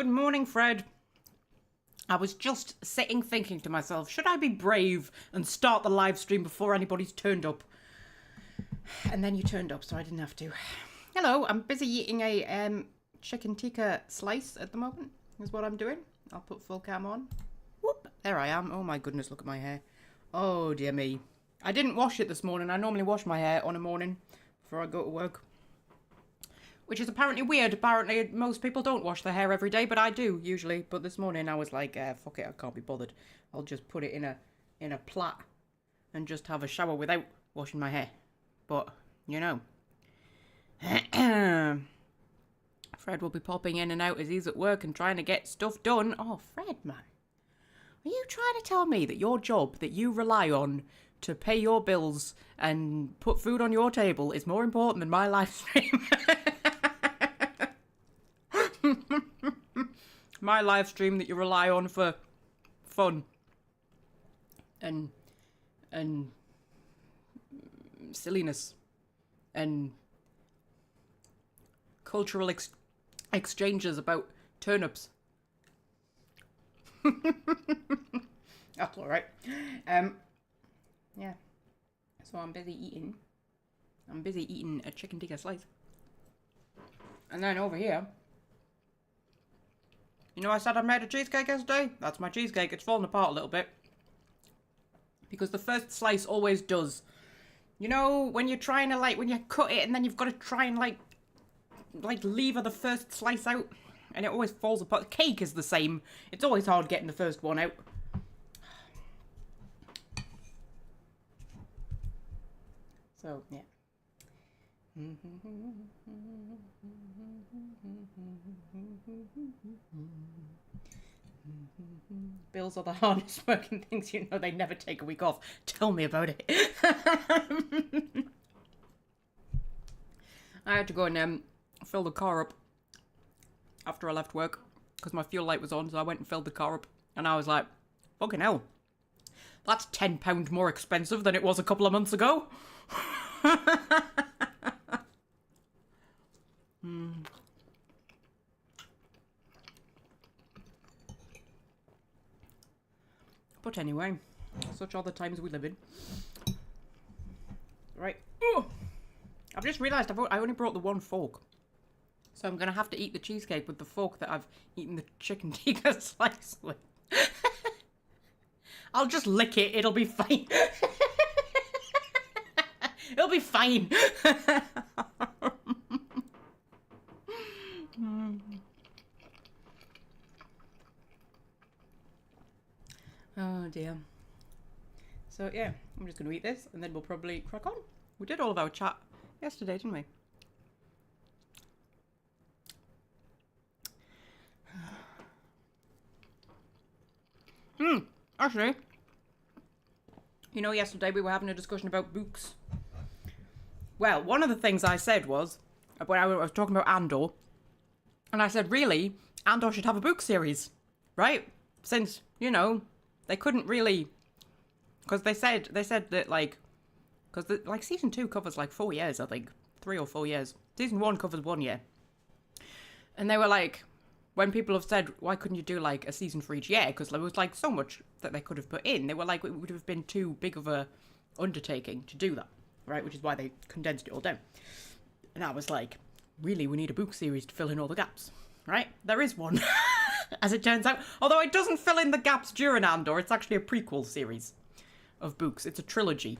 Good morning, Fred. I was just sitting thinking to myself, should I be brave and start the live stream before anybody's turned up? And then you turned up, so I didn't have to. Hello, I'm busy eating a chicken tikka slice at the moment, is what I'm doing. I'll put full cam on. Whoop, there I am. Oh my goodness, look at my hair. Oh dear me. I didn't wash it this morning. I normally wash my hair on a morning before I go to work. Which is apparently weird. Apparently most people don't wash their hair every day, but I do usually. But this morning I was like, fuck it, I can't be bothered. I'll just put it in a plait and just have a shower without washing my hair. But, you know. Fred will be popping in and out as he's at work and trying to get stuff done. Oh, Fred, man. Are you trying to tell me that your job that you rely on to pay your bills and put food on your table is more important than my live stream? My live stream that you rely on for fun and silliness and cultural exchanges about turnips. That's all right. Yeah. So I'm busy eating. I'm busy eating a chicken tikka slice. And then over here, you know, I said I made a cheesecake yesterday? That's my cheesecake. It's fallen apart a little bit. Because the first slice always does. You know, when you're trying to, like, when you cut it and then you've got to try and, like lever the first slice out. And it always falls apart. Cake is the same. It's always hard getting the first one out. So, yeah. Bills are the hardest working things, you know, they never take a week off. Tell me about it. I had to go and fill the car up after I left work because my fuel light was on, so I went and filled the car up and I was like, fucking hell, that's £10 more expensive than it was a couple of months ago. But anyway, such are the times we live in. Right. Ooh. I've just realised I only brought the one fork. So I'm going to have to eat the cheesecake with the fork that I've eaten the chicken tikka slice with. I'll just lick it. It'll be fine. It'll be fine. Oh dear. So yeah, I'm just going to eat this and then we'll probably crack on. We did all of our chat yesterday, didn't we? Actually, you know, yesterday we were having a discussion about books. Well, one of the things I said was, when I was talking about Andor, and I said, really, Andor should have a book series, right? Since, you know, they couldn't really, because they said that, like, because, like, season 2 covers, like, 4 years, I think. 3 or 4 years. Season 1 covers 1 year. And they were like, when people have said, why couldn't you do, like, a season for each year? Because there was, like, so much that they could have put in. They were like, it would have been too big of a undertaking to do that, right? Which is why they condensed it all down. And I was like, really, we need a book series to fill in all the gaps, right? There is one, as it turns out. Although it doesn't fill in the gaps during Andor. It's actually a prequel series of books. It's a trilogy.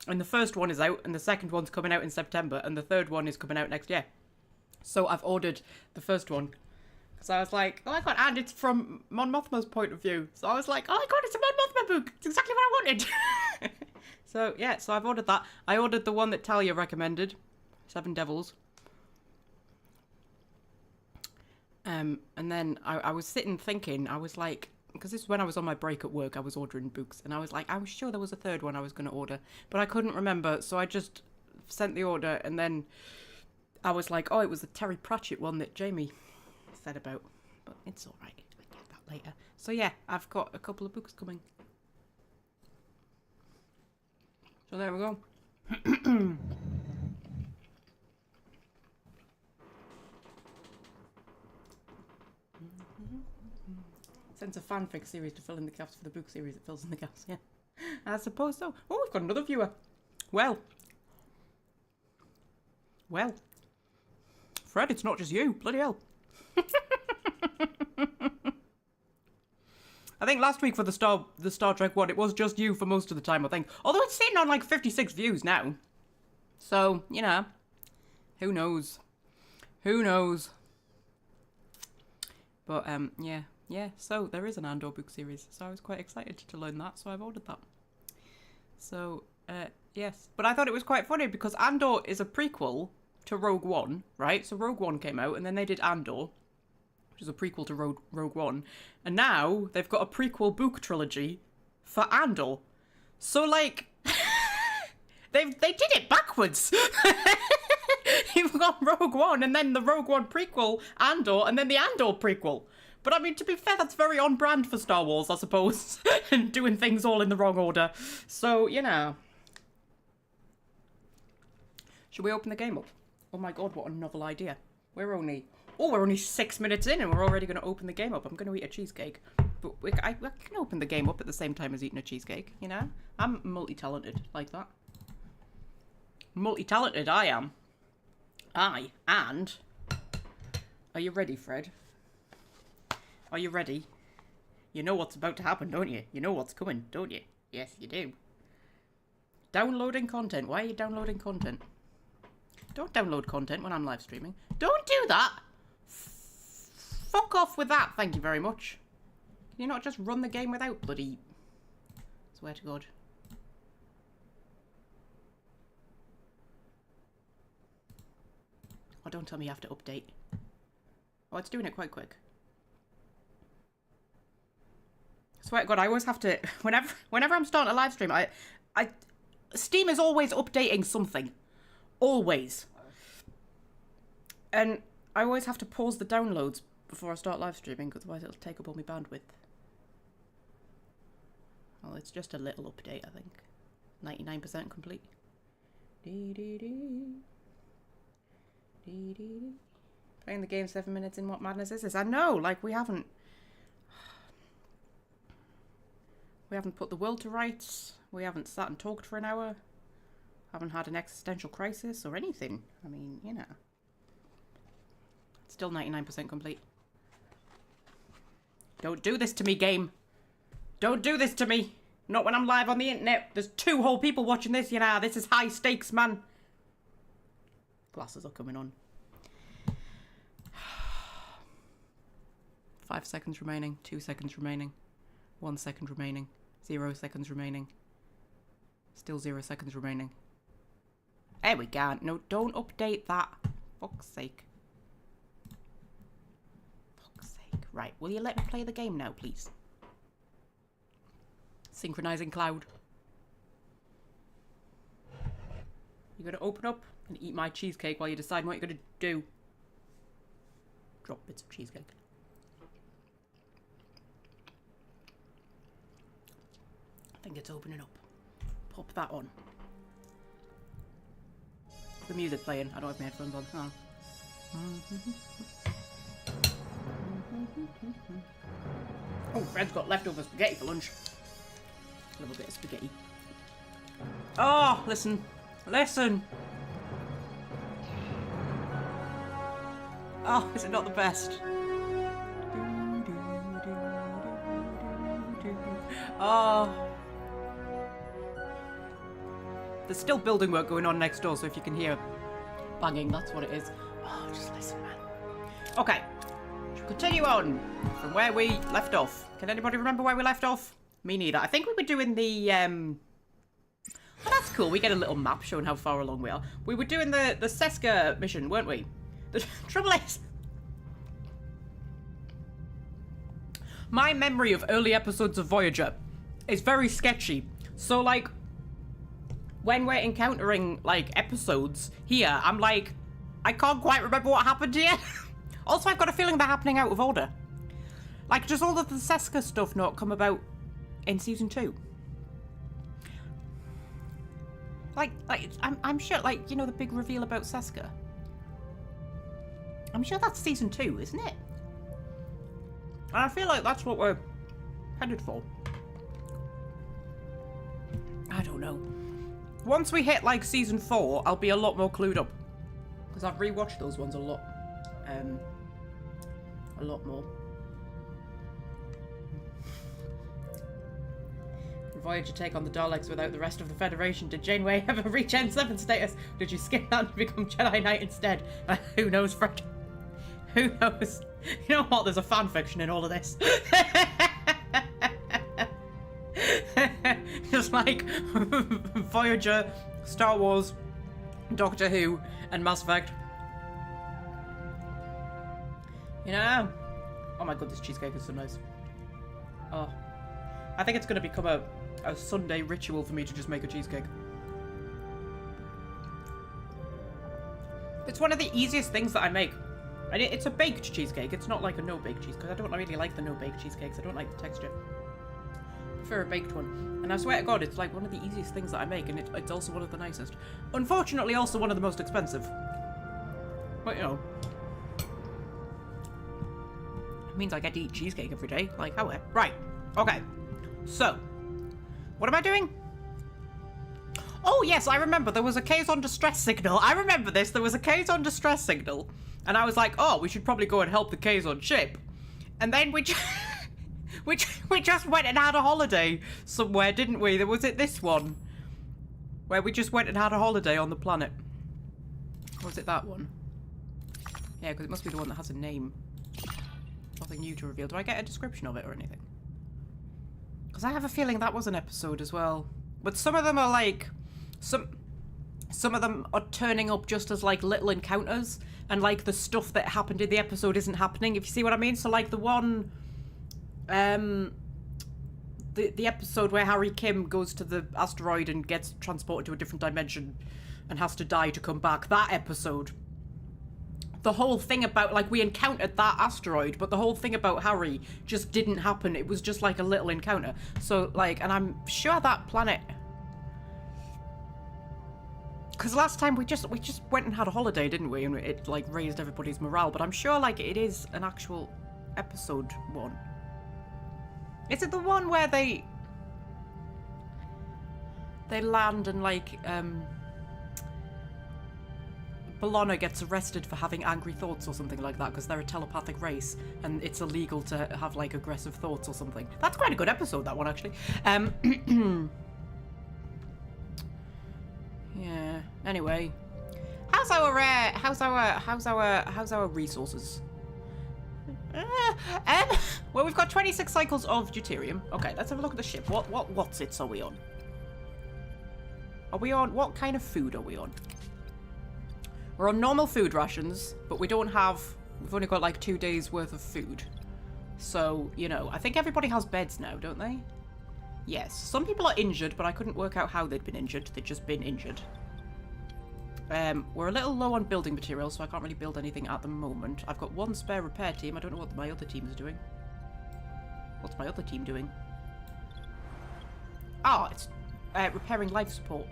And the first one is out, and the second one's coming out in September, and the third one is coming out next year. So I've ordered the first one. So I was like, oh my god, and it's from Mon Mothma's point of view. So I was like, oh my god, it's a Mon Mothma book. It's exactly what I wanted. So yeah, so I've ordered that. I ordered the one that Talia recommended, Seven Devils. And then I was sitting thinking, I was like, because this is when I was on my break at work, I was ordering books. And I was like, I was sure there was a third one I was going to order. But I couldn't remember, so I just sent the order. And then I was like, oh, it was the Terry Pratchett one that Jamie said about, but it's all right. I'll get that later. So yeah, I've got a couple of books coming. So there we go. Sends a fanfic series to fill in the gaps for the book series that fills in the gaps, yeah. I suppose so. Oh, we've got another viewer. Well. Well. Fred, it's not just you. Bloody hell. I think last week for the Star Trek one, it was just you for most of the time, I think. Although it's sitting on like 56 views now. So, you know. Who knows? Who knows? But, yeah. Yeah, so there is an Andor book series. So I was quite excited to learn that, so I've ordered that. So, yes. But I thought it was quite funny because Andor is a prequel to Rogue One, right? So Rogue One came out and then they did Andor, which is a prequel to Rogue One. And now they've got a prequel book trilogy for Andor. So, like, they did it backwards. You've got Rogue One and then the Rogue One prequel, Andor, and then the Andor prequel. But I mean, to be fair, that's very on brand for Star Wars, I suppose. And doing things all in the wrong order. So, you know. Should we open the game up? Oh my god, what a novel idea. We're only 6 minutes in and we're already going to open the game up. I'm going to eat a cheesecake. But I can open the game up at the same time as eating a cheesecake, you know? I'm multi-talented like that. Multi-talented, I am. And... Are you ready, Fred? Are you ready? You know what's about to happen, don't you? You know what's coming, don't you? Yes, you do. Downloading content. Why are you downloading content? Don't download content when I'm live streaming. Don't do that! Fuck off with that, thank you very much. Can you not just run the game without bloody... Swear to God. Oh, don't tell me you have to update. Oh, it's doing it quite quick. I swear to God, I always have to... Whenever I'm starting a live stream, Steam is always updating something. Always. And I always have to pause the downloads before I start live streaming, because otherwise it'll take up all my bandwidth. Well, it's just a little update, I think. 99% complete. Playing the game 7 minutes in, what madness is this? I know, like, we haven't put the world to rights. We haven't sat and talked for an hour. Haven't had an existential crisis or anything. I mean, you know. It's still 99% complete. Don't do this to me, game. Don't do this to me. Not when I'm live on the internet. There's 2 whole people watching this, you know. This is high stakes, man. Glasses are coming on. 5 seconds remaining. 2 seconds remaining. 1 second remaining. 0 seconds remaining. Still 0 seconds remaining. There we go. No, don't update that. Fuck's sake. Fuck's sake. Right, will you let me play the game now, please? Synchronizing cloud. You're gonna open up and eat my cheesecake while you decide what you're gonna do. Drop bits of cheesecake. I think it's opening up. Pop that on. The music playing. I don't have my headphones on. Oh. Oh, Fred's got leftover spaghetti for lunch. A little bit of spaghetti. Oh, listen. Listen. Oh, is it not the best? Oh. There's still building work going on next door, so if you can hear banging, that's what it is. Oh, just listen, man. Okay. Should continue on from where we left off. Can anybody remember where we left off? Me neither. I think we were doing the, Oh, that's cool. We get a little map showing how far along we are. We were doing the Seska mission, weren't we? The trouble is... my memory of early episodes of Voyager is very sketchy. So, like... when we're encountering, like, episodes here, I'm like, I can't quite remember what happened here. Also, I've got a feeling they're happening out of order. Like, does all of the Seska stuff not come about in season 2? Like, I'm sure, like, you know, the big reveal about Seska. I'm sure that's season 2, isn't it? And I feel like that's what we're headed for? I don't know. Once we hit like season 4, I'll be a lot more clued up. Because I've rewatched those ones a lot. A lot more. Voyager take on the Daleks without the rest of the Federation. Did Janeway ever reach N7 status? Did you skip that and become Jedi Knight instead? Who knows, Fred? Who knows? You know what? There's a fan fiction in all of this. Just like Voyager, Star Wars, Doctor Who, and Mass Effect. You know? Oh my god, this cheesecake is so nice. Oh. I think it's going to become a Sunday ritual for me to just make a cheesecake. It's one of the easiest things that I make. And it's a baked cheesecake. It's not like a no-bake cheesecake. I don't really like the no-bake cheesecakes. I don't like the texture. I prefer a baked one. And I swear to God, it's like one of the easiest things that I make. And it's also one of the nicest. Unfortunately, also one of the most expensive. But, you know. It means I get to eat cheesecake every day. Like, how? Right. Okay. So, what am I doing? Oh, yes, I remember. There was a Kazon distress signal. I remember this. There was a Kazon distress signal. And I was like, oh, we should probably go and help the Kazon ship. And then we just went and had a holiday somewhere, didn't we? Was it this one? Where we just went and had a holiday on the planet. Or was it that one? Yeah, because it must be the one that has a name. Nothing new to reveal. Do I get a description of it or anything? Because I have a feeling that was an episode as well. But some of them are like... Some of them are turning up just as like little encounters. And like the stuff that happened in the episode isn't happening, if you see what I mean. So like the one... the episode where Harry Kim goes to the asteroid and gets transported to a different dimension and has to die to come back. That episode. The whole thing about, like, we encountered that asteroid, but the whole thing about Harry just didn't happen. It was just like a little encounter. So, like, and I'm sure that planet... Because last time we just went and had a holiday, didn't we? And it, like, raised everybody's morale. But I'm sure, like, it is an actual episode one. Is it the one where they land and, like, B'Elanna gets arrested for having angry thoughts or something like that because they're a telepathic race and it's illegal to have, like, aggressive thoughts or something. That's quite a good episode, that one, actually. Yeah. Anyway, how's our resources? Well, we've got 26 cycles of deuterium. Okay, let's have a look at the ship. What's it are we on? Are we on, what kind of food are we on? We're on normal food rations, but we don't have, we've only got like 2 days worth of food. So, you know, I think everybody has beds now, don't they? Yes. Some people are injured, but I couldn't work out how they'd been injured. They'd just been injured. We're a little low on building materials, so I can't really build anything at the moment. I've got 1 spare repair team. I don't know what my other team is doing. What's my other team doing? Ah, it's repairing life support.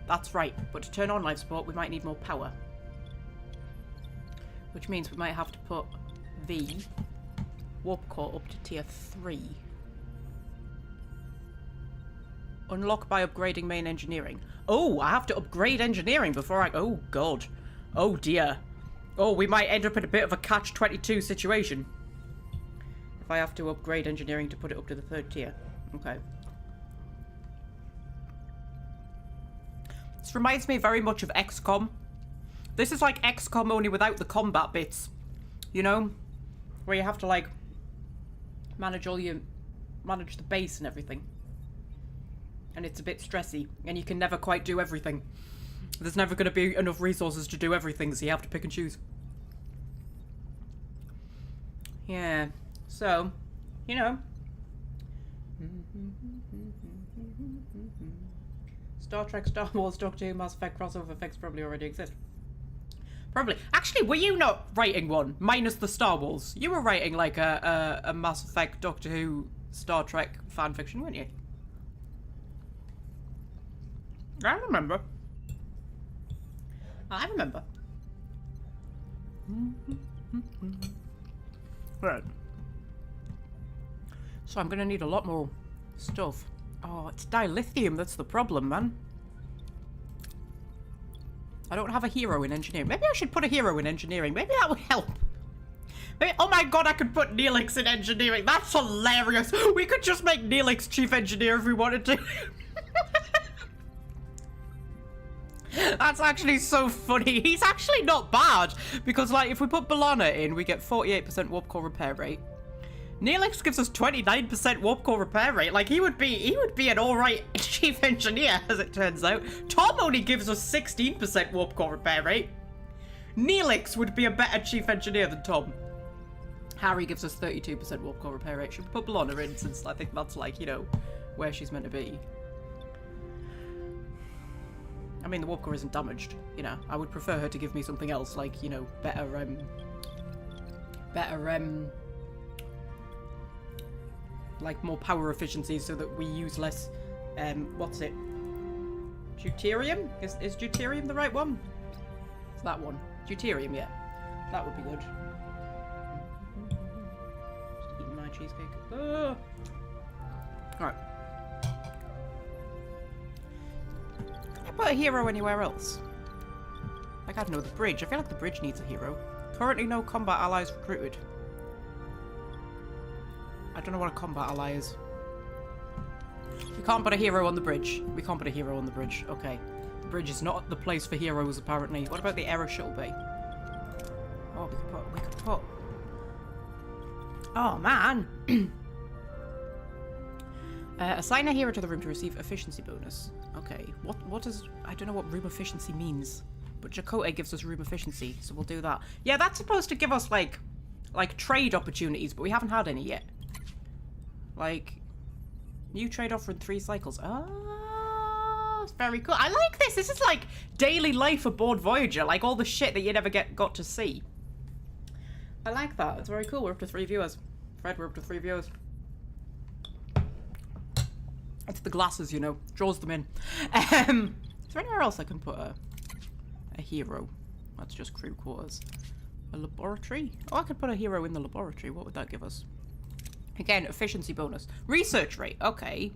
That's right. But to turn on life support, we might need more power. Which means we might have to put the warp core up to tier 3. Unlock by upgrading main engineering. Oh, I have to upgrade engineering before I... Oh, God. Oh, dear. Oh, we might end up in a bit of a catch-22 situation. If I have to upgrade engineering to put it up to the 3rd tier. Okay. This reminds me very much of XCOM. This is like XCOM only without the combat bits. You know? Where you have to, like, manage the base and everything. And it's a bit stressy, and you can never quite do everything. There's never going to be enough resources to do everything, so you have to pick and choose. Yeah, so, you know. Star Trek, Star Wars, Doctor Who, Mass Effect crossover effects probably already exist. Probably. Actually, were you not writing one, minus the Star Wars? You were writing, like, a Mass Effect, Doctor Who, Star Trek fanfiction, weren't you? I remember. I remember. Right. So I'm gonna need a lot more stuff. Oh, it's dilithium that's the problem, man. I don't have a hero in engineering. Maybe I should put a hero in engineering. Maybe that would help. Maybe, oh my god, I could put Neelix in engineering. That's hilarious. We could just make Neelix chief engineer if we wanted to. That's actually so funny. He's actually not bad. Because, like, if we put B'Elanna in, we get 48% warp core repair rate. Neelix gives us 29% warp core repair rate. Like, he would be an alright chief engineer, as it turns out. Tom only gives us 16% warp core repair rate. Neelix would be a better chief engineer than Tom. Harry gives us 32% warp core repair rate. Should we put B'Elanna in, since I think that's, like, you know, where she's meant to be. I mean, the warp core isn't damaged, you know. I would prefer her to give me something else, like, you know, better, like, more power efficiency so that we use less, what's it? Deuterium? Is deuterium the right one? It's that one. Deuterium, yeah. That would be good. Just eating my cheesecake. Alright. Put a hero anywhere else. Like, I don't know, the bridge. I feel like the bridge needs a hero. Currently no combat allies recruited. I don't know what a combat ally is. We can't put a hero on the bridge. We can't put a hero on the bridge. Okay. The bridge is not the place for heroes, apparently. What about the air shuttle bay? Oh, we could put... Oh, man! Assign a hero to the room to receive efficiency bonus. Okay, what does... I don't know what room efficiency means. But Chakotay gives us room efficiency, so we'll do that. Yeah, that's supposed to give us, like trade opportunities, but we haven't had any yet. Like, new trade offer in 3 cycles. Oh, it's very cool. I like this. This is like daily life aboard Voyager. Like, all the shit that you never got to see. I like that. It's very cool. We're up to 3 viewers. Fred, we're up to 3 viewers. It's the glasses, you know. Draws them in. Is there anywhere else I can put a hero? That's just crew quarters. A laboratory? Oh, I could put a hero in the laboratory. What would that give us? Again, efficiency bonus. Research rate. Okay.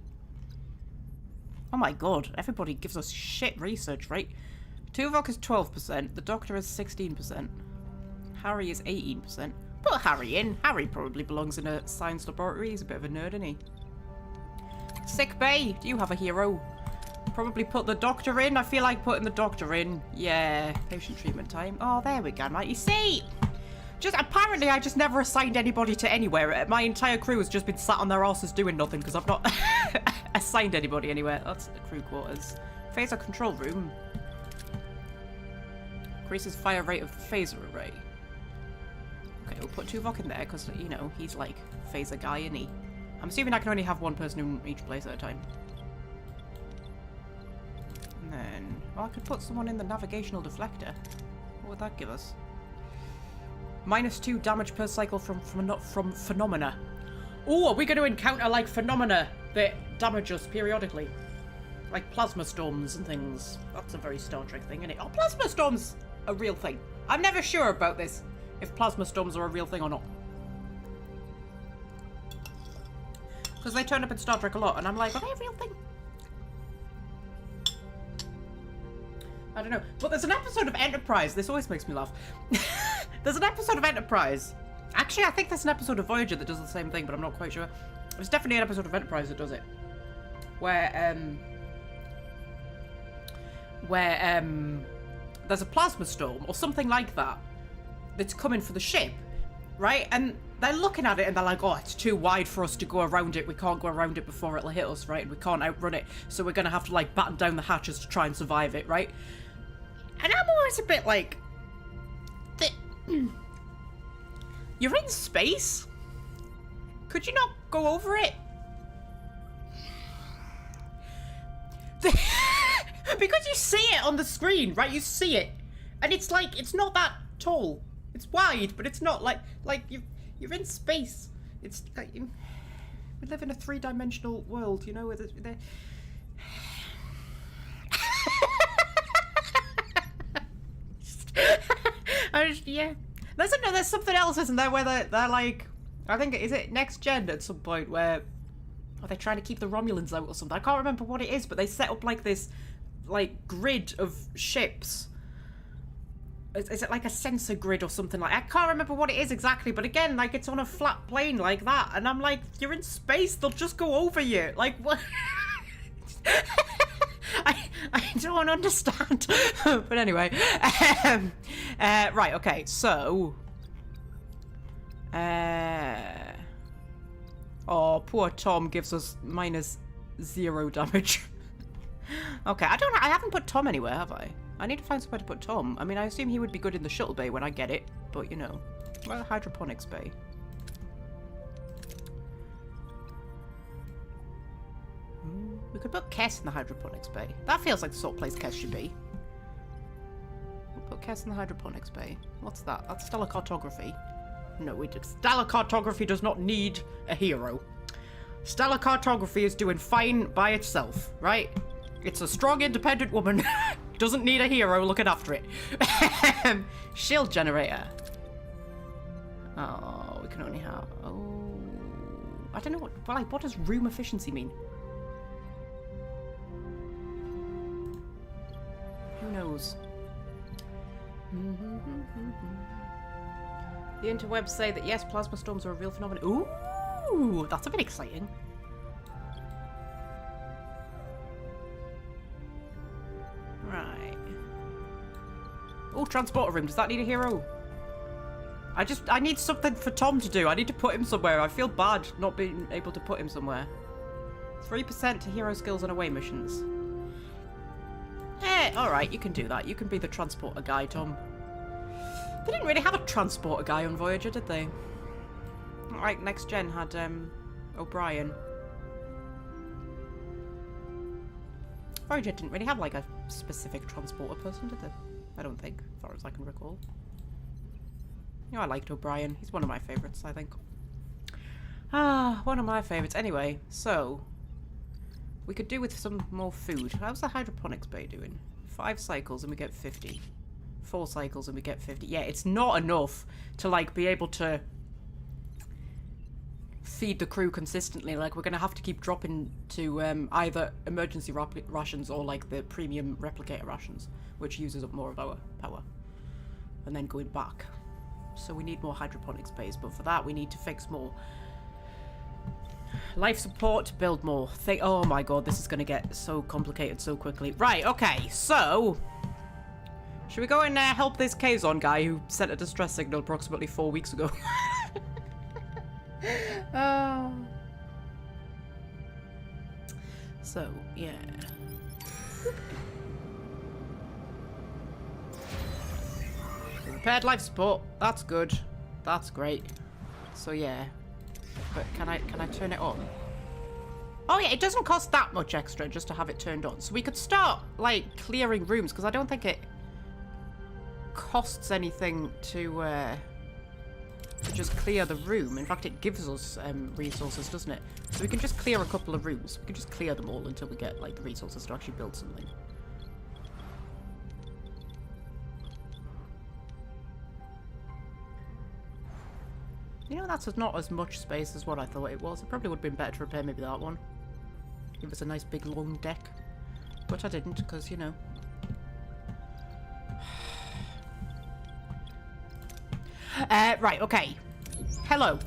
Oh my god. Everybody gives us shit research rate. Tuvok is 12%. The Doctor is 16%. Harry is 18%. Put Harry in. Harry probably belongs in a science laboratory. He's a bit of a nerd, isn't he? Sick bay. Do you have a hero? Probably put the Doctor in. I feel like putting the Doctor in. Yeah. Patient treatment time. Oh, there we go, mate. You see? Just apparently I just never assigned anybody to anywhere. My entire crew has just been sat on their asses doing nothing because I've not assigned anybody anywhere. That's the crew quarters. Phaser control room. Increases fire rate of the phaser array. Okay, we'll put Tuvok in there because, you know, he's like phaser guy, isn't he? I'm assuming I can only have one person in each place at a time. And then... Oh, I could put someone in the navigational deflector. What would that give us? -2 damage per cycle from phenomena. Oh, are we going to encounter, like, phenomena that damage us periodically? Like plasma storms and things. That's a very Star Trek thing, isn't it? Oh, plasma storms! A real thing. I'm never sure about this, if plasma storms are a real thing or not. Because they turn up in Star Trek a lot, and I'm like, are they a real thing? I don't know. But there's an episode of Enterprise. This always makes me laugh. There's an episode of Enterprise. Actually, I think there's an episode of Voyager that does the same thing, but I'm not quite sure. There's definitely an episode of Enterprise that does it. Where there's a plasma storm or something like that that's coming for the ship, right? And they're looking at it and they're like, oh, it's too wide for us to go around it. We can't go around it before it'll hit us, right? And we can't outrun it. So we're going to have to, like, batten down the hatches to try and survive it, right? And I'm always a bit like... You're in space? Could you not go over it? Because you see it on the screen, right? You see it. And it's like, it's not that tall. It's wide, but it's not like you're in space. It's like, we live in a 3-dimensional world, you know, with yeah. There's something else, isn't there, where they're like, I think, is it next gen at some point where are they trying to keep the Romulans out or something? I can't remember what it is, but they set up like this, like, grid of ships. Is it like a sensor grid or something like? I can't remember what it is exactly, but again, like, it's on a flat plane like that, and I'm like, you're in space, they'll just go over you. Like, what? I don't understand. But anyway, right, okay, so, oh, poor Tom gives us -0 damage. Okay, I haven't put Tom anywhere, have I? I need to find somewhere to put Tom. I mean, I assume he would be good in the shuttle bay when I get it, but you know. Well, hydroponics bay. We could put Kess in the hydroponics bay. That feels like the sort of place Kess should be. We'll put Kess in the hydroponics bay. What's that? That's stellar cartography. No, stellar cartography does not need a hero. Stellar cartography is doing fine by itself, right? It's a strong, independent woman. Doesn't need a hero looking after it. Shield generator. Oh, we can only have... Oh... I don't know what... Well, like, what does room efficiency mean? Who knows? The interwebs say that yes, plasma storms are a real phenomenon. Ooh, that's a bit exciting. Right. Oh, transporter room. Does that need a hero? I need something for Tom to do. I need to put him somewhere. I feel bad not being able to put him somewhere. 3% to hero skills and away missions. Eh, alright, you can do that. You can be the transporter guy, Tom. They didn't really have a transporter guy on Voyager, did they? Alright, next gen had, O'Brien. Voyager didn't really have, like, a specific transporter person, did they? I don't think, as far as I can recall. You know, I liked O'Brien. He's one of my favourites, I think. Ah, one of my favourites. Anyway, so... we could do with some more food. How's the hydroponics bay doing? 5 cycles and we get 50. 4 cycles and we get 50. Yeah, it's not enough to, like, be able to feed the crew consistently. Like, we're going to have to keep dropping to either emergency rations or, like, the premium replicator rations, which uses up more of our power. And then going back. So we need more hydroponics bays, but for that we need to fix more life support to build more. Oh my god, this is going to get so complicated so quickly. Right, okay, so... should we go and help this Kazon guy who sent a distress signal approximately 4 weeks ago? Oh. So, yeah. Repaired life support. That's good. That's great. So, yeah. But can I turn it on? Oh yeah, it doesn't cost that much extra just to have it turned on. So we could start, like, clearing rooms, because I don't think it costs anything to just clear the room. In fact, it gives us resources, doesn't it? So we can just clear a couple of rooms. We can just clear them all until we get, like, the resources to actually build something. You know, that's not as much space as what I thought it was. It probably would have been better to repair maybe that one. Give us a nice big long deck. But I didn't, because, you know. Right, okay. Hello.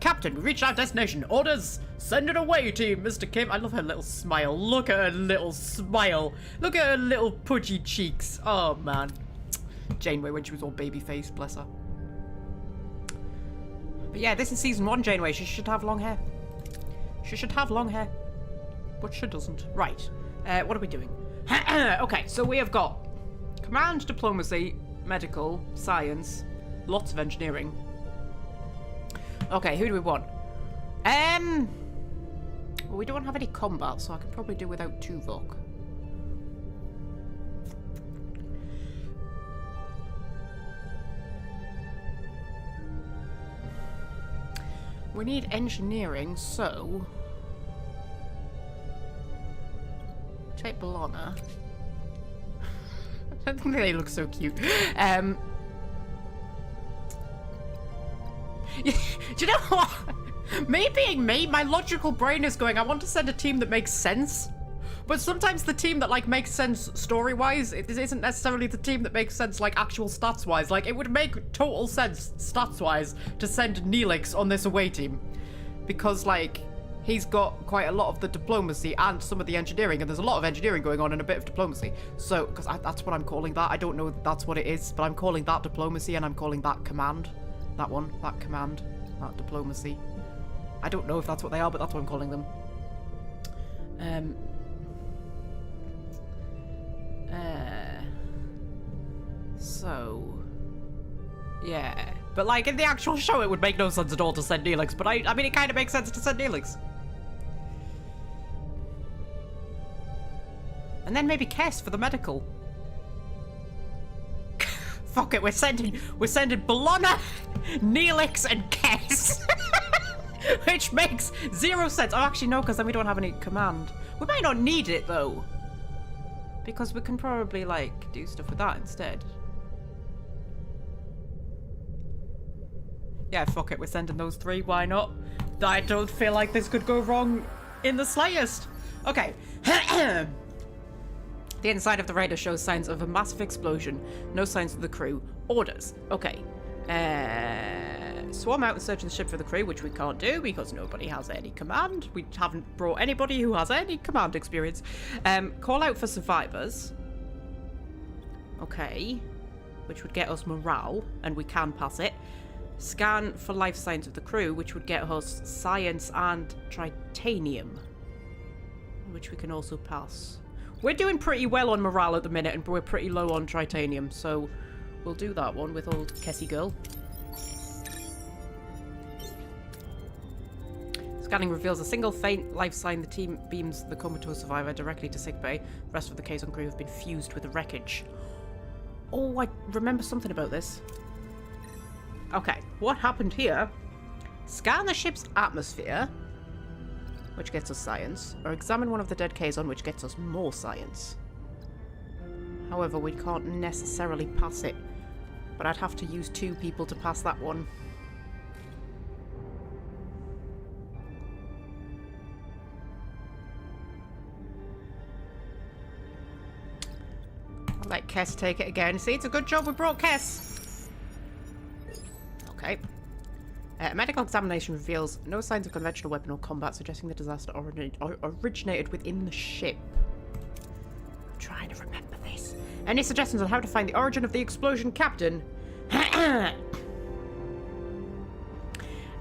Captain, we reached our destination. Orders! Send it away, team, Mr. Kim. I love her little smile. Look at her little smile. Look at her little pudgy cheeks. Oh, man. Janeway when she was all baby-faced, bless her. But yeah, this is season 1 Janeway. She should have long hair. She should have long hair. But she doesn't. Right. What are we doing? Okay, so we have got command, diplomacy, medical, science, lots of engineering. Okay, who do we want? Well, we don't have any combat, so I can probably do without Tuvok. We need engineering, so... take B'Elanna. I don't think they look so cute. Do you know what? Me being me, my logical brain is going, I want to send a team that makes sense. But sometimes the team that, like, makes sense story-wise, it isn't necessarily the team that makes sense, like, actual stats-wise. Like, it would make total sense, stats-wise, to send Neelix on this away team. Because, like, he's got quite a lot of the diplomacy and some of the engineering, and there's a lot of engineering going on and a bit of diplomacy. So, because that's what I'm calling that. I don't know if that's what it is, but I'm calling that diplomacy, and I'm calling that command. That one, that command, that diplomacy. I don't know if that's what they are, but that's what I'm calling them. So, yeah. But, like, in the actual show, it would make no sense at all to send Neelix, but I mean, it kind of makes sense to send Neelix. And then maybe Kess for the medical. Fuck it, we're sending B'Elanna, Neelix, and Kess. Which makes zero sense. Oh, actually, no, because then we don't have any command. We might not need it, though. Because we can probably, like, do stuff with that instead. Yeah, fuck it, we're sending those three. Why not? I don't feel like this could go wrong in the slightest. Okay. The inside of the Raider shows signs of a massive explosion. No signs of the crew. Orders. Okay. Swarm out and search the ship for the crew, which we can't do because nobody has any command. We haven't brought anybody who has any command experience. Call out for survivors. Okay. Which would get us morale, and we can pass it. Scan for life signs of the crew, which would get us science and tritanium, which we can also pass. We're doing pretty well on morale at the minute, and we're pretty low on tritanium, so we'll do that one with old Kessie girl. Scanning reveals a single faint life sign. The team beams the comatose survivor directly to sickbay. The rest of the Kazon crew have been fused with the wreckage. Oh, I remember something about this. Okay, what happened here? Scan the ship's atmosphere, which gets us science, or examine one of the dead Kazon, which gets us more science. However, we can't necessarily pass it, but I'd have to use 2 people to pass that one. I'll let Kess take it again. See, it's a good job we brought Kess. Okay. A medical examination reveals no signs of conventional weapon or combat, suggesting the disaster originated within the ship. I'm trying to remember this. Any suggestions on how to find the origin of the explosion, Captain?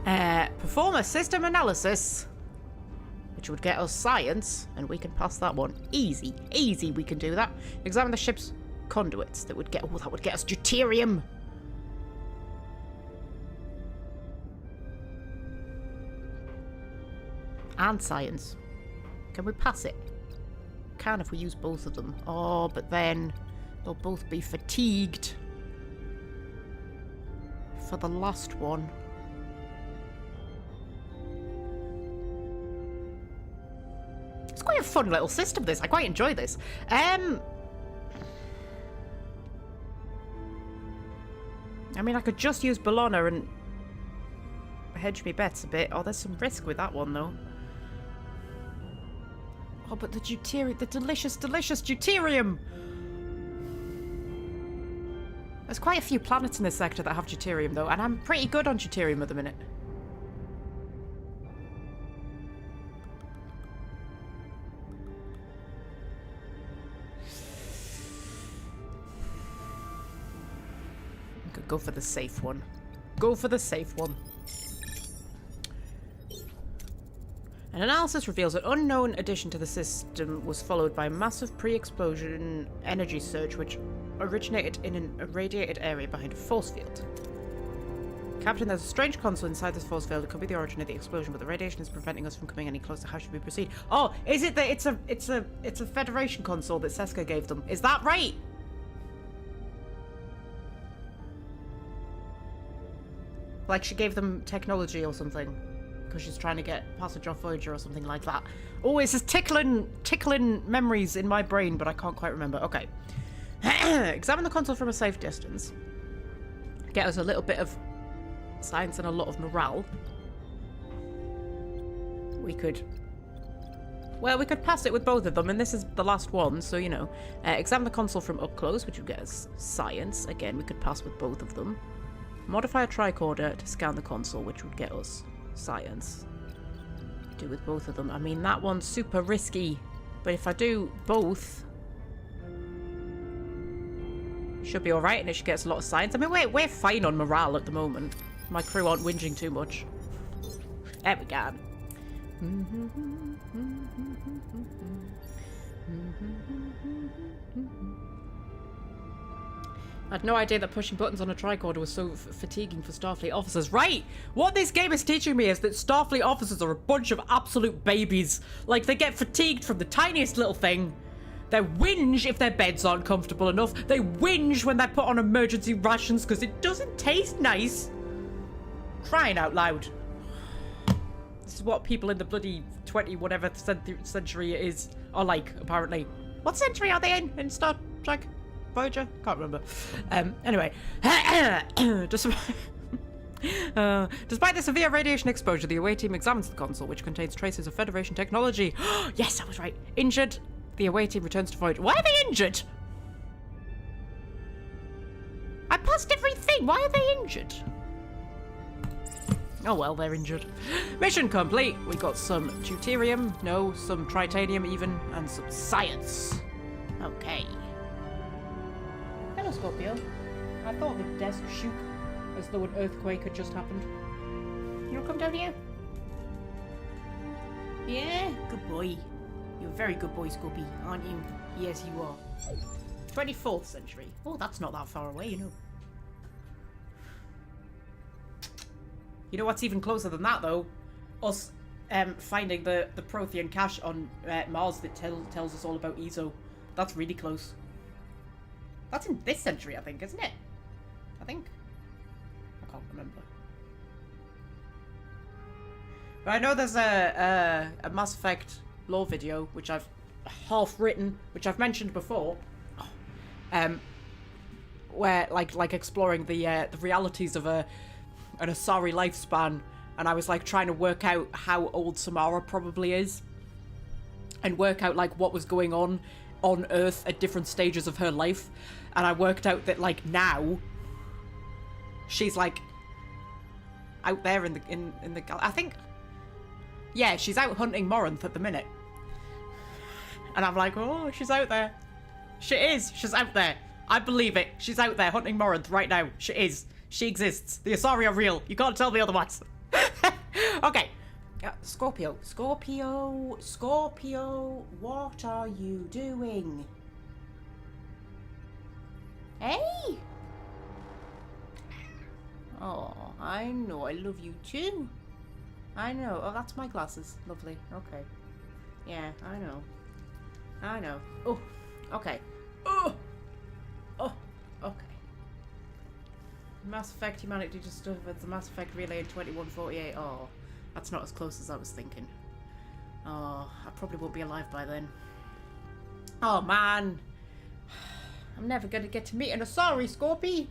Perform a system analysis, which would get us science, and we can pass that one. Easy. Easy, we can do that. Examine the ship's conduits. That would get us deuterium. And science. Can we pass it? Can if we use both of them. Oh, but then they'll both be fatigued for the last one. It's quite a fun little system, this. I quite enjoy this. I mean, I could just use B'Elanna and hedge me bets a bit. Oh, there's some risk with that one, though. Oh, but the deuterium, the delicious, delicious deuterium! There's quite a few planets in this sector that have deuterium, though, and I'm pretty good on deuterium at the minute. I could go for the safe one. Go for the safe one. An analysis reveals an unknown addition to the system was followed by a massive pre-explosion energy surge which originated in an irradiated area behind a force field. Captain, there's a strange console inside this force field. It could be the origin of the explosion, but the radiation is preventing us from coming any closer. How should we proceed? Oh, is it that it's a Federation console that Seska gave them? Is that right? Like she gave them technology or something? Because she's trying to get passage off Voyager or something like that. Oh, it's just tickling memories in my brain, but I can't quite remember. Okay. Examine the console from a safe distance. Get us a little bit of science and a lot of morale. We could... Well, we could pass it with both of them, and this is the last one, so, you know. Examine the console from up close, which would get us science. Again, we could pass with both of them. Modify a tricorder to scan the console, which would get us science. Do with both of them. I mean, that one's super risky, but if I do both... should be alright, and it should get us a lot of science. I mean, we're fine on morale at the moment. My crew aren't whinging too much. There we go. I had no idea that pushing buttons on a tricorder was so fatiguing for Starfleet officers. Right! What this game is teaching me is that Starfleet officers are a bunch of absolute babies. Like, they get fatigued from the tiniest little thing. They whinge if their beds aren't comfortable enough. They whinge when they're put on emergency rations because it doesn't taste nice. Crying out loud. This is what people in the bloody 20-whatever century it is are like, apparently. What century are they in Star Trek? Voyager? Can't remember. Anyway. Despite the severe radiation exposure, the away team examines the console, which contains traces of Federation technology. Yes, I was right. Injured. The away team returns to Voyager. Why are they injured? I passed everything. Why are they injured? Oh well, they're injured. Mission complete. We got some deuterium, no, some tritanium even, and some science. Okay. Hello, Scorpio. I thought the desk shook as though an earthquake had just happened. You wanna come down here? Yeah? Good boy. You're a very good boy, Scorpio, aren't you? Yes, you are. 24th century. Oh, that's not that far away, you know. You know what's even closer than that, though? Us finding the Prothean cache on Mars that tells us all about ESO. That's really close. That's in this century, I think, isn't it? I think. I can't remember. But I know there's a Mass Effect lore video, which I've half written, which I've mentioned before, where like exploring the realities of an Asari lifespan, and I was like trying to work out how old Samara probably is, and work out like what was going on Earth at different stages of her life, and I worked out that like now she's like out there in the I think, yeah, she's out hunting Morinth at the minute, and I'm like, oh, she's out there. She is. She's out there. I believe it. She's out there hunting Morinth right now. She is. She exists. The Asari are real. You can't tell me otherwise. Okay. Scorpio. Scorpio. Scorpio. What are you doing? Hey? Oh, I know. I love you too. I know. Oh, that's my glasses. Lovely. Okay. Yeah, I know. I know. Oh, okay. Oh! Oh, okay. Mass Effect humanity discovered the Mass Effect relay in 2148. Oh, that's not as close as I was thinking. Oh, I probably won't be alive by then. Oh, man. I'm never going to get to meet an Asari, Scorpy.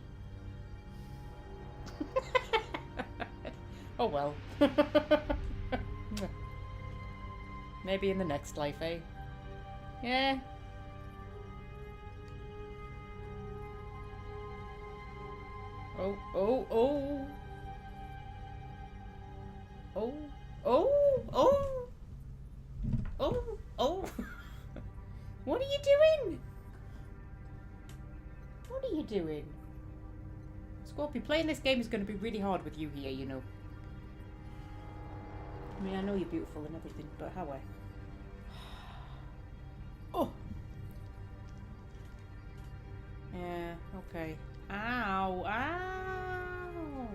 Oh, well. Maybe in the next life, eh? Yeah. Oh, oh, oh. Oh, oh, oh. Oh, oh. What are you doing? What are you doing? Scorpio, playing this game is going to be really hard with you here, you know. I mean, I know you're beautiful and everything, but how? Oh. Yeah, okay. Ow, ow.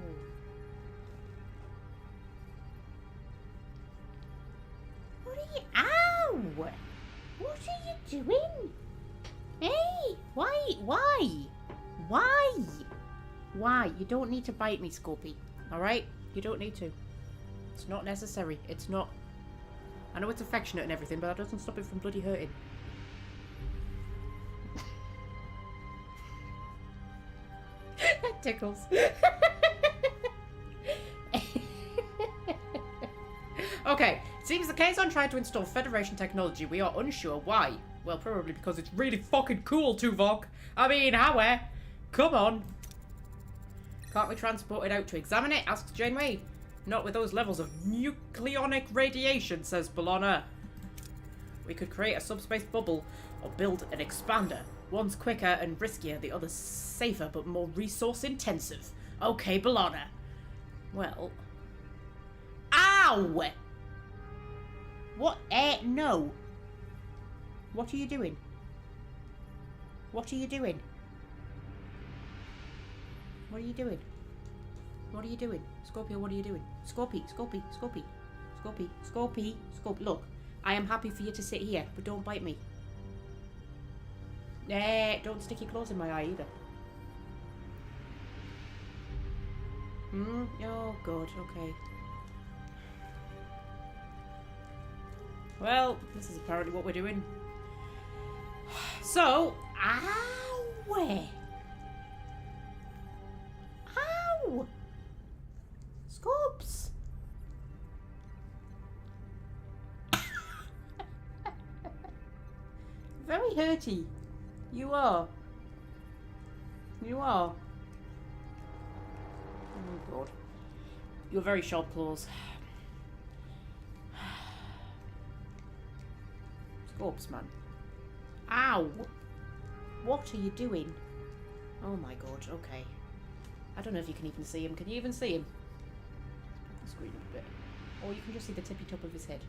What are you... Ow! What are you doing? Hey, why? Why? You don't need to bite me, Scorpy. Alright? You don't need to. It's not necessary. It's not... I know it's affectionate and everything, but that doesn't stop it from bloody hurting. That tickles. Seems the Kazon tried to install Federation technology. We are unsure why. Well, probably because it's really fucking cool, Tuvok. I mean, how? Come on. Can't we transport it out to examine it? Asks Janeway. Not with those levels of nucleonic radiation, says B'Elanna. We could create a subspace bubble or build an expander. One's quicker and riskier, the other's safer but more resource intensive. Okay, B'Elanna. Well... Ow! What? No. What are you doing? What are you doing? What are you doing? What are you doing? Scorpio, what are you doing? Scorpy. Look, I am happy for you to sit here, but don't bite me. Don't stick your claws in my eye either. Oh, good, okay. Well, this is apparently what we're doing. So, ow! Ow! Scopes! Very hurty. You are. You are. Oh god. You're very sharp claws. Scopes, man. Ow! What are you doing? Oh my god, okay. I don't know if you can even see him. Can you even see him? The screen a bit. Or you can just see the tippy top of his head.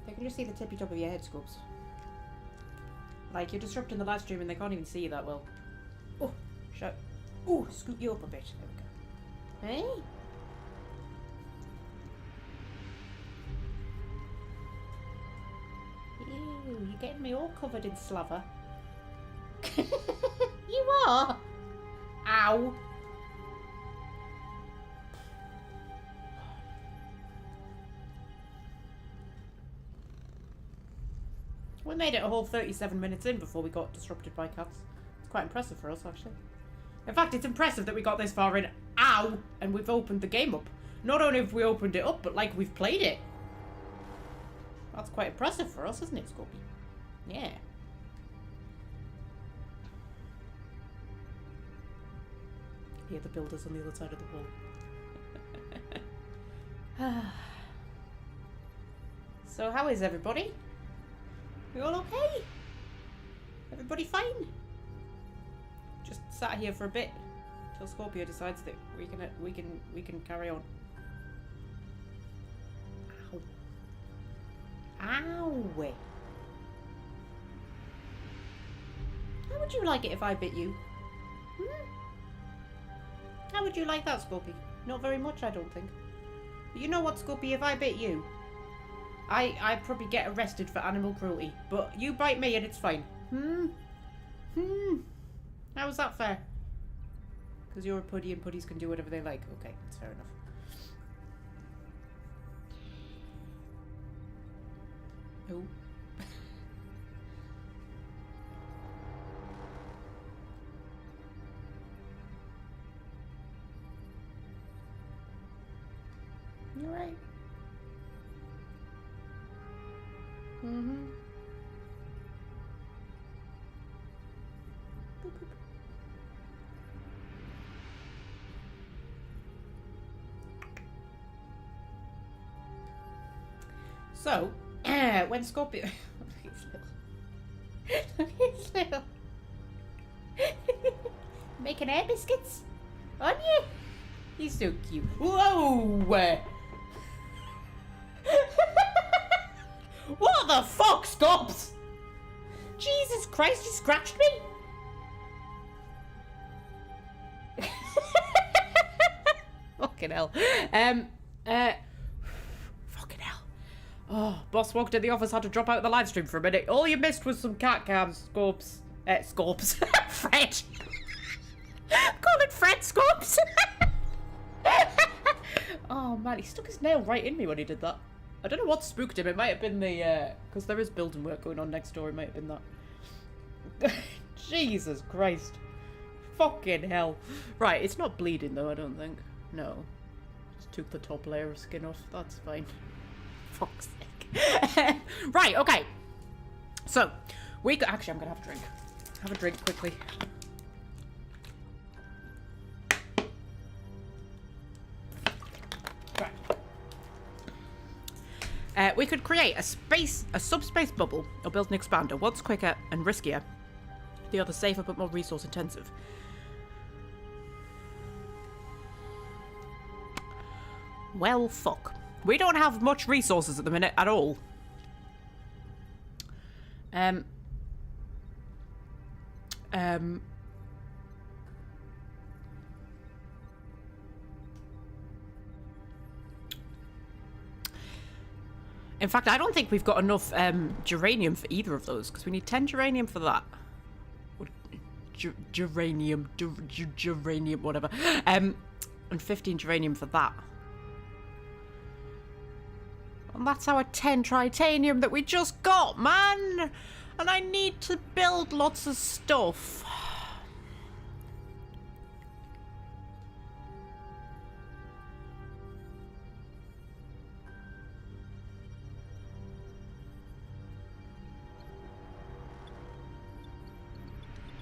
They can just see the tippy top of your head, Scopes. Like, you're disrupting the live stream and they can't even see you that well. Oh, shut. Oh, scoot you up a bit. There we go. Hey? Ew, you're getting me all covered in slather. You are? Ow. We made it a whole 37 minutes in before we got disrupted by cats. It's quite impressive for us, actually. In fact, it's impressive that we got this far in, ow, and we've opened the game up. Not only have we opened it up, but like we've played it. That's quite impressive for us, isn't it, Scorpy? Yeah. Hear the builders on the other side of the wall. So how is everybody? We all okay? Everybody fine? Just sat here for a bit till Scorpio decides that we can carry on. Ow. Ow. How would you like it if I bit you? How would you like that, Scorpy? Not very much, I don't think. But you know what, Scorpy? If I bit you, I'd probably get arrested for animal cruelty. But you bite me and it's fine. How is that fair? Because you're a puddy and puddies can do whatever they like. Okay, that's fair enough. Oh. You're right. Mm-hmm. Boop, boop. So, when Scorpio... Look at his little... Making air biscuits? Aren't you? He's so cute. Whoa! What the fuck, Scops? Jesus Christ, you scratched me? Fucking hell. Fucking hell. Oh, boss walked in the office, had to drop out the live stream for a minute. All you missed was some cat cams, Scorps. Scorps. Fred. Call it Fred Scorps. Oh man, he stuck his nail right in me when he did that. I don't know what spooked him. It might have been the, because there is building work going on next door. It might have been that. Jesus Christ. Fucking hell. Right, it's not bleeding though, I don't think. No. Just took the top layer of skin off. That's fine. fuck's sake. Right, okay. So, we could... Actually, I'm going to have a drink. Have a drink quickly. Right. We could create a subspace bubble or build an expander. One's quicker and riskier. The other safer but more resource intensive. Well, fuck. We don't have much resources at the minute at all. In fact, I don't think we've got enough geranium for either of those, because we need 10 geranium for that. Geranium, whatever. And 15 geranium for that. And that's our 10 tritanium that we just got, man! And I need to build lots of stuff.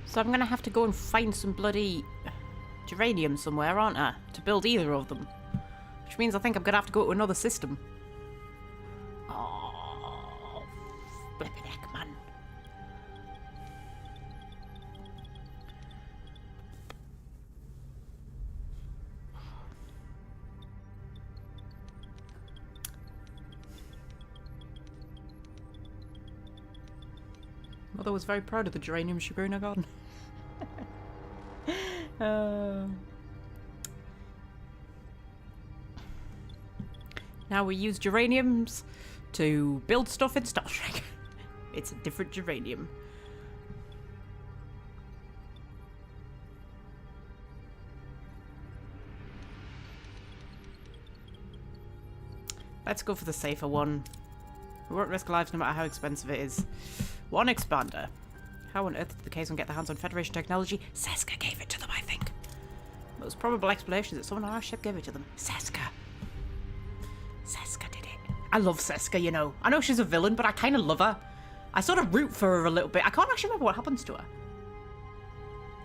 So I'm gonna have to go and find some bloody geranium somewhere, aren't I? To build either of them. Which means I think I'm gonna have to go to another system. Oh, flippin' heck, man. Mother was very proud of the geranium she grew in her garden. Now we use geraniums to build stuff in Star Trek. It's a different geranium. Let's go for the safer one. We won't risk lives no matter how expensive it is. One expander. How on earth did the Kazon get their hands on Federation technology? Seska gave it to them, I think. Most probable explanation is that someone on our ship gave it to them. Seska. Seska did it. I love Seska, you know. I know she's a villain, but I kind of love her. I sort of root for her a little bit. I can't actually remember what happens to her.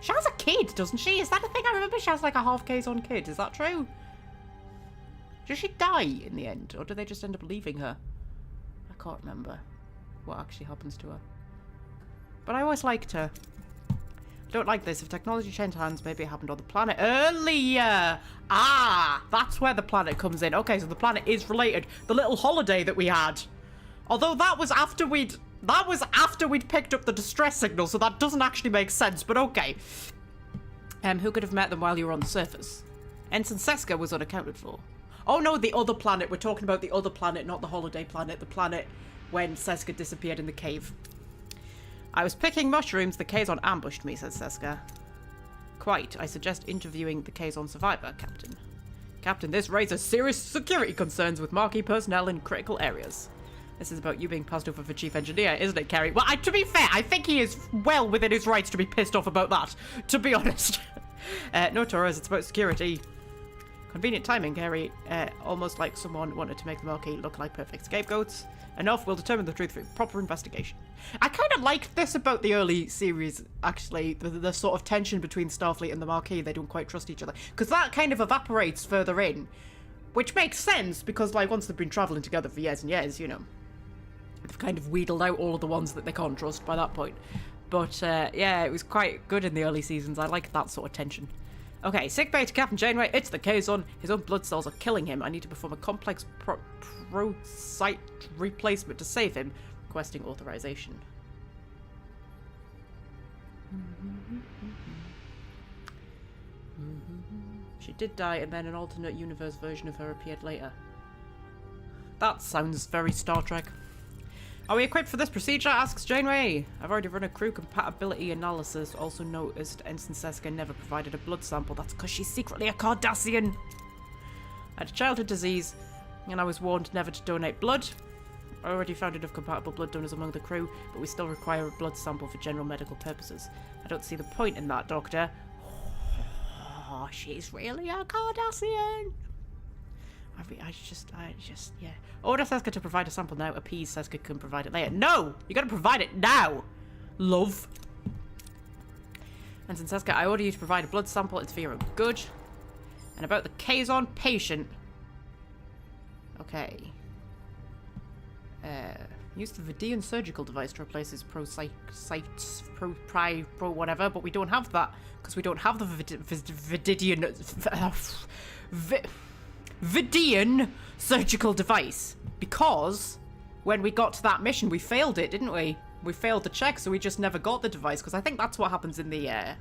She has a kid, doesn't she? Is that a thing? I remember she has like a half Kazon kid. Is that true? Does she die in the end? Or do they just end up leaving her? I can't remember what actually happens to her. But I always liked her. Don't like this. If technology changed hands, maybe it happened on the planet earlier. Ah, that's where the planet comes in. Okay, so the planet is related. The little holiday that we had. Although that was after we'd picked up the distress signal, so that doesn't actually make sense, but okay. Who could have met them while you were on the surface? Ensign Seska was unaccounted for. Oh no, the other planet. We're talking about the other planet, not the holiday planet. The planet when Seska disappeared in the cave. I was picking mushrooms. The Kazon ambushed me, says Seska. Quite. I suggest interviewing the Kazon survivor, Captain. Captain, this raises serious security concerns with marquee personnel in critical areas. This is about you being passed over for chief engineer, isn't it, Kerry? Well, to be fair, I think he is well within his rights to be pissed off about that, to be honest. No, Torres, it's about security. Convenient timing, Kerry. Almost like someone wanted to make the marquee look like perfect scapegoats. Enough, we'll determine the truth through proper investigation. I kind of liked this about the early series, actually. The sort of tension between Starfleet and the Marquis. They don't quite trust each other. Because that kind of evaporates further in. Which makes sense, because like once they've been travelling together for years and years, you know. They've kind of wheedled out all of the ones that they can't trust by that point. But yeah, it was quite good in the early seasons. I liked that sort of tension. Okay, sickbay to Captain Janeway. It's the Kazon. His own blood cells are killing him. I need to perform a complex pro-site replacement to save him. Requesting authorization. She did die, and then an alternate universe version of her appeared later. That sounds very Star Trek. Are we equipped for this procedure? Asks Janeway. I've already run a crew compatibility analysis. Also noticed Ensign Seska never provided a blood sample. That's because she's secretly a Cardassian. I had a childhood disease, and I was warned never to donate blood. I already found enough compatible blood donors among the crew, but we still require a blood sample for general medical purposes. I don't see the point in that, Doctor. Oh, she's really a Cardassian. I just, yeah. Order Seska to provide a sample now. Appease Seska can provide it later. No! You gotta provide it now! Love. And since Seska, I order you to provide a blood sample. It's for your own good. And about the Kazon patient. Okay. Use the Vidian surgical device to replace his pro whatever, but we don't have that because we don't have the Vidian surgical device, because when we got to that mission we failed it, didn't we? We failed the check, so we just never got the device, because I think that's what happens in the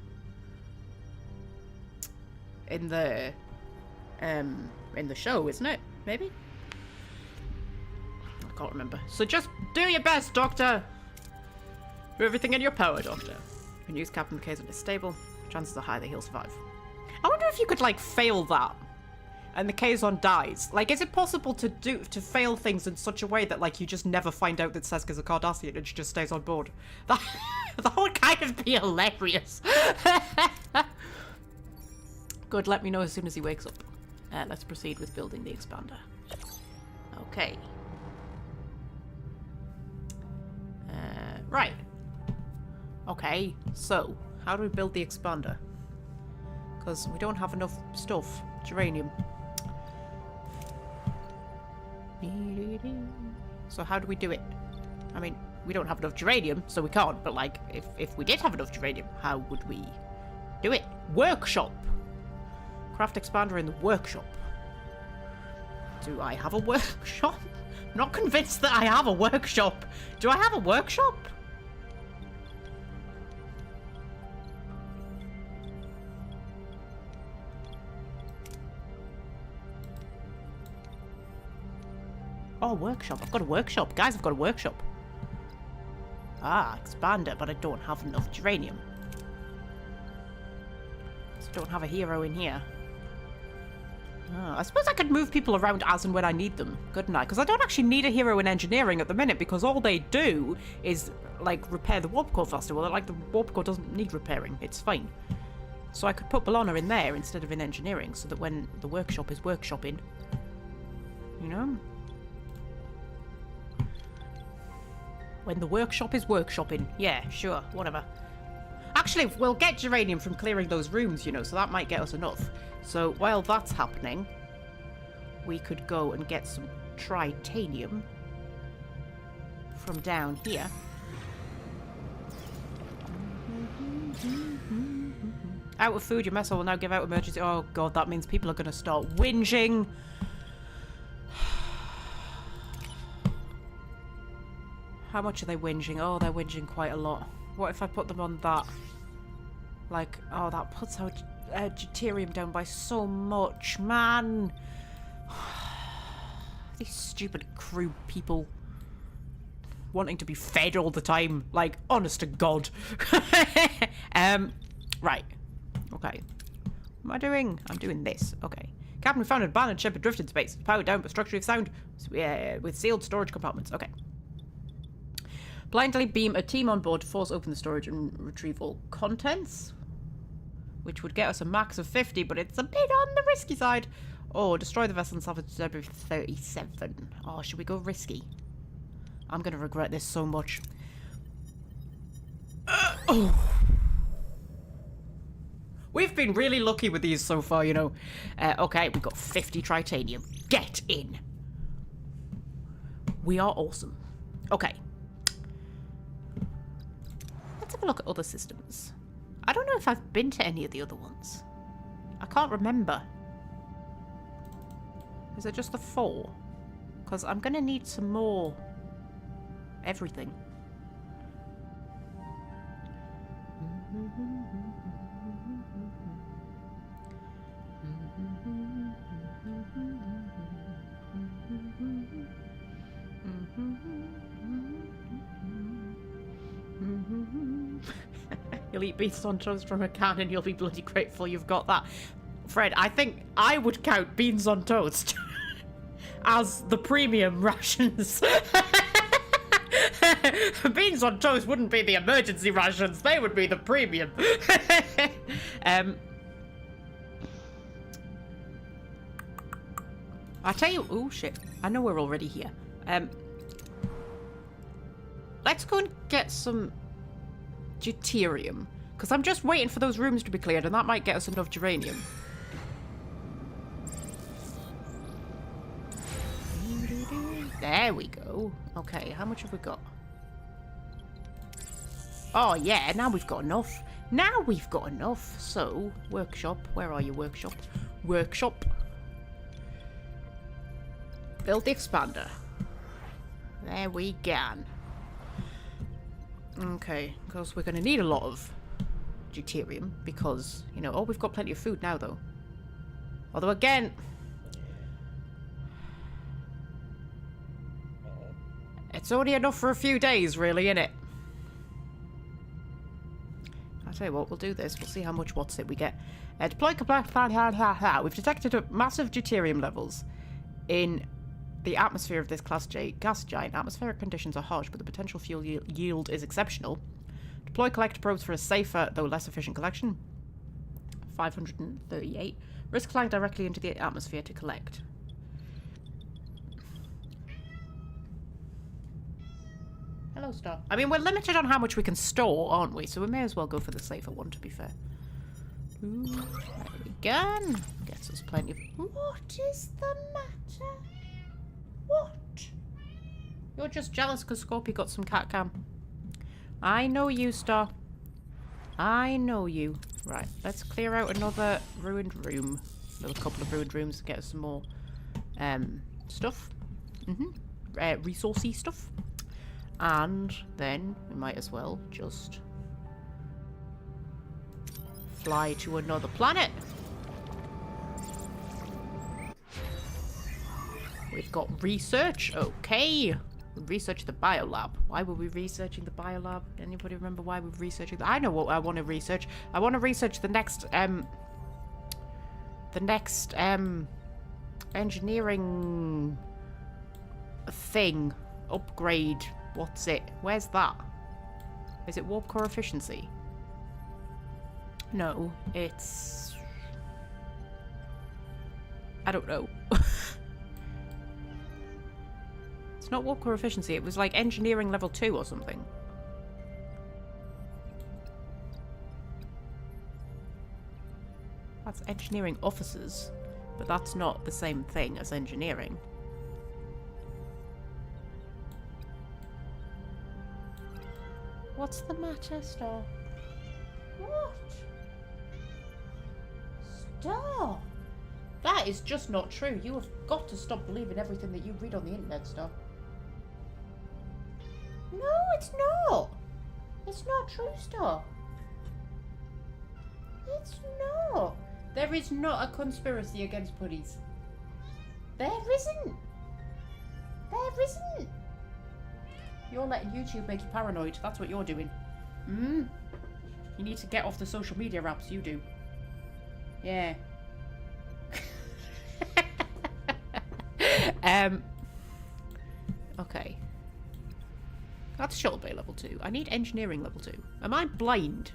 show, isn't it? Maybe? I can't remember. So just do your best, Doctor! Do everything in your power, Doctor. You can use Captain McKay's when it's stable. Chances are high that he'll survive. I wonder if you could, like, fail that. And the Kazon dies. Like, is it possible to fail things in such a way that, like, you just never find out that Seska's a Cardassian and she just stays on board? That would kind of be hilarious. Good, let me know as soon as he wakes up. Let's proceed with building the expander. Okay. Right. Okay, so, how do we build the expander? Because we don't have enough stuff. Geranium. So how do we do it? I mean, we don't have enough geranium, so we can't, but like, if we did have enough geranium, how would we do it? Workshop! Craft expander in the workshop. Do I have a workshop? I'm not convinced that I have a workshop. Do I have a workshop? Oh, workshop. I've got a workshop. Guys, I've got a workshop. Ah, expander, but I don't have enough geranium. So I don't have a hero in here. Oh, I suppose I could move people around as and when I need them, couldn't I? Because I don't actually need a hero in engineering at the minute, because all they do is, like, repair the warp core faster. Well, like, the warp core doesn't need repairing. It's fine. So I could put Bellona in there instead of in engineering, so that when the workshop is workshopping, you know? When the workshop is workshopping. Yeah, sure, whatever. Actually, we'll get geranium from clearing those rooms, you know, so that might get us enough. So while that's happening, we could go and get some tritanium from down here. Out of food, your missile will now give out emergency. Oh god, that means people are going to start whinging. How much are they whinging? Oh, they're whinging quite a lot. What if I put them on that? Like, oh, that puts our deuterium down by so much, man. These stupid crew people wanting to be fed all the time. Like, honest to God. Right. Okay. What am I doing? I'm doing this. Okay. Captain found an abandoned ship adrift in space. Powered down by structure of sound with sealed storage compartments. Okay. Blindly beam a team on board to force open the storage and retrieve all contents. Which would get us a max of 50, but it's a bit on the risky side. Or destroy the vessel and salvage debris 37. Oh, should we go risky? I'm going to regret this so much. Oh. We've been really lucky with these so far, you know. Okay, we've got 50 tritanium. Get in. We are awesome. Okay. Let's have a look at other systems. I don't know if I've been to any of the other ones. I can't remember. Is it just the 4? Because I'm going to need some more everything. You'll eat beans on toast from a can and you'll be bloody grateful you've got that. Fred, I think I would count beans on toast as the premium rations. Beans on toast wouldn't be the emergency rations, they would be the premium. I'll tell you... Oh, shit. I know we're already here. Let's go and get some deuterium. Because I'm just waiting for those rooms to be cleared, and that might get us enough geranium. There we go. Okay, how much have we got? Oh, yeah, now we've got enough. Now we've got enough. So, workshop. Where are you, workshop? Workshop. Build the expander. There we go. Okay, because we're going to need a lot of deuterium because, you know, oh, we've got plenty of food now, though. Although, again... It's only enough for a few days, really, innit? I'll tell you what, we'll do this. We'll see how much what's it we get. Deploy complex plan. We've detected massive deuterium levels in the atmosphere of this gas giant. Atmospheric conditions are harsh, but the potential fuel yield is exceptional. Deploy collector probes for a safer, though less efficient collection. 538. Risk flying directly into the atmosphere to collect. Hello, Star. I mean, we're limited on how much we can store, aren't we? So we may as well go for the safer one, to be fair. Ooh, there we go. Gets us plenty of... What is the matter? What? You're just jealous because Scorpio got some cat cam. I know you, Star. I know you. Right, let's clear out another ruined room. A couple of ruined rooms to get us some more stuff. Resourcey stuff. And then we might as well just fly to another planet. We've got research. Okay. Research the biolab. Why were we researching the biolab? Anybody remember why we're researching that? I know what I want to research. I want to research the next engineering thing. Upgrade. What's it? Where's that? Is it warp core efficiency? No, it's... I don't know. It's not warp core efficiency. It was like engineering level 2 or something. That's engineering officers, but that's not the same thing as engineering. What's the matter, Star? What? Star? That is just not true. You have got to stop believing everything that you read on the internet, Star. No, it's not. It's not true, Star. It's not. There is not a conspiracy against putties. There isn't. There isn't. You're letting YouTube make you paranoid. That's what you're doing. You need to get off the social media apps, you do. Yeah. Okay. That's shuttle bay level 2. I need engineering level 2. Am I blind?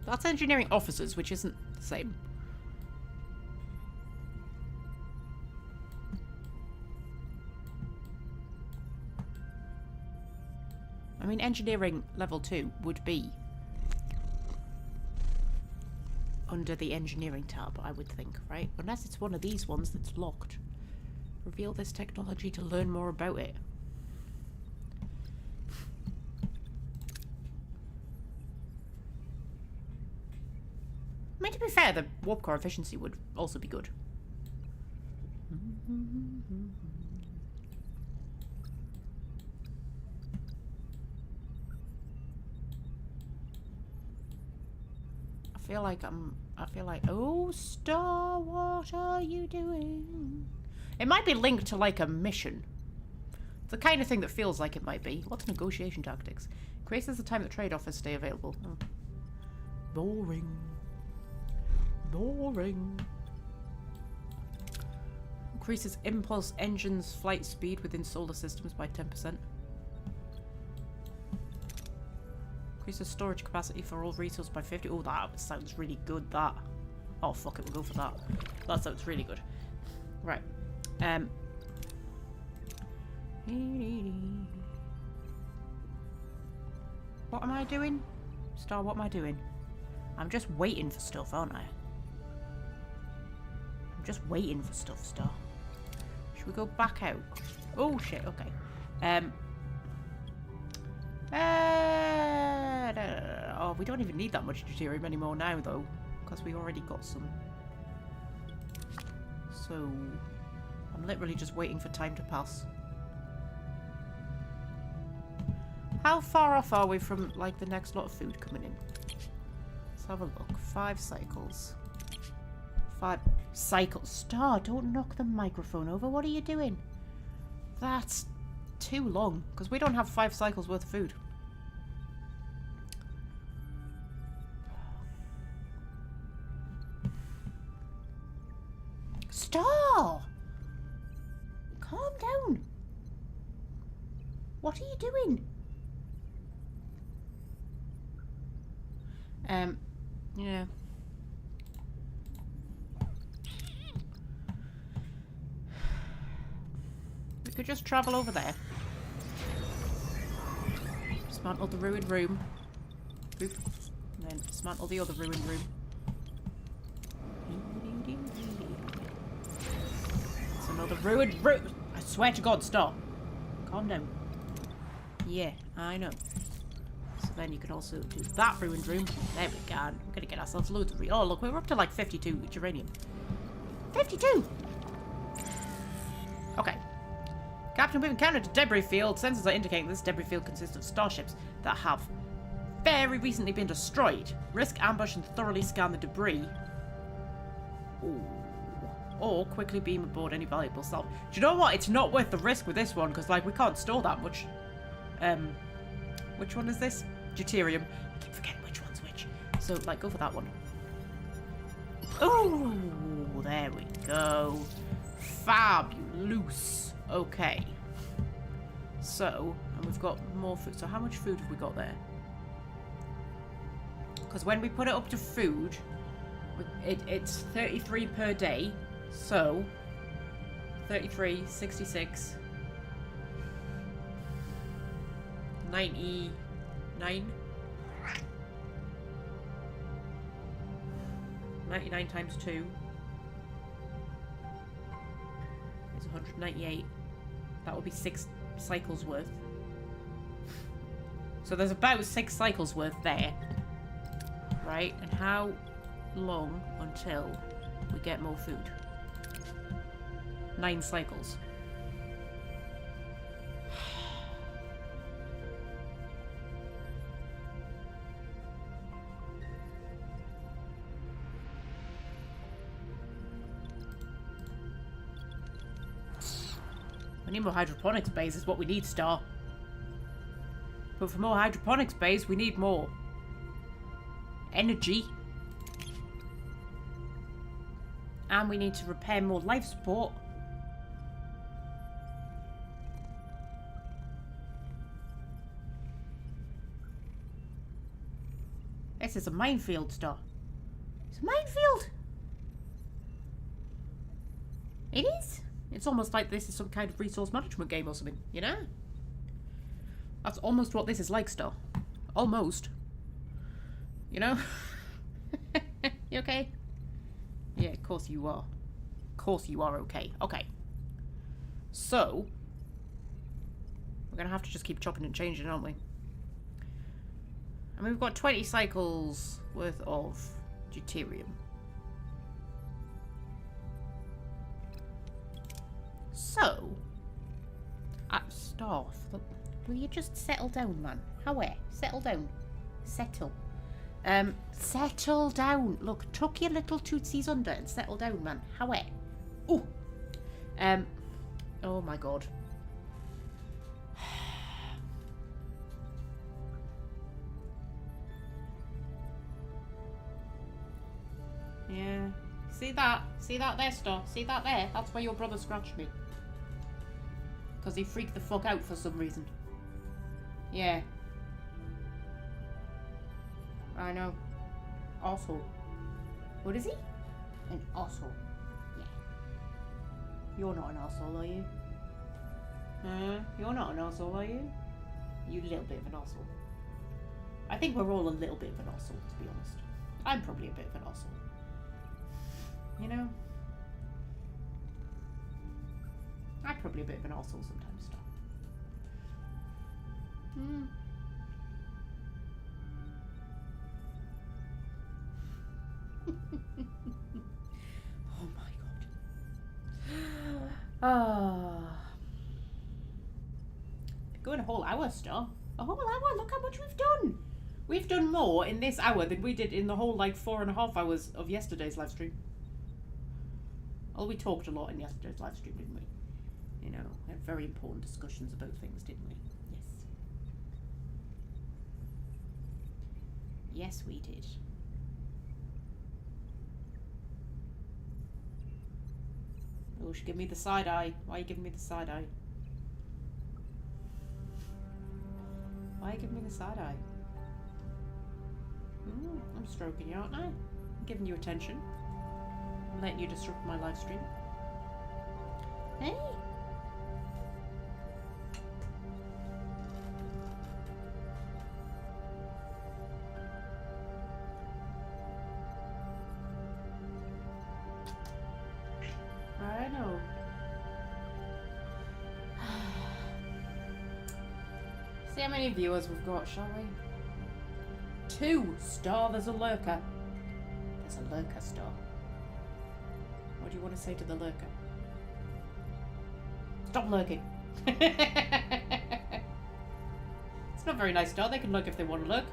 That's engineering officers, which isn't the same. I mean, engineering level 2 would be under the engineering tab, I would think, right? Unless it's one of these ones that's locked. Reveal this technology to learn more about it. I mean, to be fair, the warp core efficiency would also be good. I feel like, oh, Star, what are you doing? It might be linked to, like, a mission. It's the kind of thing that feels like it might be. What's negotiation tactics? Increases the time that trade offers stay available. Oh. Boring. Boring. Increases impulse engines flight speed within solar systems by 10%. Increases storage capacity for all resources by 50. Oh, that sounds really good, that. Oh, fuck it, we'll go for that. That sounds really good. Right. What am I doing? Star, what am I doing? I'm just waiting for stuff, aren't I? I'm just waiting for stuff, Star. Should we go back out? Oh, shit, okay. Oh, we don't even need that much deuterium anymore now, though. Because we already got some. So, I'm literally just waiting for time to pass. How far off are we from, like, the next lot of food coming in? Let's have a look. 5 cycles. 5 cycles. Star, don't knock the microphone over. What are you doing? That's too long. Because we don't have 5 cycles worth of food. Star! Calm down. What are you doing? Yeah. We could just travel over there. Dismantle the ruined room. Boop. And then dismantle the other ruined room. It's another ruined room. I swear to God, stop. Calm down. Yeah, I know. So then you can also do that ruined room. There we go. We're gonna get ourselves loads of oh, look, we're up to like 52 geranium. 52! Okay. Captain, we've encountered a debris field. Sensors are indicating this debris field consists of starships that have very recently been destroyed. Risk ambush and thoroughly scan the debris. Ooh. Or quickly beam aboard any valuable salvage. Do you know what? It's not worth the risk with this one because, like, we can't store that much. Which one is this? Deuterium. I keep forgetting which one's which. So, like, go for that one. Oh, there we go. Fabulous. Okay. So, and we've got more food. So how much food have we got there? Because when we put it up to food, it's 33 per day. So, 33, 66, 99. 99 times 2 is 198. That would be 6 cycles worth. So there's about 6 cycles worth there. Right? And how long until we get more food? 9 cycles. We need more hydroponics bays is what we need, Star. But for more hydroponics bays, we need more energy. And we need to repair more life support. This is a minefield, Star. It's a minefield. It is. It's almost like this is some kind of resource management game or something, you know? That's almost what this is like, Star. Almost. You know? You okay? Yeah, of course you are. Of course you are okay. Okay. So, we're going to have to just keep chopping and changing, aren't we? I mean, we've got 20 cycles worth of deuterium. So, Star, will you just settle down, man? How? Settle down. Settle. Settle down. Look, tuck your little tootsies under and settle down, man. How? Oh. Oh my God. Yeah. See that? See that there, Star? See that there? That's where your brother scratched me. Because he freaked the fuck out for some reason. Yeah. I know. Arsehole. What is he? An arsehole. Yeah. You're not an arsehole, are you? You're not an arsehole, are you? You a little bit of an arsehole. I think we're all a little bit of an arsehole, to be honest. I'm probably a bit of an arsehole. You know? I'm probably a bit of an arsehole sometimes, Star. Oh my god. Going a whole hour, Star. A whole hour? Look how much we've done. We've done more in this hour than we did in the whole, like, 4.5 hours of yesterday's live stream. Well, we talked a lot in yesterday's live stream, didn't we? You know, we had very important discussions about things, didn't we? Yes. Yes, we did. Oh, she gave me the side eye. Why are you giving me the side eye? Why are you giving me the side eye? I'm stroking you, aren't I? I'm giving you attention. I'm letting you disrupt my live stream. Hey! I know. See how many viewers we've got, shall we? 2 Star, there's a lurker. There's a lurker, Star. What do you want to say to the lurker? Stop lurking. It's not very nice, Star. They can lurk if they want to lurk.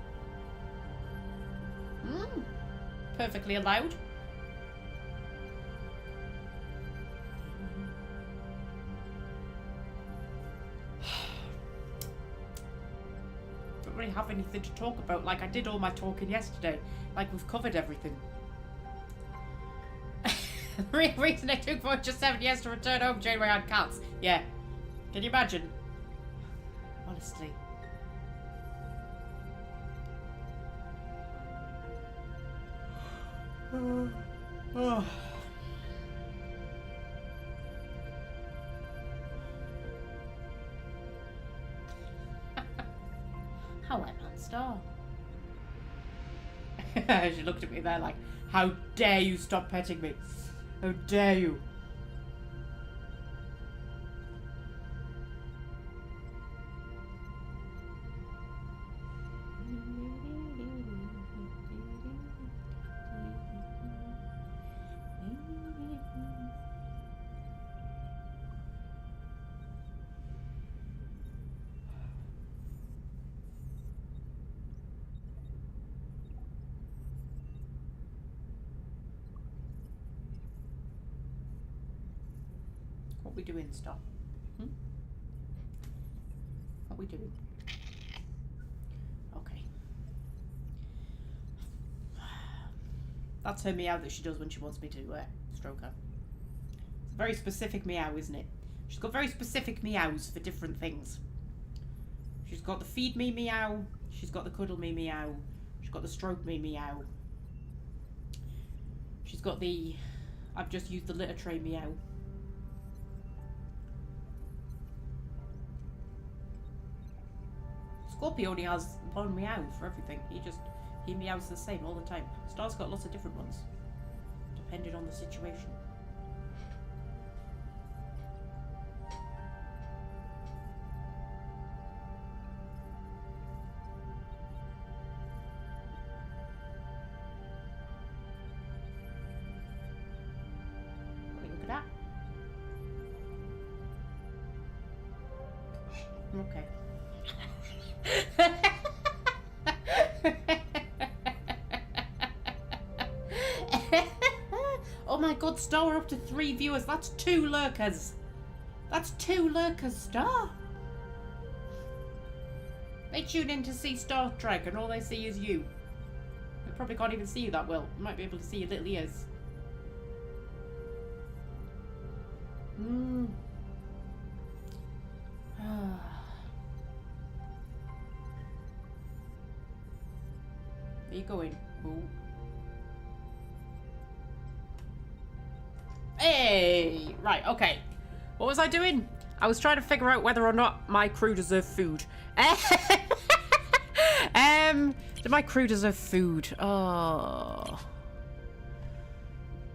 Perfectly allowed. Don't really have anything to talk about. Like, I did all my talking yesterday. Like, we've covered everything. The real reason it took Voyager 7 years to return home, Janeway had cats. Yeah. Can you imagine? Honestly. Oh. How went on, Star? She looked at me there like, how dare you stop petting me? How dare you? What we doing, Star? What we doing? Okay. That's her meow that she does when she wants me to stroke her. It's a very specific meow, isn't it? She's got very specific meows for different things. She's got the feed me meow. She's got the cuddle me meow. She's got the stroke me meow. She's got the I've just used the litter tray meow. Scorpio only has one meow for everything. He meows the same all the time. Star's got lots of different ones, depending on the situation. Look at that. Okay. Oh my god, Star, we're up to 3 viewers. That's 2 lurkers. That's 2 lurkers, Star. They tune in to see Star Trek and all they see is you. They probably can't even see you that well. Might be able to see your little ears. Where you going? Ooh. Hey! Right, okay. What was I doing? I was trying to figure out whether or not my crew deserve food. Do my crew deserve food? Oh.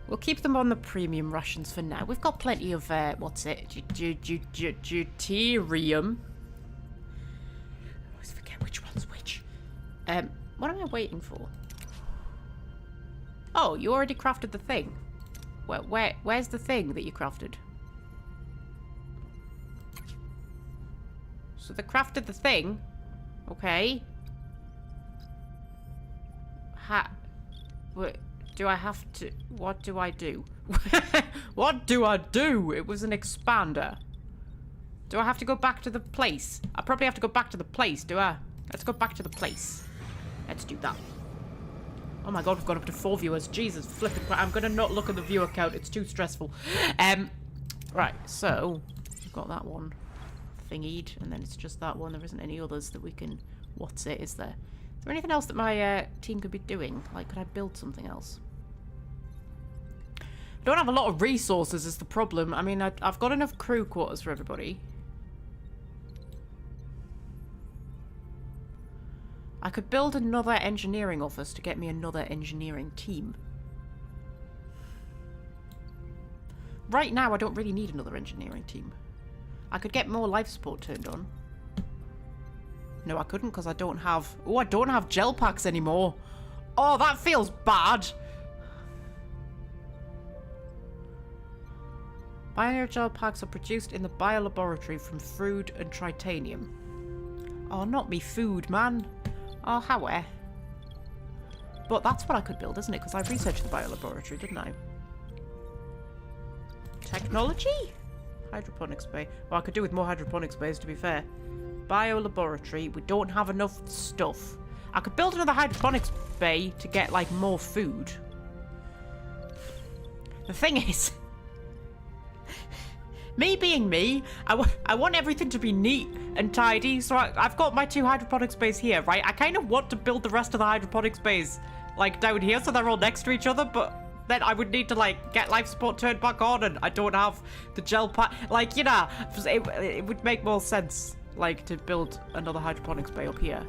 We'll keep them on the premium rations for now. We've got plenty of, what's it? Deuterium. I always forget which one's which. What am I waiting for? Oh, you already crafted the thing. Where's the thing that you crafted? So they crafted the thing. Okay. Wait, do I have to... What do I do? What do I do? It was an expander. Do I have to go back to the place? I probably have to go back to the place, do I? Let's go back to the place. Let's do that. Oh my god, we've got up to 4 viewers. Jesus flipping crap. I'm gonna not look at the viewer count. It's too stressful. Right, so... We've got that one thingied, and then it's just that one. There isn't any others that we can... What's it, is there? Is there anything else that my team could be doing? Like, could I build something else? I don't have a lot of resources is the problem. I mean, I've got enough crew quarters for everybody. I could build another engineering office to get me another engineering team. Right now, I don't really need another engineering team. I could get more life support turned on. No, I couldn't because I don't have... Oh, I don't have gel packs anymore. Oh, that feels bad. Binary gel packs are produced in the biolaboratory from food and tritanium. Oh, not me food, man. Oh, how? But that's what I could build, isn't it? Because I researched the biolaboratory, didn't I? Technology? Hydroponics bay. Well, I could do with more hydroponics bays, to be fair. Biolaboratory. We don't have enough stuff. I could build another hydroponics bay to get, like, more food. The thing is... me being me, I want everything to be neat and tidy, so I've got my 2 hydroponics bays here, right? I kind of want to build the rest of the hydroponics bays, like, down here, so they're all next to each other, but then I would need to, like, get life support turned back on, and I don't have the gel pack. Like, you know, it would make more sense, like, to build another hydroponics bay up here.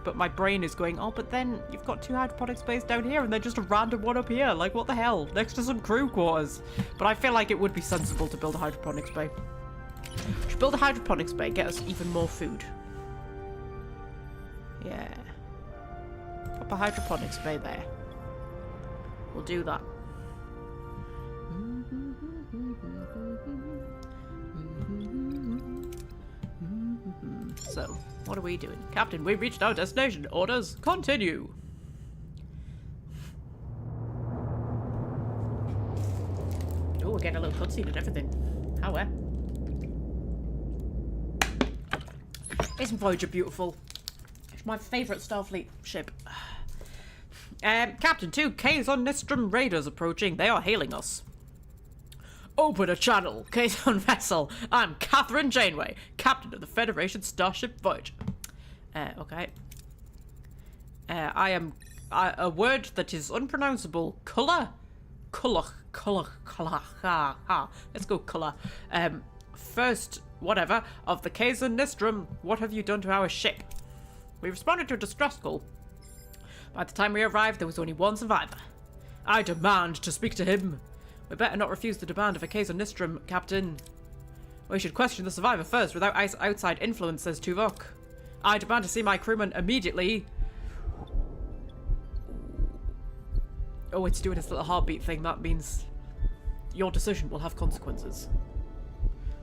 But my brain is going, oh, but then you've got 2 hydroponics bays down here, and then just a random one up here. Like, what the hell? Next to some crew quarters. But I feel like it would be sensible to build a hydroponics bay. Should build a hydroponics bay, get us even more food. Yeah. Pop a hydroponics bay there. We'll do that. So, what are we doing? Captain, we've reached our destination. Orders, continue. Oh, we're getting a little cutscene and everything. How Isn't Voyager beautiful? It's my favourite Starfleet ship. Captain, 2 Kazon Nistrum raiders approaching. They are hailing us. Open a channel. Kazon vessel. I'm Catherine Janeway, captain of the Federation Starship Voyager. Okay. I am a word that is unpronounceable. Colour. Let's go colour. First, whatever, of the Kazon Nistrum, what have you done to our ship? We responded to a distress call. By the time we arrived, there was only one survivor. I demand to speak to him. We better not refuse the demand of a Kazon Nistrum, Captain. We should question the survivor first without outside influence, says Tuvok. I demand to see my crewman immediately. Oh, it's doing its little heartbeat thing. That means your decision will have consequences.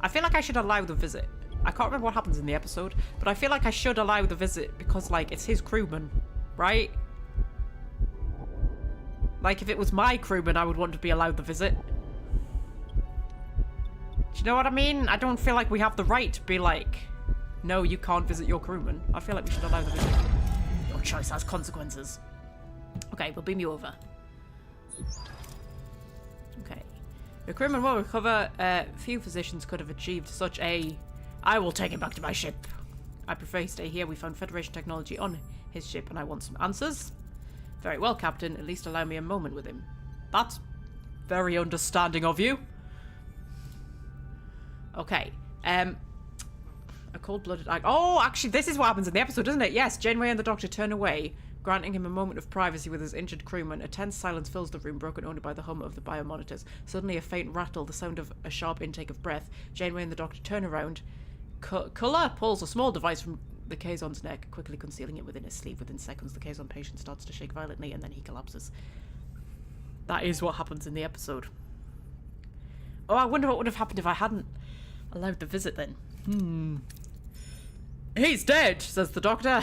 I feel like I should allow the visit. I can't remember what happens in the episode, but I feel like I should allow the visit because, like, it's his crewman, right? Like, if it was my crewman, I would want to be allowed the visit. Do you know what I mean? I don't feel like we have the right to be like, no, you can't visit your crewman. I feel like we should allow the visit. Your choice has consequences. Okay, we'll beam you over. Okay. Your crewman will recover. Few physicians could have achieved such a... I will take him back to my ship. I prefer he stay here. We found Federation technology on his ship and I want some answers. Very well, Captain. At least allow me a moment with him. That's very understanding of you. Okay. A cold-blooded act. Oh, actually, this is what happens in the episode, isn't it? Yes, Janeway and the Doctor turn away, granting him a moment of privacy with his injured crewman. A tense silence fills the room, broken only by the hum of the biomonitors. Suddenly, a faint rattle, the sound of a sharp intake of breath. Janeway and the Doctor turn around. Culler pulls a small device from the Kazon's neck, quickly concealing it within his sleeve. Within seconds, the Kazon patient starts to shake violently, and then he collapses. That is what happens in the episode. Oh, I wonder what would have happened if I hadn't allowed the visit then. He's dead, says the Doctor.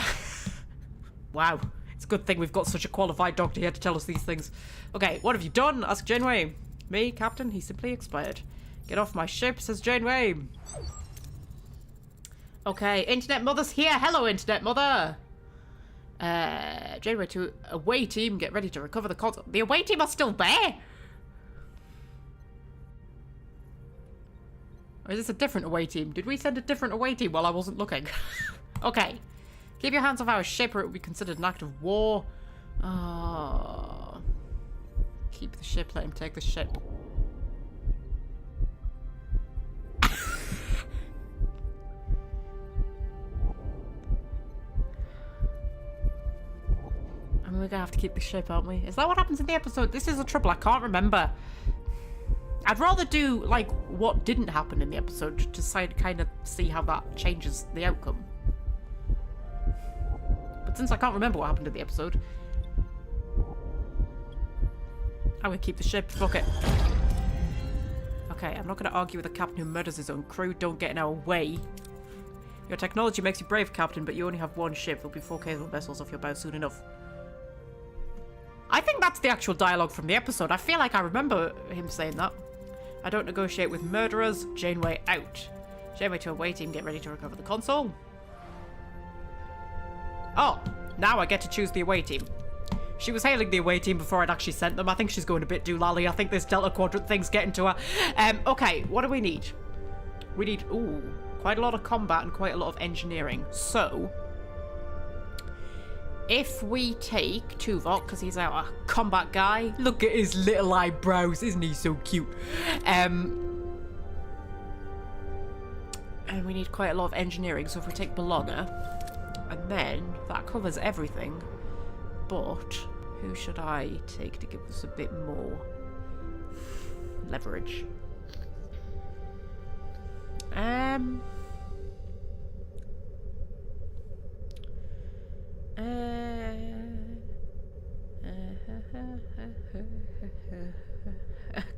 Wow. It's a good thing we've got such a qualified doctor here to tell us these things. Okay, what have you done? Asks Janeway. Me, Captain? He simply expired. Get off my ship, says Janeway. Okay, Internet Mother's here. Hello, Internet Mother. Janeway to away team. Get ready to recover the console. The away team are still there? Or is this a different away team? Did we send a different away team while I wasn't looking? Okay. Keep your hands off our ship or it will be considered an act of war. Oh. Keep the ship. Let him take the ship. And we're gonna have to keep the ship, aren't we? Is that what happens in the episode? This is the trouble. I can't remember. I'd rather do, like, what didn't happen in the episode to kind of see how that changes the outcome. But since I can't remember what happened in the episode, I'm gonna keep the ship. Fuck it. Okay, I'm not gonna argue with a captain who murders his own crew. Don't get in our way. Your technology makes you brave, Captain, but you only have one ship. There'll be 4 Kazon vessels off your bow soon enough. I think that's the actual dialogue from the episode. I feel like I remember him saying that. I don't negotiate with murderers. Janeway out. Janeway to away team. Get ready to recover the console. Oh, now I get to choose the away team. She was hailing the away team before I'd actually sent them. I think she's going a bit doolally. I think this Delta Quadrant thing's getting to her. Okay, what do we need? We need, quite a lot of combat and quite a lot of engineering. So, if we take Tuvok, because he's our combat guy. Look at his little eyebrows. Isn't he so cute? And we need quite a lot of engineering. So if we take Bologna, and then that covers everything. But who should I take to give us a bit more leverage?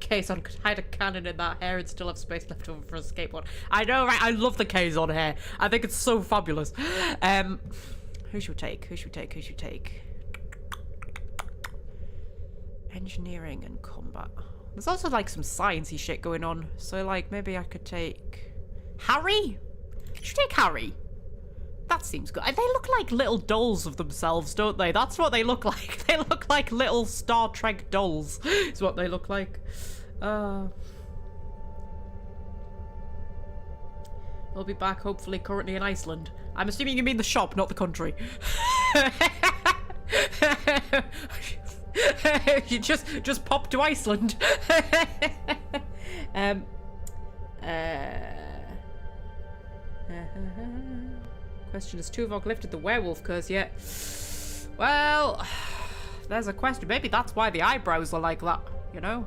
Kazon could hide a cannon in that hair and still have space left over for a skateboard. I know, right? I love the Kazon hair. I think it's so fabulous. Who should we take? Who should we take? Who should we take? Engineering and combat. There's also like some sciencey shit going on. So like maybe I could take Harry? Should we take Harry? That seems good. They look like little dolls of themselves, don't they? That's what they look like. They look like little Star Trek dolls. Is what they look like. We'll be back, hopefully, currently in Iceland. I'm assuming you mean the shop, not the country. You just pop to Iceland. Question, has Tuvok lifted the werewolf curse yet? Well, there's a question. Maybe that's why the eyebrows are like that, you know?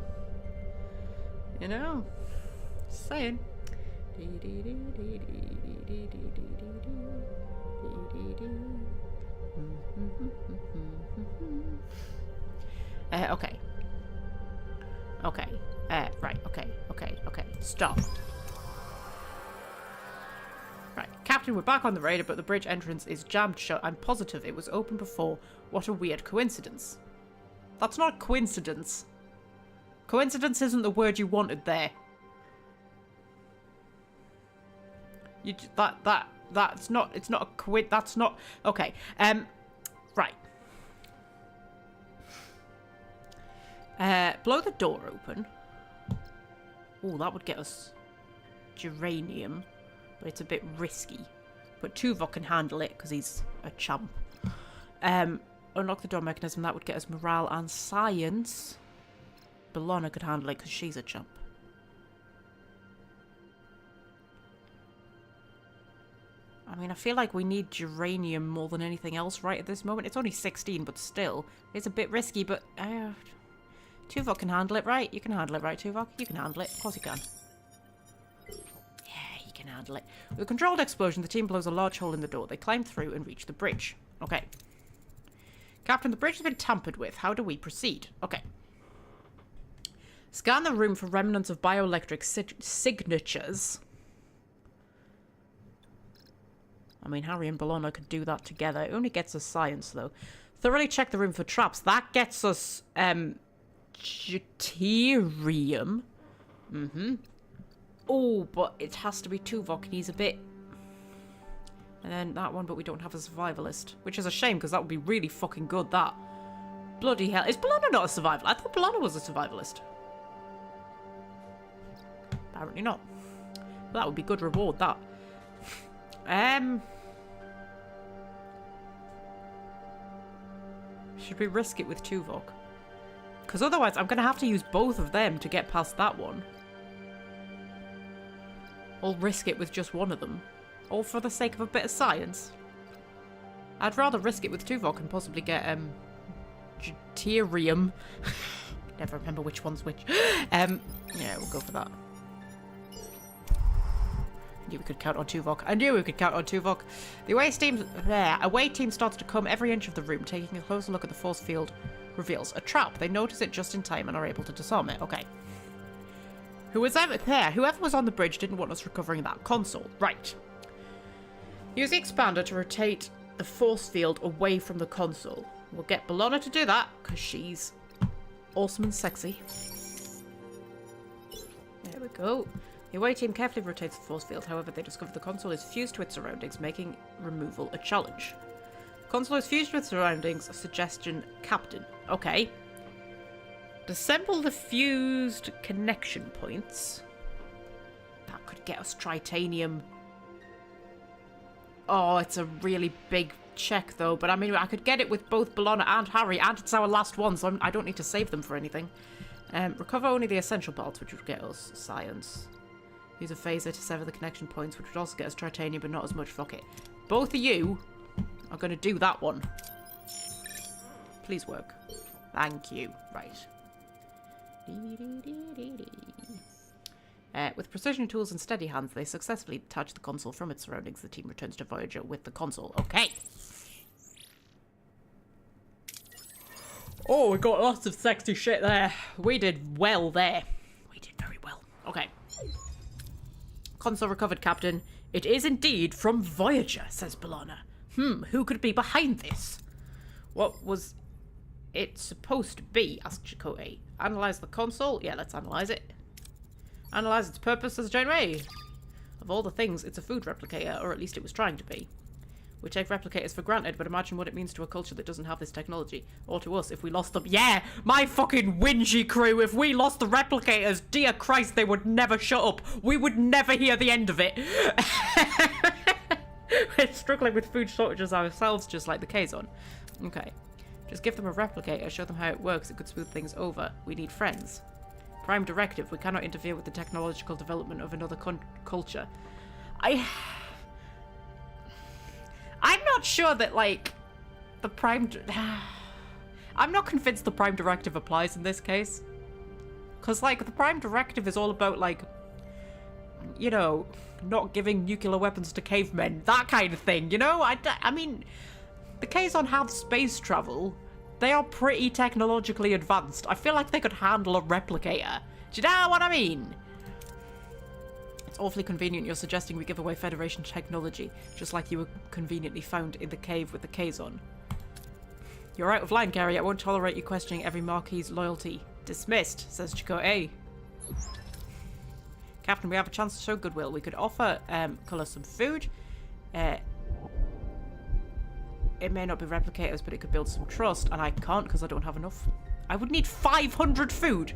You know? Just saying. Okay. Okay. Right, okay. Stop. Right, Captain, we're back on the radar, but the bridge entrance is jammed shut. I'm positive it was open before. What a weird coincidence. That's not a coincidence. Coincidence isn't the word you wanted there. That's not, it's not a that's not, okay. Right. Blow the door open. Oh, that would get us geranium. But it's a bit risky. But Tuvok can handle it because he's a chump. Unlock the door mechanism. That would get us morale and science. B'Elanna could handle it because she's a chump. I mean, I feel like we need geranium more than anything else right at this moment. It's only 16, but still. It's a bit risky, but... Tuvok can handle it, right? You can handle it, right, Tuvok? You can handle it. Of course you can. Yeah, you can handle it. With a controlled explosion, the team blows a large hole in the door. They climb through and reach the bridge. Okay. Captain, the bridge has been tampered with. How do we proceed? Okay. Scan the room for remnants of bioelectric signatures. I mean, Harry and Bologna could do that together. It only gets us science, though. Thoroughly check the room for traps. That gets us, deuterium. Oh, but it has to be Tuvok. He's a bit... And then that one, but we don't have a survivalist. Which is a shame, because that would be really fucking good, that. Bloody hell. Is Bologna not a survivalist? I thought Bologna was a survivalist. Apparently not. But that would be good reward, that. Should we risk it with Tuvok? Because otherwise I'm going to have to use both of them to get past that one. Or risk it with just one of them. All for the sake of a bit of science. I'd rather risk it with Tuvok and possibly get, deuterium. Never remember which one's which. Yeah, we'll go for that. I knew we could count on Tuvok. I knew we could count on Tuvok. The away team starts to comb every inch of the room, taking a closer look at the force field reveals a trap. They notice it just in time and are able to disarm it. Okay. Whoever was on the bridge didn't want us recovering that console. Right. Use the expander to rotate the force field away from the console. We'll get Bologna to do that, because she's awesome and sexy. There we go. The away team carefully rotates the force field. However, they discover the console is fused to its surroundings, making removal a challenge. Console is fused with surroundings. Suggestion, Captain. Okay. Disassemble the fused connection points. That could get us tritanium. Oh, it's a really big check, though. But I mean, I could get it with both Bologna and Harry, and it's our last one, so I don't need to save them for anything. Recover only the essential parts, which would get us science. Use a phaser to sever the connection points, which would also get us tritanium, but not as much. Fuck it. Both of you are going to do that one. Please work. Thank you. Right. With precision tools and steady hands, they successfully detach the console from its surroundings. The team returns to Voyager with the console. Okay. Oh, we got lots of sexy shit there. We did well there. We did very well. Okay. Console recovered, Captain. It is indeed from Voyager, says Bologna. Who could be behind this? What was it supposed to be? Asked Chakotay. Analyze the console? Yeah, let's analyze it. Analyze its purpose as a Janeway. Of all the things, it's a food replicator, or at least it was trying to be. We take replicators for granted, but imagine what it means to a culture that doesn't have this technology. Or to us, if we lost them. Yeah! My fucking whingy crew! If we lost the replicators, dear Christ, they would never shut up. We would never hear the end of it. We're struggling with food shortages ourselves, just like the Kazon. Okay. Just give them a replicator, show them how it works. It could smooth things over. We need friends. Prime directive. We cannot interfere with the technological development of another culture. I'm not sure that, like, the Prime... I'm not convinced the Prime Directive applies in this case. Because, like, the Prime Directive is all about, like, you know, not giving nuclear weapons to cavemen. That kind of thing, you know? I mean, the Kazon have space travel. They are pretty technologically advanced. I feel like they could handle a replicator. Do you know what I mean? It's awfully convenient you're suggesting we give away Federation technology, just like you were conveniently found in the cave with the Kazon. You're out of line, Gary. I won't tolerate you questioning every Marquis's loyalty. Dismissed, says Chakotay. Captain, we have a chance to show goodwill. We could offer Colour some food. It may not be replicators, but it could build some trust, and I can't because I don't have enough. I would need 500 food.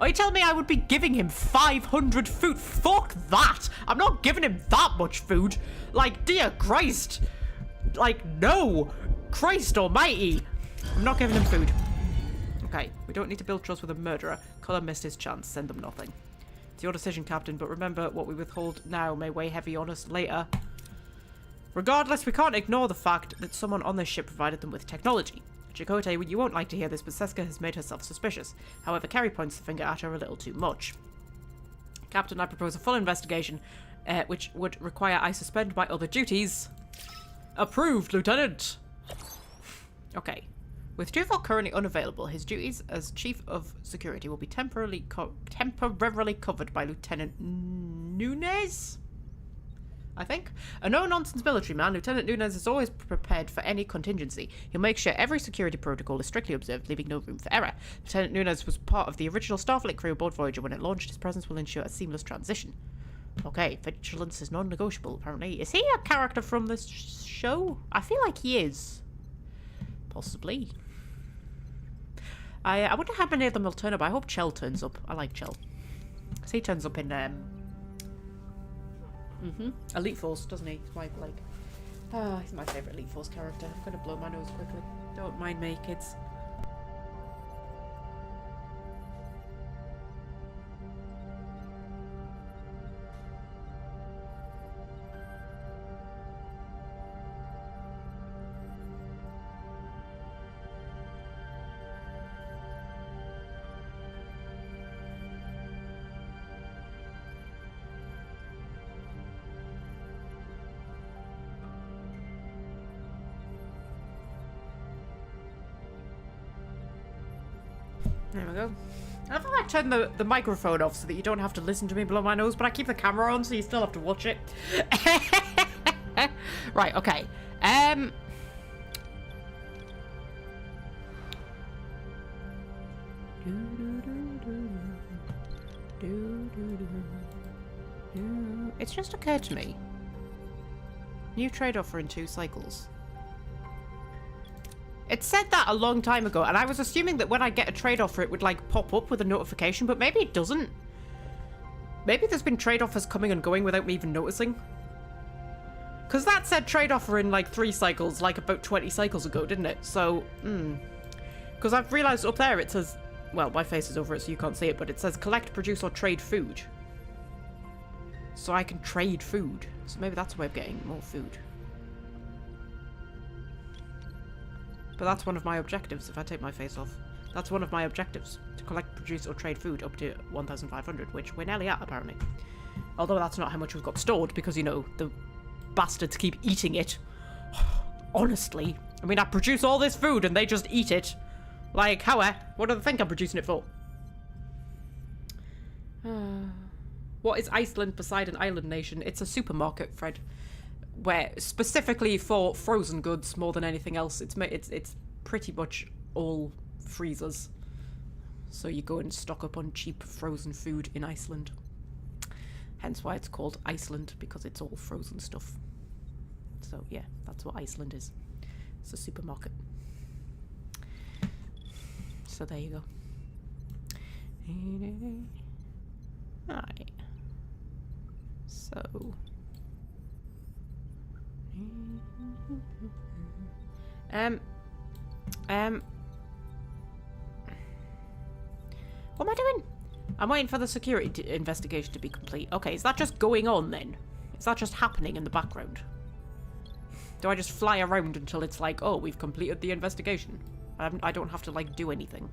Are you telling me I would be giving him 500 food? Fuck that! I'm not giving him that much food. Like, dear Christ. Like, no. Christ almighty. I'm not giving him food. Okay, we don't need to build trust with a murderer. Colour missed his chance. Send them nothing. It's your decision, Captain, but remember, what we withhold now may weigh heavy on us later. Regardless, we can't ignore the fact that someone on this ship provided them with technology. Chakotay, you won't like to hear this, but Seska has made herself suspicious. However, Kerry points the finger at her a little too much. Captain, I propose a full investigation, which would require I suspend my other duties. Approved, Lieutenant! Okay. With Tuvok currently unavailable, his duties as Chief of Security will be temporarily covered by Lieutenant Nunes? I think. A no-nonsense military man, Lieutenant Nunes is always prepared for any contingency. He'll make sure every security protocol is strictly observed, leaving no room for error. Lieutenant Nunes was part of the original Starfleet crew aboard Voyager when it launched. His presence will ensure a seamless transition. Okay, vigilance is non-negotiable, apparently. Is he a character from this show? I feel like he is. Possibly. I wonder how many of them will turn up. I hope Chell turns up. I like Chell. Because he turns up in, Elite Force, doesn't he? He's he's my favourite Elite Force character. I'm going to blow my nose quickly. Don't mind me, kids. There we go. I thought I turned the microphone off so that you don't have to listen to me blow my nose, but I keep the camera on so you still have to watch it. Right, okay. It's just occurred to me. New trade offer in 2 cycles. It said that a long time ago, and I was assuming that when I get a trade offer, it would, like, pop up with a notification, but maybe it doesn't. Maybe there's been trade offers coming and going without me even noticing. Because that said trade offer in, like, 3 cycles, like, about 20 cycles ago, didn't it? So, Because I've realised up there it says... Well, my face is over it, so you can't see it, but it says collect, produce, or trade food. So I can trade food. So maybe that's a way of getting more food. But that's one of my objectives if I take my face off. That's one of my objectives. To collect, produce, or trade food up to 1,500, which we're nearly at, apparently. Although that's not how much we've got stored, because, you know, the bastards keep eating it. Honestly. I mean, I produce all this food and they just eat it. Like, how? What do they think I'm producing it for? What is Iceland beside an island nation? It's a supermarket, Fred. Where specifically for frozen goods more than anything else, it's pretty much all freezers. So you go and stock up on cheap frozen food in Iceland. Hence why it's called Iceland, because it's all frozen stuff. So yeah, that's what Iceland is. It's a supermarket. So there you go. Right. So. What am I doing? I'm waiting for the security investigation to be complete. Okay, is that just going on then? Is that just happening in the background? Do I just fly around until it's like, oh, we've completed the investigation? I don't have to, like, do anything.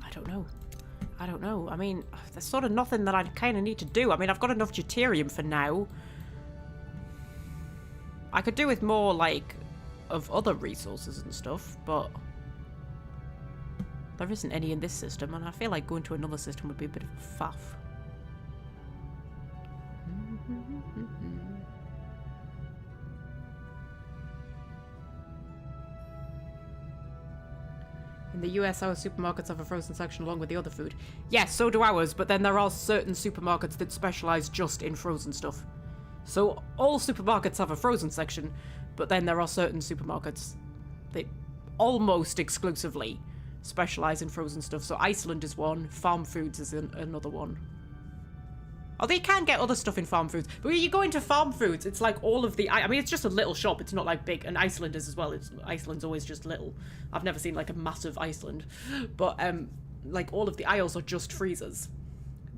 I don't know. I don't know. I mean, there's sort of nothing that I kind of need to do. I mean, I've got enough deuterium for now. I could do with more, like, of other resources and stuff, but there isn't any in this system, and I feel like going to another system would be a bit of a faff. In the US, our supermarkets have a frozen section along with the other food. Yes, so do ours, but then there are certain supermarkets that specialise just in frozen stuff. So all supermarkets have a frozen section, but then there are certain supermarkets that almost exclusively specialise in frozen stuff. So Iceland is one, Farm Foods is another one. Although you can get other stuff in Farm Foods. But when you go into Farm Foods, it's like all of the... I mean, it's just a little shop. It's not like big. And Iceland is as well. Iceland's always just little. I've never seen like a massive Iceland. But like all of the aisles are just freezers.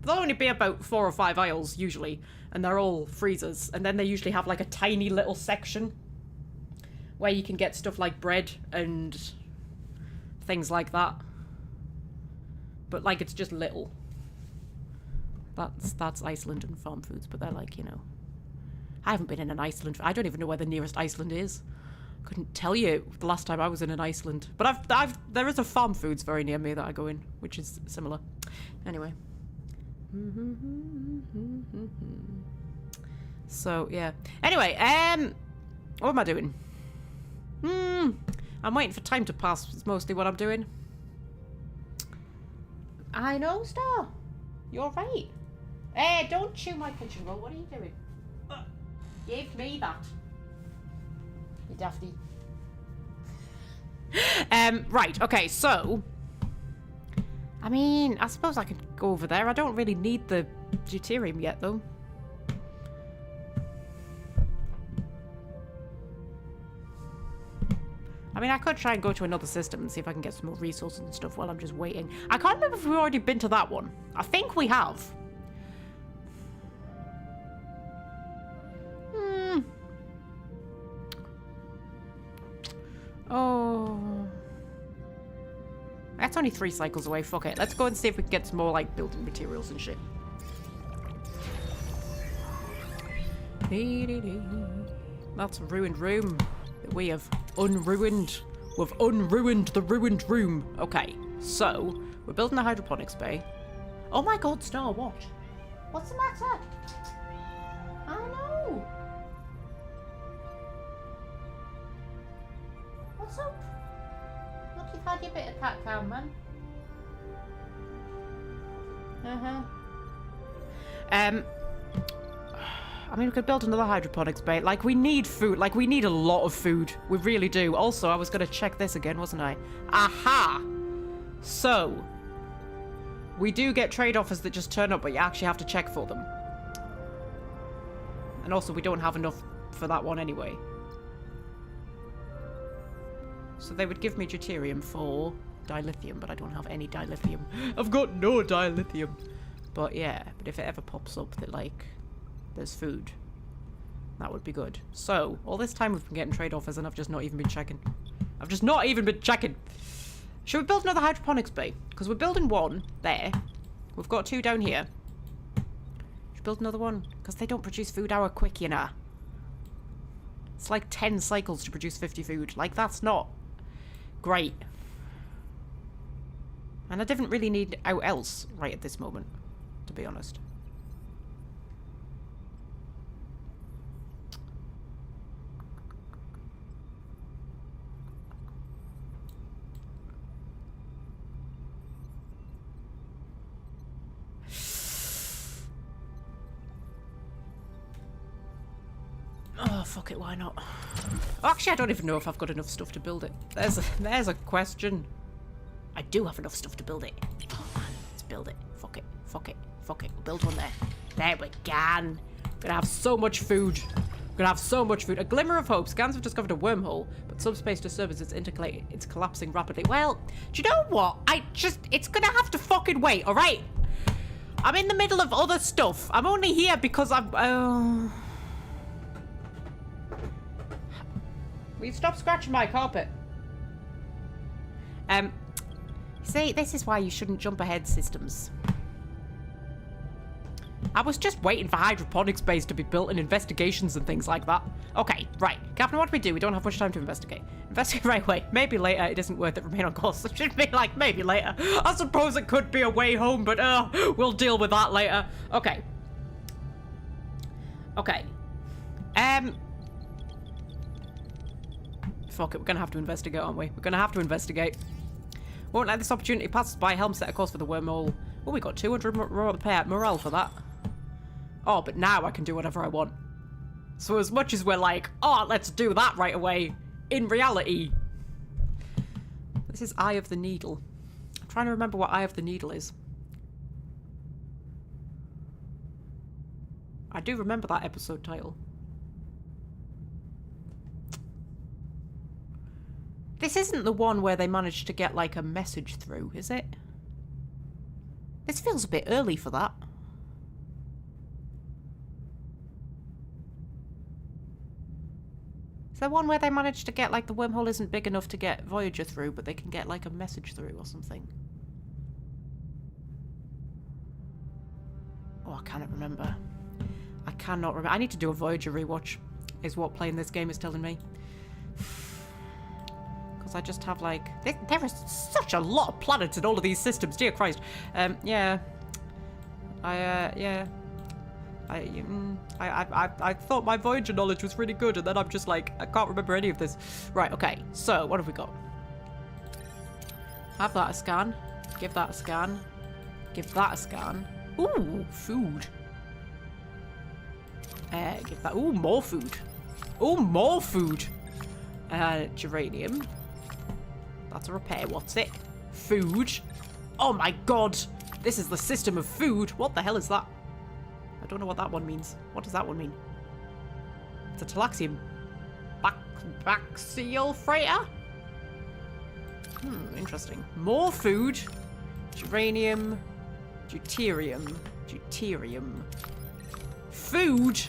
there'll only be about 4 or 5 aisles usually, and they're all freezers. And then they usually have like a tiny little section where you can get stuff like bread and things like that. But like it's just little. That's Iceland and farm foods, but they're like, you know, I haven't been in an Iceland. I don't even know where the nearest Iceland is. Couldn't tell you the last time I was in an Iceland. But there is a farm foods very near me that I go in, which is similar. Anyway. So, yeah. Anyway, what am I doing? I'm waiting for time to pass. It's mostly what I'm doing. I know, Star. You're right. Hey, don't chew my kitchen roll. What are you doing? Give me that. You dafty. Right, okay, so... I mean, I suppose I could go over there. I don't really need the deuterium yet, though. I mean, I could try and go to another system and see if I can get some more resources and stuff while I'm just waiting. I can't remember if we've already been to that one. I think we have. Oh. That's only 3 cycles away. Fuck it. Let's go and see if we can get some more, like, building materials and shit. That's a ruined room that we have unruined. We've unruined the ruined room. Okay, so we're building a hydroponics bay. Oh my god, Star, what? What's the matter? I know. What's up? Look, you've had your bit of cat cow, man. I mean, we could build another hydroponics bay. Like, we need food. Like, we need a lot of food. We really do. Also, I was going to check this again, wasn't I? Aha! So, we do get trade offers that just turn up, but you actually have to check for them. And also, we don't have enough for that one anyway. So they would give me deuterium for dilithium, but I don't have any dilithium. I've got no dilithium. But yeah, but if it ever pops up that, like, there's food, that would be good. So, all this time we've been getting trade offers and I've just not even been checking. I've just not even been checking. Should we build another hydroponics bay? Because we're building one there. We've got 2 down here. Should we build another one? Because they don't produce food hour quick, you know. It's like 10 cycles to produce 50 food. Like, that's not great. And I didn't really need out else right at this moment, to be honest. Oh, fuck it, why not? Actually, I don't even know if I've got enough stuff to build it. There's a question. I do have enough stuff to build it. Oh, man, let's build it. Fuck it, fuck it, fuck it. We'll build one there. There we go. We're gonna have so much food. We're gonna have so much food. A glimmer of hope. Scans have discovered a wormhole, but subspace disturbances indicate it's collapsing rapidly. Well, do you know what? It's gonna have to fucking wait, alright? I'm in the middle of other stuff. I'm only here because I'm... Will you stop scratching my carpet? See, this is why you shouldn't jump ahead, systems. I was just waiting for hydroponics bays to be built and investigations and things like that. Okay, right. Captain, what do we do? We don't have much time to investigate. Investigate right away. Maybe later. It isn't worth it. Remain on course. It should be like, maybe later. I suppose it could be a way home, but we'll deal with that later. Okay. Okay. Fuck it, we're gonna have to investigate, aren't we? We're gonna have to investigate. Won't let this opportunity pass us by. Helm set a course for the wormhole. Oh, we got 200 morale for that. Oh, but now I can do whatever I want. So as much as we're like, oh, let's do that right away, in reality... This is Eye of the Needle. I'm trying to remember what Eye of the Needle is. I do remember that episode title. This isn't the one where they managed to get, like, a message through, is it? This feels a bit early for that. there one where they managed to get, like, the wormhole isn't big enough to get Voyager through, but they can get, like, a message through or something? Oh, I cannot remember. I cannot remember. I need to do a Voyager rewatch, is what playing this game is telling me. Because I just have, like... There is such a lot of planets in all of these systems, dear Christ. Yeah. Yeah. I thought my Voyager knowledge was really good, and then I'm just like, I can't remember any of this. Right, okay. So, what have we got? Have that a scan. Give that a scan. Give that a scan. Ooh, food. Give that... Ooh, more food. Ooh, more food. Geranium. That's a repair. What's it? Food. Oh my god. This is the system of food. What the hell is that? I don't know what that one means. What does that one mean? It's a Talaxium. Baxial freighter? Interesting. More food. Geranium. Deuterium. Deuterium. Food?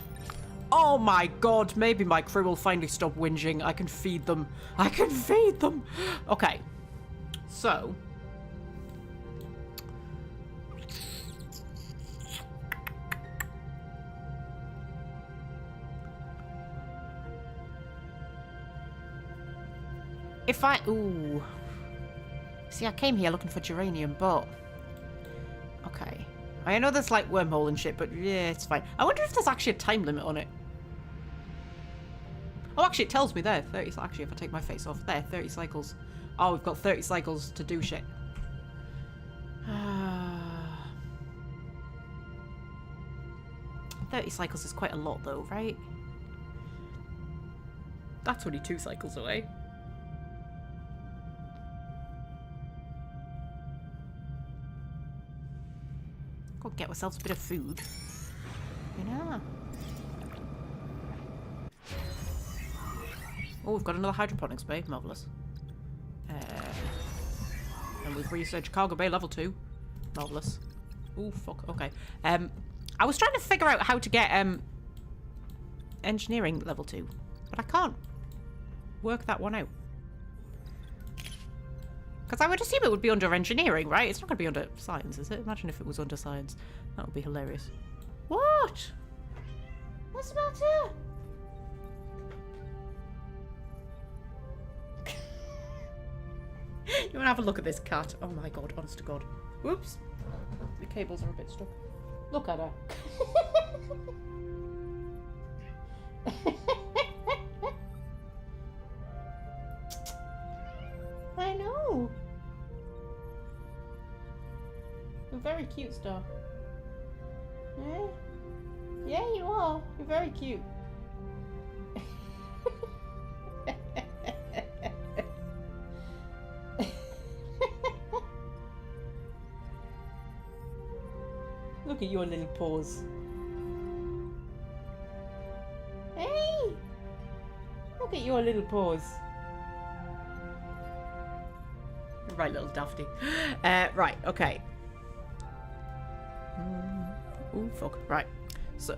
Oh my god. Maybe my crew will finally stop whinging. I can feed them. I can feed them. Okay. So... if I... Ooh. See, I came here looking for geranium, but... Okay. I know there's, like, wormhole and shit, but yeah, it's fine. I wonder if there's actually a time limit on it. Oh, actually, it tells me there. 30... Actually, if I take my face off. There, 30 cycles. Oh, we've got 30 cycles to do shit. 30 cycles is quite a lot, though, right? That's only 2 cycles away. Go get ourselves a bit of food. You know. Oh, we've got another hydroponics bay. Marvellous. And we've researched Cargo Bay level 2. Marvellous. Oh, fuck. Okay. I was trying to figure out how to get engineering level 2. But I can't work that one out. Because I would assume it would be under engineering, right? It's not going to be under science, is it? Imagine if it was under science. That would be hilarious. What? What's the matter? You want to have a look at this cat? Oh my god, honest to god. Whoops. The cables are a bit stuck. Look at her. I know. You're very cute, Star. Yeah? Yeah, you are. You're very cute. Look at your little paws. Hey! Look at your little paws. Right, little Dafty. Right, okay. Oh, fuck. Right. So,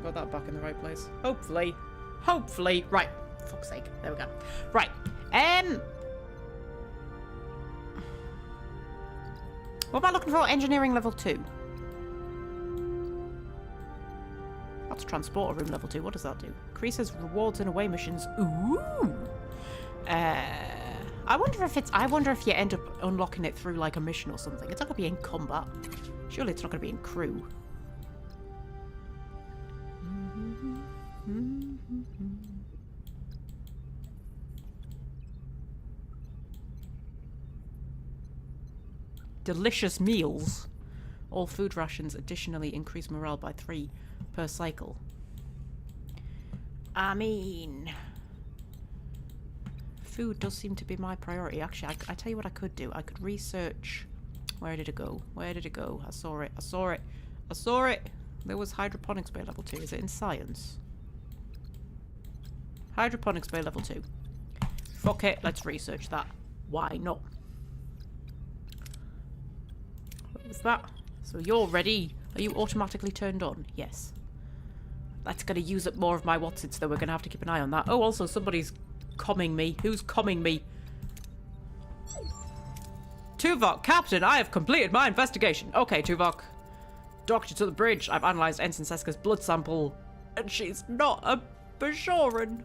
got that back in the right place. Hopefully. Hopefully. Right. Fuck's sake. There we go. Right. What am I looking for? Engineering level 2. That's transporter room level 2. What does that do? Increases rewards and away missions. Ooh. I wonder if you end up unlocking it through like a mission or something. It's not gonna be in combat. Surely it's not gonna be in crew. Delicious meals. All food rations additionally increase morale by 3 per cycle. I mean, food does seem to be my priority. Actually, I tell you what I could do. I could research. Where did it go? Where did it go? I saw it. I saw it. I saw it. There was hydroponics bay level 2. Is it in science? Hydroponics bay level 2. Fuck it. Let's research that. Why not? What was that? So you're ready. Are you automatically turned on? Yes. That's going to use up more of my whatsits, though. We're going to have to keep an eye on that. Oh, also, somebody's comming me. Who's comming me? Tuvok, Captain, I have completed my investigation. Okay, Tuvok. Doctor to the bridge. I've analysed Ensign Seska's blood sample, and she's not a Bajoran.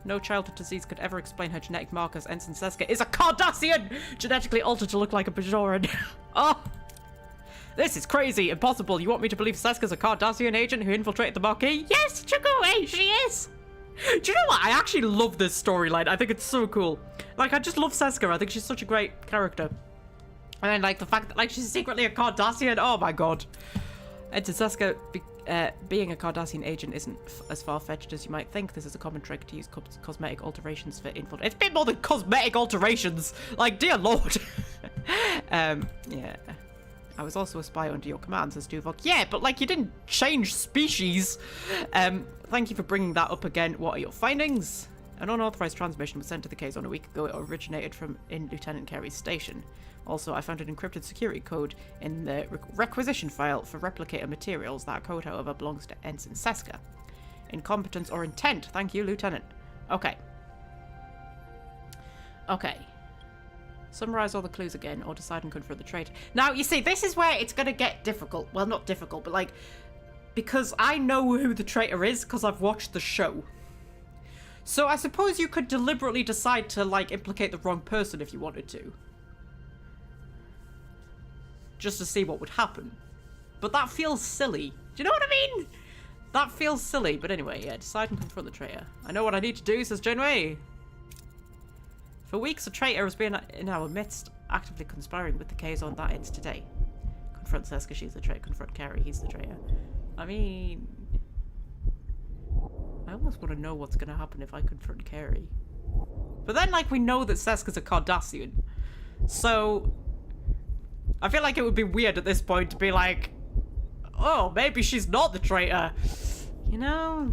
No childhood disease could ever explain her genetic markers. Ensign Seska is a Cardassian! Genetically altered to look like a Bajoran. Oh! This is crazy. Impossible. You want me to believe Seska's a Cardassian agent who infiltrated the Marquis? Yes, Chakotay, she is! Do you know what? I actually love this storyline. I think it's so cool. Like, I just love Seska. I think she's such a great character. And then, like, the fact that, like, she's secretly a Cardassian. Oh, my God. Ensign Seska being a Cardassian agent isn't as far-fetched as you might think. This is a common trick to use cosmetic alterations for infiltration. It's a bit more than cosmetic alterations. Like, dear Lord. Yeah. I was also a spy under your command, says Tuvok. Yeah, but, like, you didn't change species. Thank you for bringing that up again. What are your findings? An unauthorized transmission was sent to the Kazon a week ago. It originated in Lieutenant Carey's station. Also, I found an encrypted security code in the requisition file for replicator materials. That code, however, belongs to Ensign Seska. Incompetence or intent. Thank you, Lieutenant. Okay. Okay. Summarize all the clues again, or decide and confront the traitor. Now, you see, this is where it's going to get difficult. Well, not difficult, but, like, because I know who the traitor is, because I've watched the show. So I suppose you could deliberately decide to, like, implicate the wrong person if you wanted to. Just to see what would happen. But that feels silly. Do you know what I mean? That feels silly. But anyway, yeah, decide and confront the traitor. I know what I need to do, says Janeway. For weeks, a traitor has been in our midst, actively conspiring with the Kazon. That ends today. Confront Seska, she's the traitor. Confront Carey, he's the traitor. I mean... I almost want to know what's going to happen if I confront Carey. But then, like, we know that Seska's a Cardassian. So... I feel like it would be weird at this point to be like, oh, maybe she's not the traitor. You know?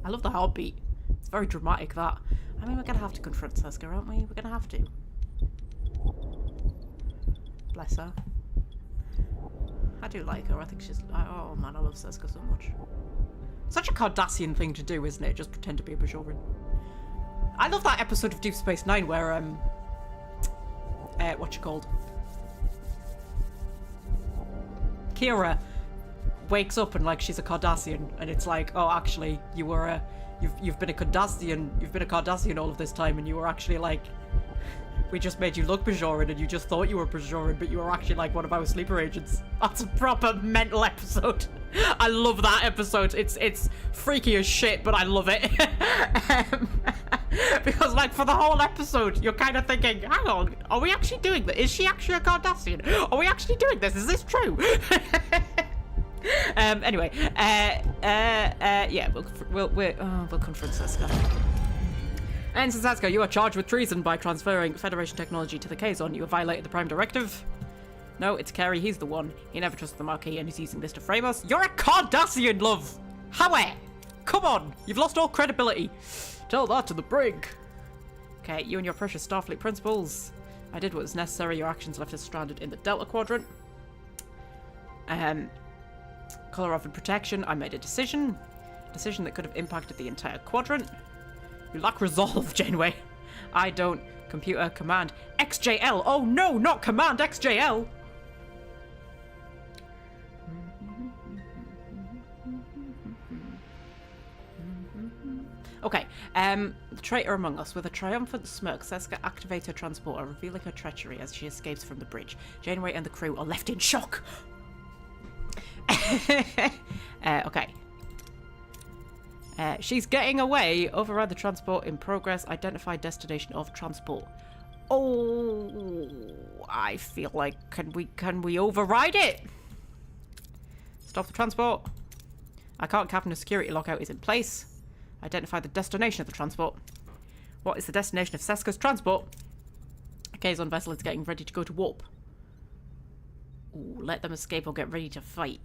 I love the heartbeat. It's very dramatic, that. I mean, we're going to have to confront Seska, aren't we? We're going to have to. Bless her. I do like her. I think she's... Oh, man, I love Seska so much. Such a Cardassian thing to do, isn't it? Just pretend to be a Bajoran. I love that episode of Deep Space Nine where, what's it called? Kira wakes up and, like, she's a Cardassian, and it's like, oh, actually, you were a... You've been a Cardassian all of this time, and you were actually, like... We just made you look Bajoran, and you just thought you were Bajoran, but you were actually, like, one of our sleeper agents. That's a proper mental episode. I love that episode. It's freaky as shit, but I love it. Because, like, for the whole episode, you're kind of thinking, hang on, are we actually doing this? Is she actually a Cardassian? Are we actually doing this? Is this true? Anyway, yeah, we'll confront Seska. Ensign Seska, you are charged with treason by transferring Federation technology to the Kazon. You have violated the Prime Directive. No, it's Carey. He's the one. He never trusted the Marquis, and he's using this to frame us. You're a Cardassian, love! How? Come on! You've lost all credibility. Tell that to the brig. Okay, you and your precious Starfleet principles. I did what was necessary. Your actions left us stranded in the Delta Quadrant. Color off and protection. I made a decision. Decision that could have impacted the entire quadrant. You lack resolve, Janeway. I don't. Computer command XJL. Oh no, not command XJL. Okay, the traitor among us. With a triumphant smirk, Seska activates her transporter, revealing her treachery as she escapes from the bridge. Janeway and the crew are left in shock. Okay. She's getting away. Override the transport in progress. Identify destination of transport. Oh, I feel like can we override it? Stop the transport. I can't. Captain, a security lockout is in place. Identify the destination of the transport. What is the destination of Seska's transport? A Kazon vessel is getting ready to go to warp. Ooh, let them escape or get ready to fight.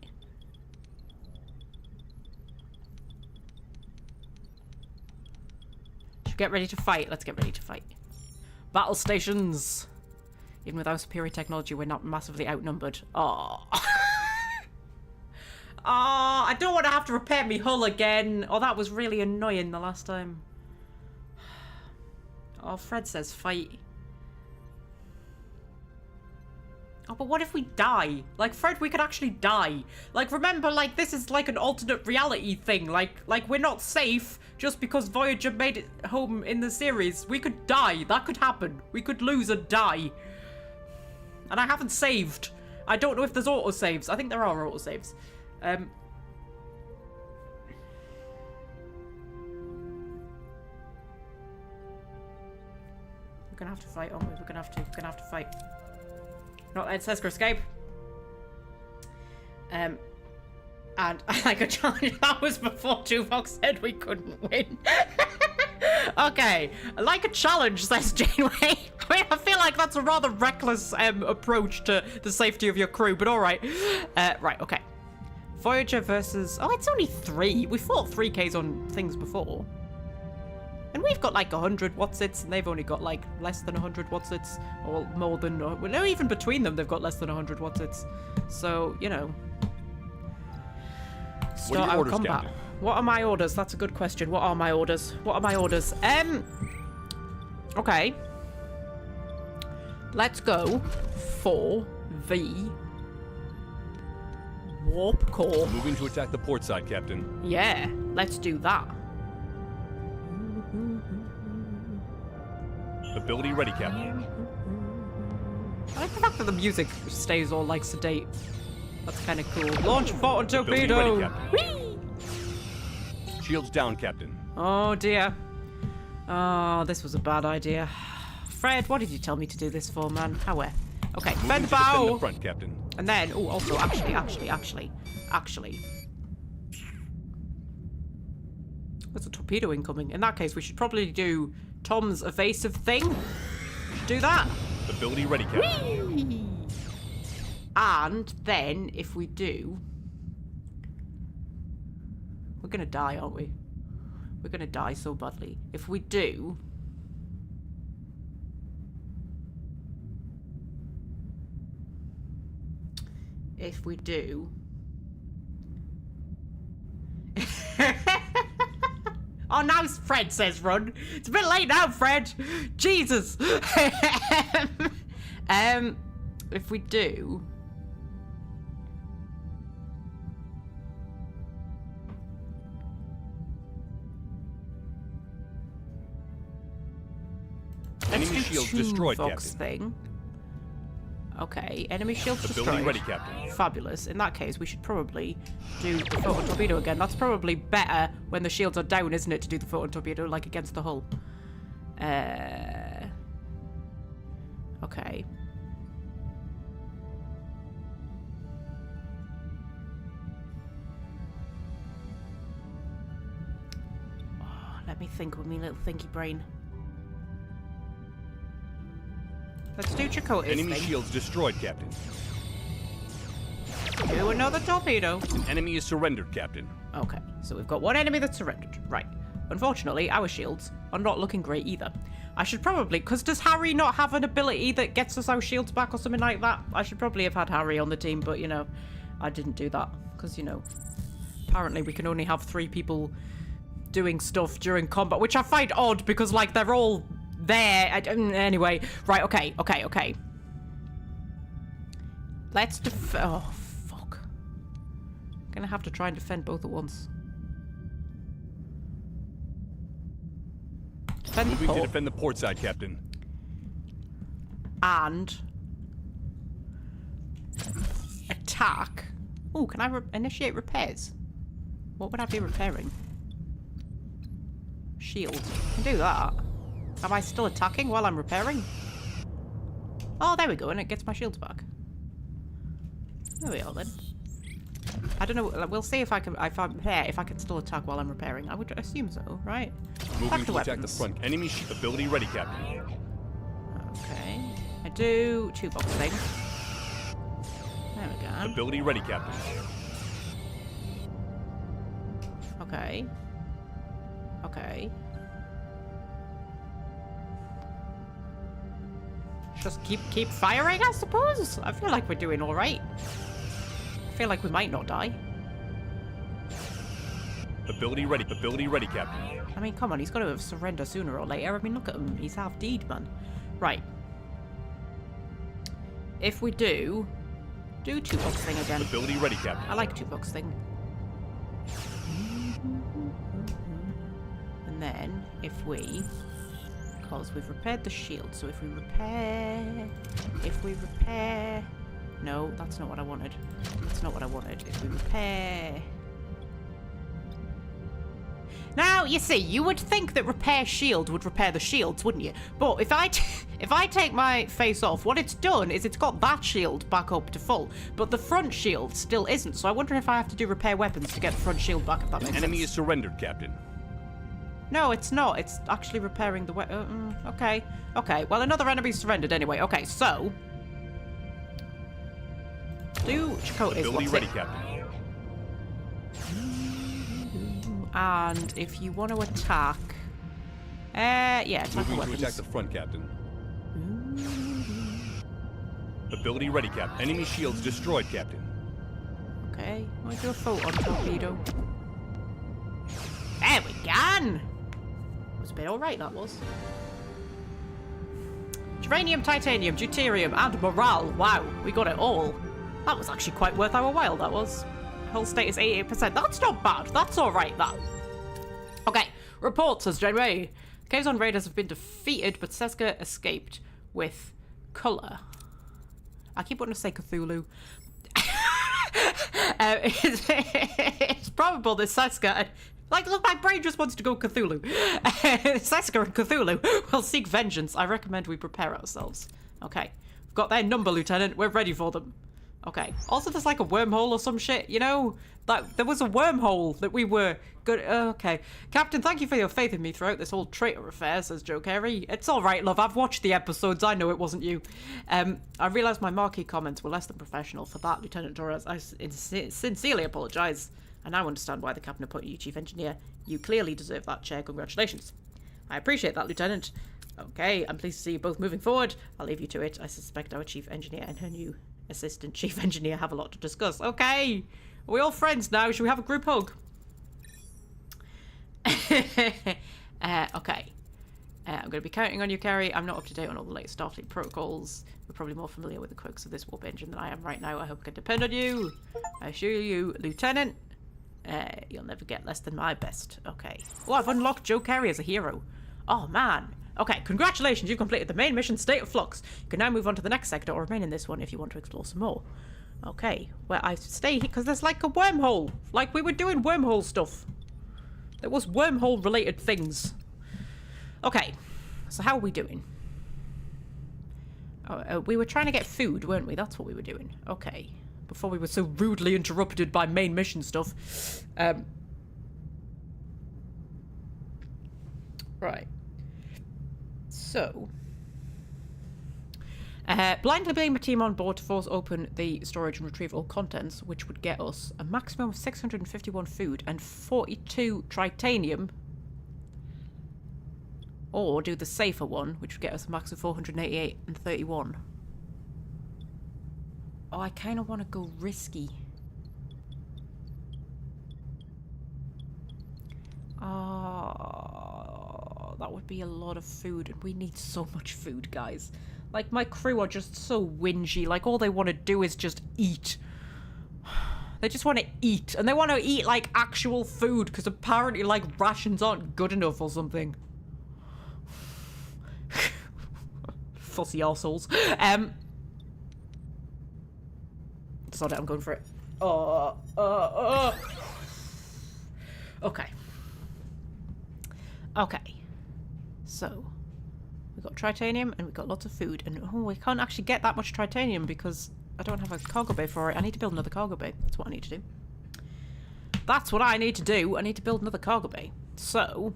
Get ready to fight. Let's get ready to fight. Battle stations. Even with our superior technology, we're not massively outnumbered. Oh. Oh, I don't want to have to repair me hull again. Oh, that was really annoying the last time. Oh, Fred says fight. Oh, but what if we die? Like, Fred, we could actually die. Like, remember, like, this is like an alternate reality thing. Like we're not safe just because Voyager made it home in the series. We could die. That could happen. We could lose and die. And I haven't saved. I don't know if there's autosaves. I think there are autosaves. We're gonna have to fight, aren't we? We're gonna have to fight. Not let Sesker escape. And I like a challenge. That was before Tuvok said we couldn't win. Okay, I like a challenge, says Janeway. I mean, I feel like that's a rather reckless approach to the safety of your crew, but all right. Right, okay. Voyager versus... Oh, it's only 3. We fought 3Ks on things before. And we've got like 100 Watsits, and they've only got like less than 100 Watsits, or more than... Well, no, even between them, they've got less than 100 Watsits. So, you know... Start our combat. Captain? What are my orders? That's a good question. What are my orders? What are my orders? Okay. Let's go for the warp core. Moving to attack the port side, Captain. Yeah, let's do that. Ability ready, Captain. I like the fact that the music stays all like sedate. That's kind of cool. Launch photon torpedo. Ready, Whee! Shields down, Captain. Oh dear. Oh, this was a bad idea. Fred, what did you tell me to do this for, man? How where? Okay, defend the bow. Defend the front, Captain. And then, oh, also, actually. There's a torpedo incoming. In that case, we should probably do Tom's evasive thing. Do that. Ability ready, Captain. Whee! And then, if we do... We're gonna die, aren't we? We're gonna die so badly. If we do... Oh, now Fred says run. It's a bit late now, Fred. Jesus. If we do... Enemy shields destroyed, Vox Captain. Thing. Okay, enemy shields Ability destroyed. ready, Captain. Fabulous. In that case, we should probably do the photon torpedo again. That's probably better when the shields are down, isn't it, to do the photon torpedo, like against the hull. Okay. Oh, let me think with me little thinky brain. Let's do Chakotay's Enemy thing. shields destroyed, Captain. Do another torpedo. An enemy is surrendered, Captain. Okay, so we've got one enemy that's surrendered. Right. Unfortunately, our shields are not looking great either. I should probably... Because does Harry not have an ability that gets us our shields back or something like that? I should probably have had Harry on the team, but, you know, I didn't do that. Because, you know, apparently we can only have 3 people doing stuff during combat, which I find odd because, like, they're all... there. Anyway, right, okay. Let's oh, fuck. I'm gonna have to try and defend both at once. Defend the Moving to port. defend the port side, Captain. And... attack. Oh, can I initiate repairs? What would I be repairing? Shield. I can do that. Am I still attacking while I'm repairing? Oh, there we go, and it gets my shields back. There we are then. I don't know. We'll see if I can. If I can still attack while I'm repairing. I would assume so, right? Moving to attack the front. Enemy ability ready, Captain. Okay. I do 2 box thing. There we go. Ability ready, Captain. Okay. Just keep firing, I suppose. I feel like we're doing all right. I feel like we might not die. Ability ready, Captain. I mean, come on, he's got to surrender sooner or later. I mean, look at him. He's half-deed, man. Right. If we do Tupac's thing again. Ability ready, Captain. I like Tupac's thing. And then, if we... Because we've repaired the shield, so if we repair... No, that's not what I wanted. That's not what I wanted. If we repair... Now, you see, you would think that repair shield would repair the shields, wouldn't you? But if I take my face off, what it's done is it's got that shield back up to full, but the front shield still isn't. So I wonder if I have to do repair weapons to get the front shield back, if that makes sense. Enemy is surrendered, Captain. No, it's not. It's actually repairing the weapon. Okay. Okay, well, another enemy's surrendered anyway. Okay, so... Do Chakotay's Ability ready, Captain. And if you want to attack... yeah, attack the Moving weapons. to attack the front, Captain. Ability ready, Captain. Enemy shields destroyed, Captain. Okay, I'll do a photon torpedo. There we go! Was a bit alright, that was. Geranium, titanium, deuterium, and morale. Wow, we got it all. That was actually quite worth our while, that was. Hull status 88%. That's not bad. That's alright, that. Okay, report says Janeway. Kazon raiders have been defeated, but Seska escaped with colour. I keep wanting to say Cthulhu. It's probable that Seska... Like, look, my brain just wants to go Cthulhu. Seska and Cthulhu will seek vengeance. I recommend we prepare ourselves. Okay. We've got their number, Lieutenant. We're ready for them. Okay. Also, there's like a wormhole or some shit, you know? Like, there was a wormhole that we were good... okay. Captain, thank you for your faith in me throughout this whole traitor affair, says Joe Carey. It's alright, love. I've watched the episodes. I know it wasn't you. I realised my marquee comments were less than professional. For that, Lieutenant Torres, I sincerely apologise. I now understand why the captain appointed you chief engineer. You clearly deserve that chair. Congratulations. I appreciate that, Lieutenant. Okay, I'm pleased to see you both moving forward. I'll leave you to it. I suspect our chief engineer and her new assistant chief engineer have a lot to discuss. Okay. Are we all friends now? Should we have a group hug? Okay. I'm going to be counting on you, Carrie. I'm not up to date on all the latest Starfleet protocols. You're probably more familiar with the quirks of this warp engine than I am right now. I hope I can depend on you. I assure you, Lieutenant, you'll never get less than my best. Okay. Oh, I've unlocked Joe Carey as a hero. Oh, man. Okay, congratulations. You've completed the main mission, State of Flux. You can now move on to the next sector or remain in this one if you want to explore some more. Okay. Well, I stay here because there's like a wormhole. Like, we were doing wormhole stuff. There was wormhole-related things. Okay. So how are we doing? Oh, we were trying to get food, weren't we? That's what we were doing. Okay. Before we were so rudely interrupted by main mission stuff. Right. So. Blindly bring a team on board to force open the storage and retrieve all contents, which would get us a maximum of 651 food and 42 titanium. Or do the safer one, which would get us a max of 488 and 31. Oh, I kind of want to go risky. Oh, that would be a lot of food, and we need so much food, guys. Like, my crew are just so whingy. Like, all they want to do is just eat. They just want to eat, and they want to eat, like, actual food, because apparently, like, rations aren't good enough or something. Fussy arseholes. Sod it, I'm going for it. Okay. Okay. So, we've got titanium and we've got lots of food. And oh, we can't actually get that much titanium because I don't have a cargo bay for it. I need to build another cargo bay. That's what I need to do. That's what I need to do. I need to build another cargo bay. So,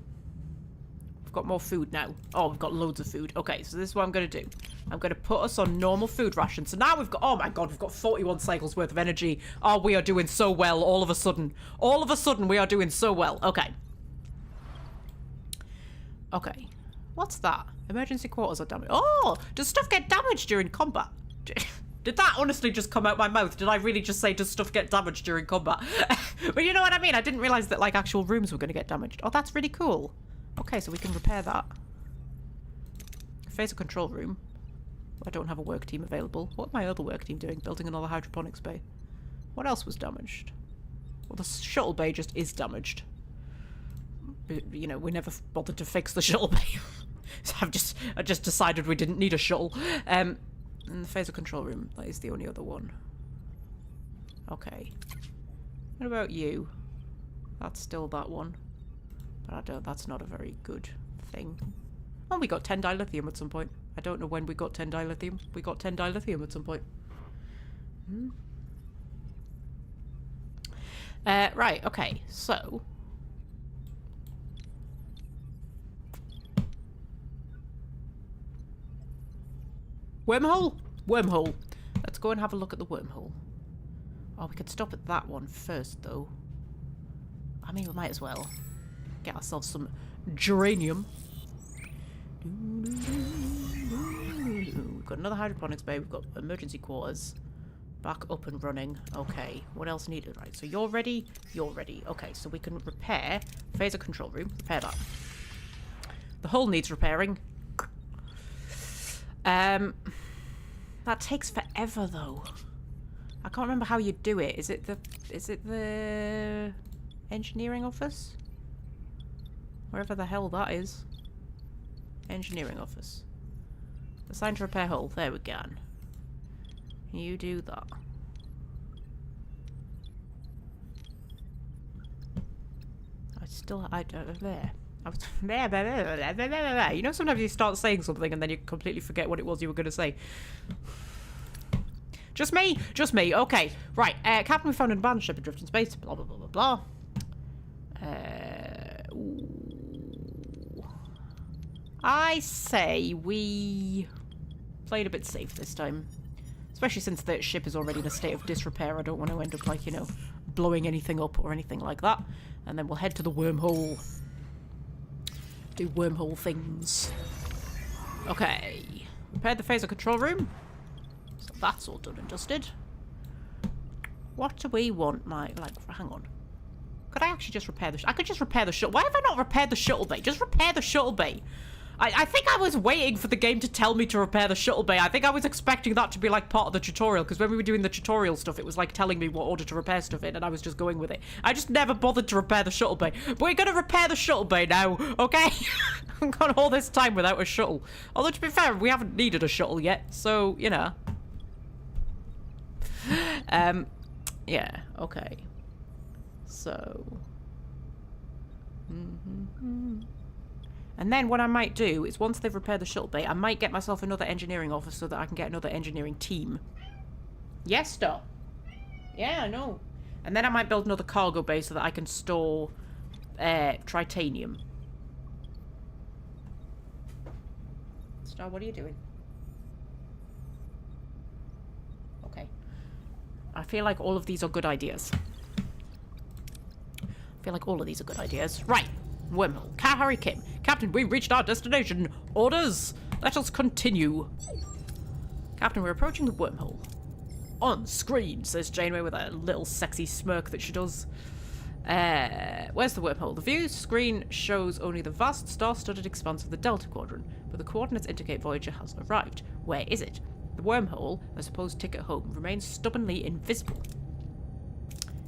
we've got more food now. Oh, we've got loads of food. Okay, so this is what I'm going to do. I'm going to put us on normal food rations. So now we've got, oh my god, we've got 41 cycles worth of energy. Oh, we are doing so well all of a sudden. All of a sudden, we are doing so well. Okay. Okay. What's that? Emergency quarters are damaged. Oh! Does stuff get damaged during combat? Did that honestly just come out my mouth? Did I really just say, does stuff get damaged during combat? But you know what I mean? I didn't realise that, like, actual rooms were going to get damaged. Oh, that's really cool. Okay, so we can repair that. Phaser control room. I don't have a work team available. What my other work team doing? Building another hydroponics bay. What else was damaged? Well, the shuttle bay just is damaged. You know, we never bothered to fix the shuttle bay. So I just decided we didn't need a shuttle. And the phaser control room, that is the only other one. Okay. What about you? That's still that one. But that's not a very good thing. Oh, we got 10 dilithium at some point. I don't know when we got 10 dilithium. We got 10 dilithium at some point. Right, okay, so... Wormhole? Wormhole. Let's go and have a look at the wormhole. Oh, we could stop at that one first, though. I mean, we might as well get ourselves some geranium. We've got another hydroponics bay. We've got emergency quarters. Back up and running. Okay, what else needed? Right, so you're ready. You're ready. Okay, so we can repair phaser control room. Repair that. The hull needs repairing. That takes forever though. I can't remember how you do it. Is it the engineering office? Wherever the hell that is. Engineering office. Assigned to repair hull. There we go. You do that. There. I was there. You know, sometimes you start saying something and then you completely forget what it was you were going to say. Just me? Just me. Okay. Right. Captain, we found an abandoned ship adrift in space. Blah, blah, blah, blah, blah. I say we played a bit safe this time. Especially since the ship is already in a state of disrepair. I don't want to end up, like, you know, blowing anything up or anything like that. And then we'll head to the wormhole. Do wormhole things. Okay. Repaired the phaser control room. So that's all done and dusted. What do we want, hang on. Could I actually just repair the I could just repair the shuttle. Why have I not repaired the shuttle bay? Just repair the shuttle bay. I think I was waiting for the game to tell me to repair the shuttle bay. I think I was expecting that to be like part of the tutorial, because when we were doing the tutorial stuff, it was like telling me what order to repair stuff in, and I was just going with it. I just never bothered to repair the shuttle bay. But we're going to repair the shuttle bay now, okay? I've gone all this time without a shuttle. Although, to be fair, we haven't needed a shuttle yet, so, you know. Yeah, okay. So... And then what I might do is once they've repaired the shuttle bay, I might get myself another engineering office so that I can get another engineering team. Yes, stop. Yeah, I know. And then I might build another cargo bay so that I can store tritanium. Star, what are you doing? Okay. I feel like all of these are good ideas. Right. Wormhole. Kahari Kim. Captain, we've reached our destination. Orders. Let us continue. Captain, we're approaching the wormhole. On screen, says Janeway with a little sexy smirk that she does. Where's the wormhole? The view screen shows only the vast star-studded expanse of the Delta Quadrant, but the coordinates indicate Voyager has arrived. Where is it? The wormhole, a supposed ticket home, remains stubbornly invisible.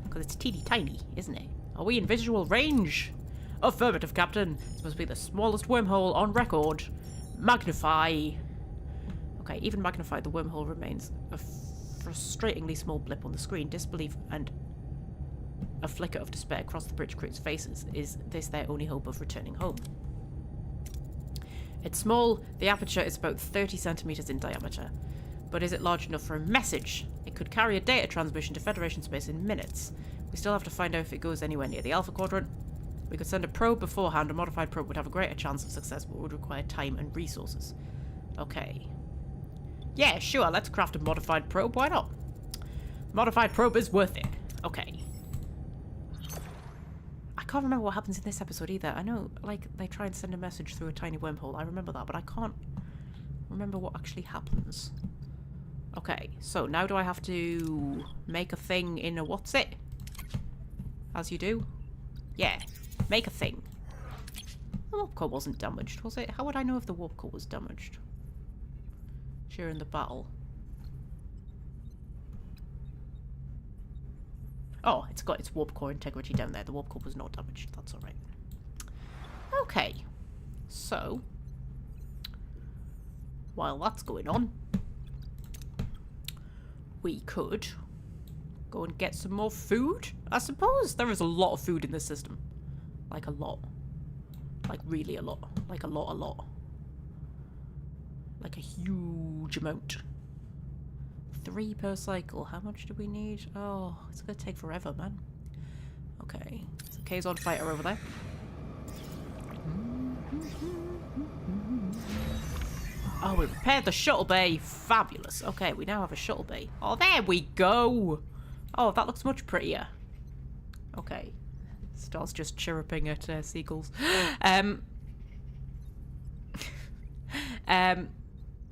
Because it's teeny tiny, isn't it? Are we in visual range? Affirmative, Captain. This must be the smallest wormhole on record. Magnify. Okay, even magnified, the wormhole remains a frustratingly small blip on the screen. Disbelief and a flicker of despair cross the bridge crew's faces. Is this their only hope of returning home? It's small. The aperture is about 30 centimeters in diameter. But is it large enough for a message? It could carry a data transmission to Federation space in minutes. We still have to find out if it goes anywhere near the Alpha Quadrant. We could send a probe beforehand. A modified probe would have a greater chance of success, but would require time and resources. Okay. Yeah, sure, let's craft a modified probe. Why not? Modified probe is worth it. Okay. I can't remember what happens in this episode either. I know, like, they try and send a message through a tiny wormhole. I remember that, but I can't remember what actually happens. Okay, so now do I have to make a thing in a what's it? As you do? Yeah, make a thing. The warp core wasn't damaged, was it? How would I know if the warp core was damaged? During the battle. Oh, it's got its warp core integrity down there. The warp core was not damaged. That's alright. Okay. So, while that's going on, we could go and get some more food, I suppose. There is a lot of food in this system. Like a lot. Like really a lot. Like a lot. Like a huge amount. 3 per cycle. How much do we need? Oh, it's gonna take forever, man. Okay. There's a Kazon fighter over there. Oh, we repaired the shuttle bay. Fabulous. Okay, we now have a shuttle bay. Oh, there we go. Oh, that looks much prettier. Okay. Star's just chirruping at seagulls.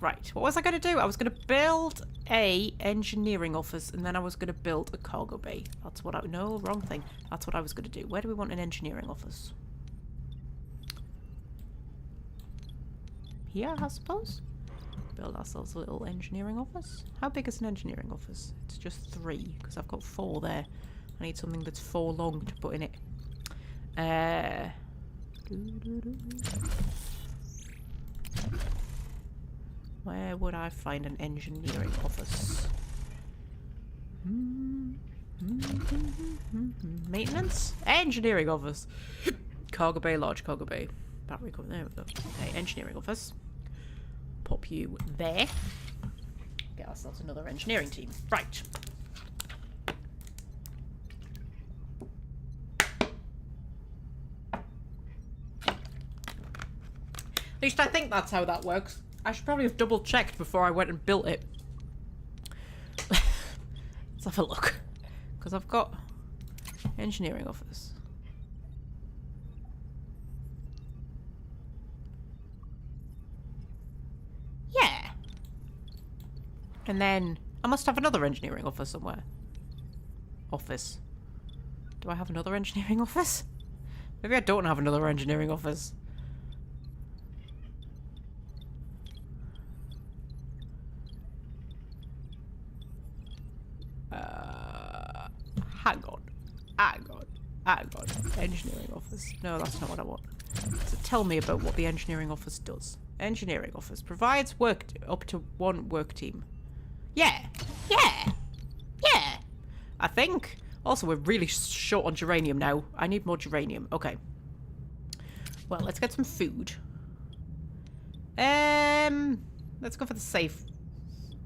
Right. What was I going to do? I was going to build a engineering office, and then I was going to build a cargo bay. That's what I... No, wrong thing. That's what I was going to do. Where do we want an engineering office? Here, I suppose? Build ourselves a little engineering office. How big is an engineering office? It's just 3, because I've got 4 there. I need something that's 4 long to put in it. Where would I find an engineering office? Maintenance? Engineering office. Cargo bay, large cargo bay. Battery cover. There we go. Okay, engineering office. Pop you there. Get ourselves another engineering team. Right. At least I think that's how that works. I should probably have double checked before I went and built it. Let's have a look. Because I've got engineering office. Yeah. And then I must have another engineering office somewhere. Office. Do I have another engineering office? Maybe I don't have another engineering office. Hang on. Engineering office. No, that's not what I want. So tell me about what the engineering office does. Engineering office provides work up to 1 work team. Yeah. I think. Also, we're really short on geranium now. I need more geranium. Okay. Well, let's get some food. Let's go for the safe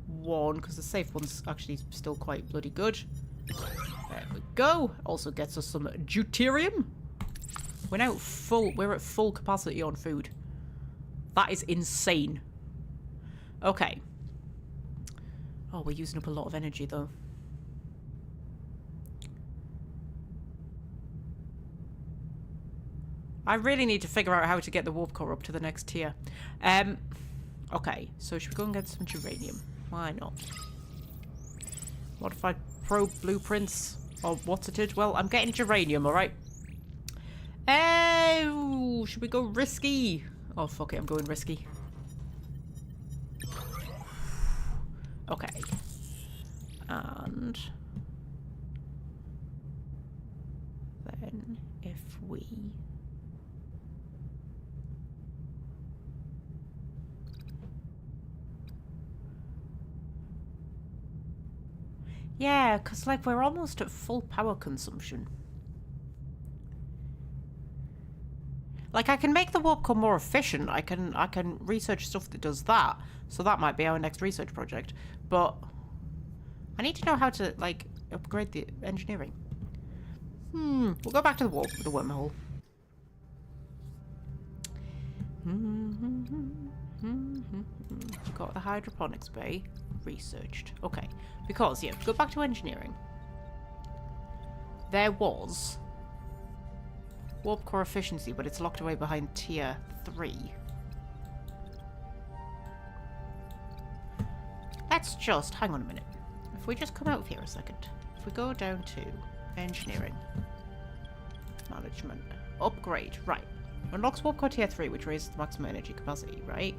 one, because the safe one's actually still quite bloody good. There we go. Also gets us some deuterium. We're at full capacity on food. That is insane. Okay. Oh, we're using up a lot of energy though. I really need to figure out how to get the warp core up to the next tier. Okay, so should we go and get some geranium? Why not? Modified probe blueprints, or what's it is? Well, I'm getting geranium, alright? Oh, should we go risky? Oh, fuck it, I'm going risky. Okay. And then if we... Yeah, because, like, we're almost at full power consumption. Like, I can make the warp core more efficient. I can research stuff that does that. So that might be our next research project. But I need to know how to, like, upgrade the engineering. We'll go back to the wormhole. Got the hydroponics bay researched. Okay, because yeah, go back to engineering. There was warp core efficiency, but it's locked away behind tier 3. Let's just, hang on a minute. If we just come out of here a second. If we go down to engineering, management, upgrade, right. Unlocks warp core tier 3, which raises the maximum energy capacity, right?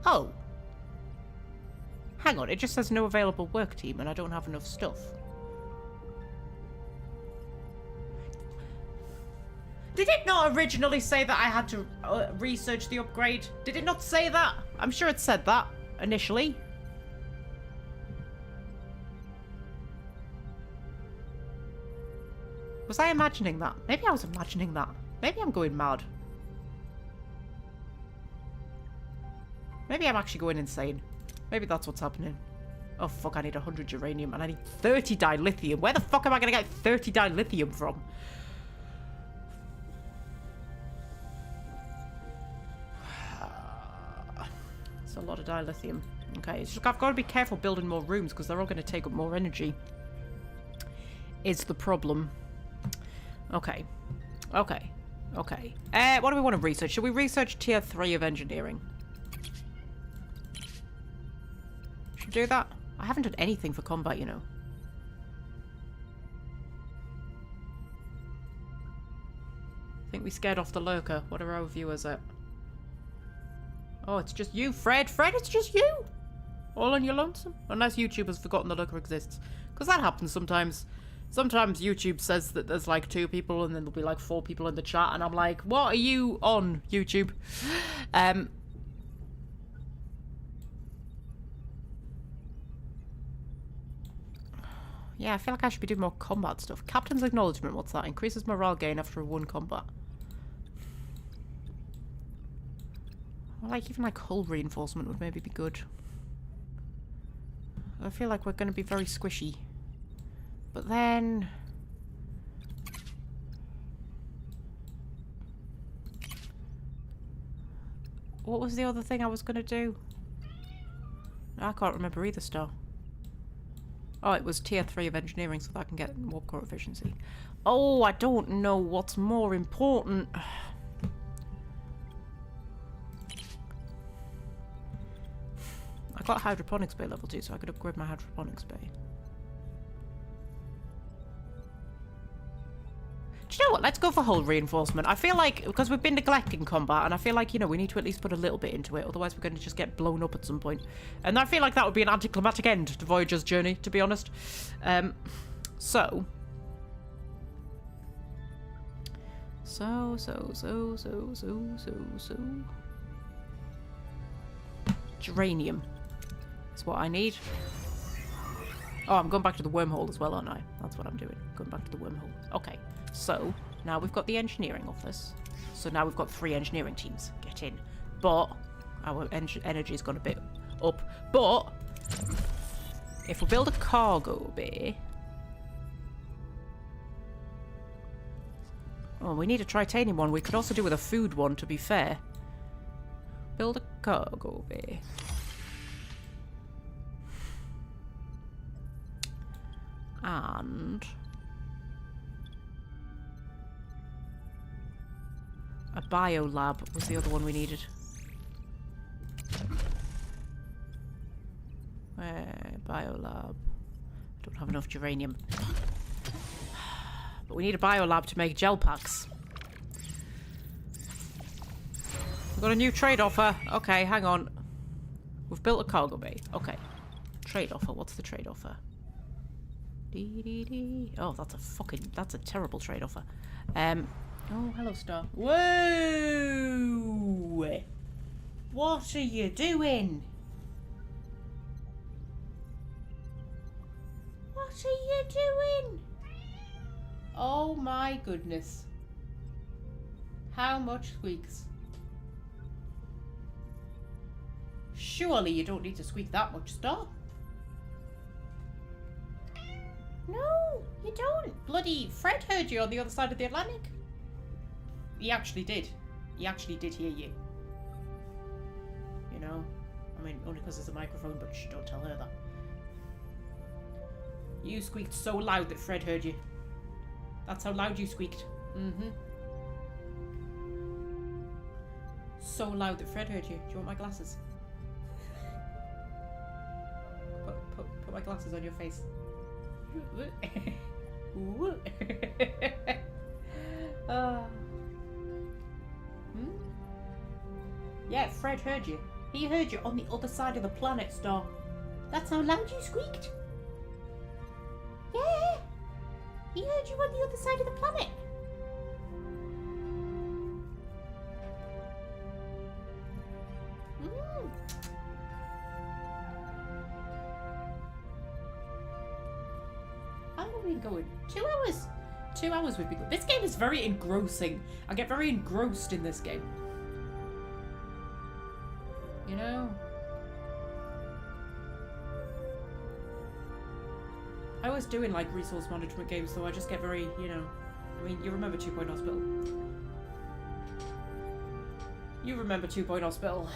Oh. Hang on, it just says no available work team and I don't have enough stuff. Did it not originally say that I had to research the upgrade? Did it not say that? I'm sure it said that initially. Was I imagining that? Maybe I was imagining that. Maybe I'm going mad. Maybe I'm actually going insane. Maybe that's what's happening. Oh fuck, I need 100 uranium and I need 30 dilithium. Where the fuck am I going to get 30 dilithium from? It's a lot of dilithium. Okay, it's just, I've got to be careful building more rooms because they're all going to take up more energy. Is the problem. Okay. Okay. Okay. What do we want to research? Should we research tier 3 of engineering? Should we do that? I haven't done anything for combat, you know. I think we scared off the lurker. What are our viewers at? Oh, it's just you, Fred. Fred, it's just you. All on your lonesome. Unless YouTube has forgotten the lurker exists. Because that happens sometimes. Sometimes YouTube says that there's like 2 people and then there'll be like 4 people in the chat. And I'm like, what are you on, YouTube? Yeah, I feel like I should be doing more combat stuff. Captain's Acknowledgement, what's that? Increases morale gain after one combat. Well, like, even like hull reinforcement would maybe be good. I feel like we're going to be very squishy. But then... what was the other thing I was going to do? I can't remember either, Star. Oh, it was tier 3 of engineering so that I can get warp core efficiency. Oh, I don't know what's more important. I got hydroponics bay level 2, so I could upgrade my hydroponics bay. Do you know what? Let's go for hull reinforcement. I feel like, because we've been neglecting combat, and I feel like, you know, we need to at least put a little bit into it, otherwise we're going to just get blown up at some point. And I feel like that would be an anticlimactic end to Voyager's journey, to be honest. So. Geranium is what I need. Oh, I'm going back to the wormhole as well, aren't I? That's what I'm doing. Going back to the wormhole. Okay. So, now we've got the engineering office. So now we've got 3 engineering teams. Get in. But, our energy's gone a bit up. But, if we build a cargo bay... oh, we need a titanium one. We could also do with a food one, to be fair. Build a cargo bay. And... a biolab was the other one we needed. Biolab. I don't have enough geranium. But we need a biolab to make gel packs. We've got a new trade offer. Okay, hang on. We've built a cargo bay. Okay. Trade offer. What's the trade offer? Oh, that's a terrible trade offer. Oh, hello, Star. Whoa! What are you doing? What are you doing? Oh my goodness. How much squeaks? Surely you don't need to squeak that much, Star. No, you don't. Bloody Fred heard you on the other side of the Atlantic. He actually did. He actually did hear you. You know? I mean, only because it's a microphone, but shh, don't tell her that. You squeaked so loud that Fred heard you. That's how loud you squeaked. Mm-hmm. So loud that Fred heard you. Do you want my glasses? Put my glasses on your face. Yeah, Fred heard you. He heard you on the other side of the planet, Star. That's how loud you squeaked. Yeah, he heard you on the other side of the planet. How long have we been going? 2 hours. 2 hours we've been going. This game is very engrossing. I get very engrossed in this game. You know? I was doing like resource management games, so I just get very, you know. I mean, you remember 2 Point Hospital. You remember 2 Point Hospital.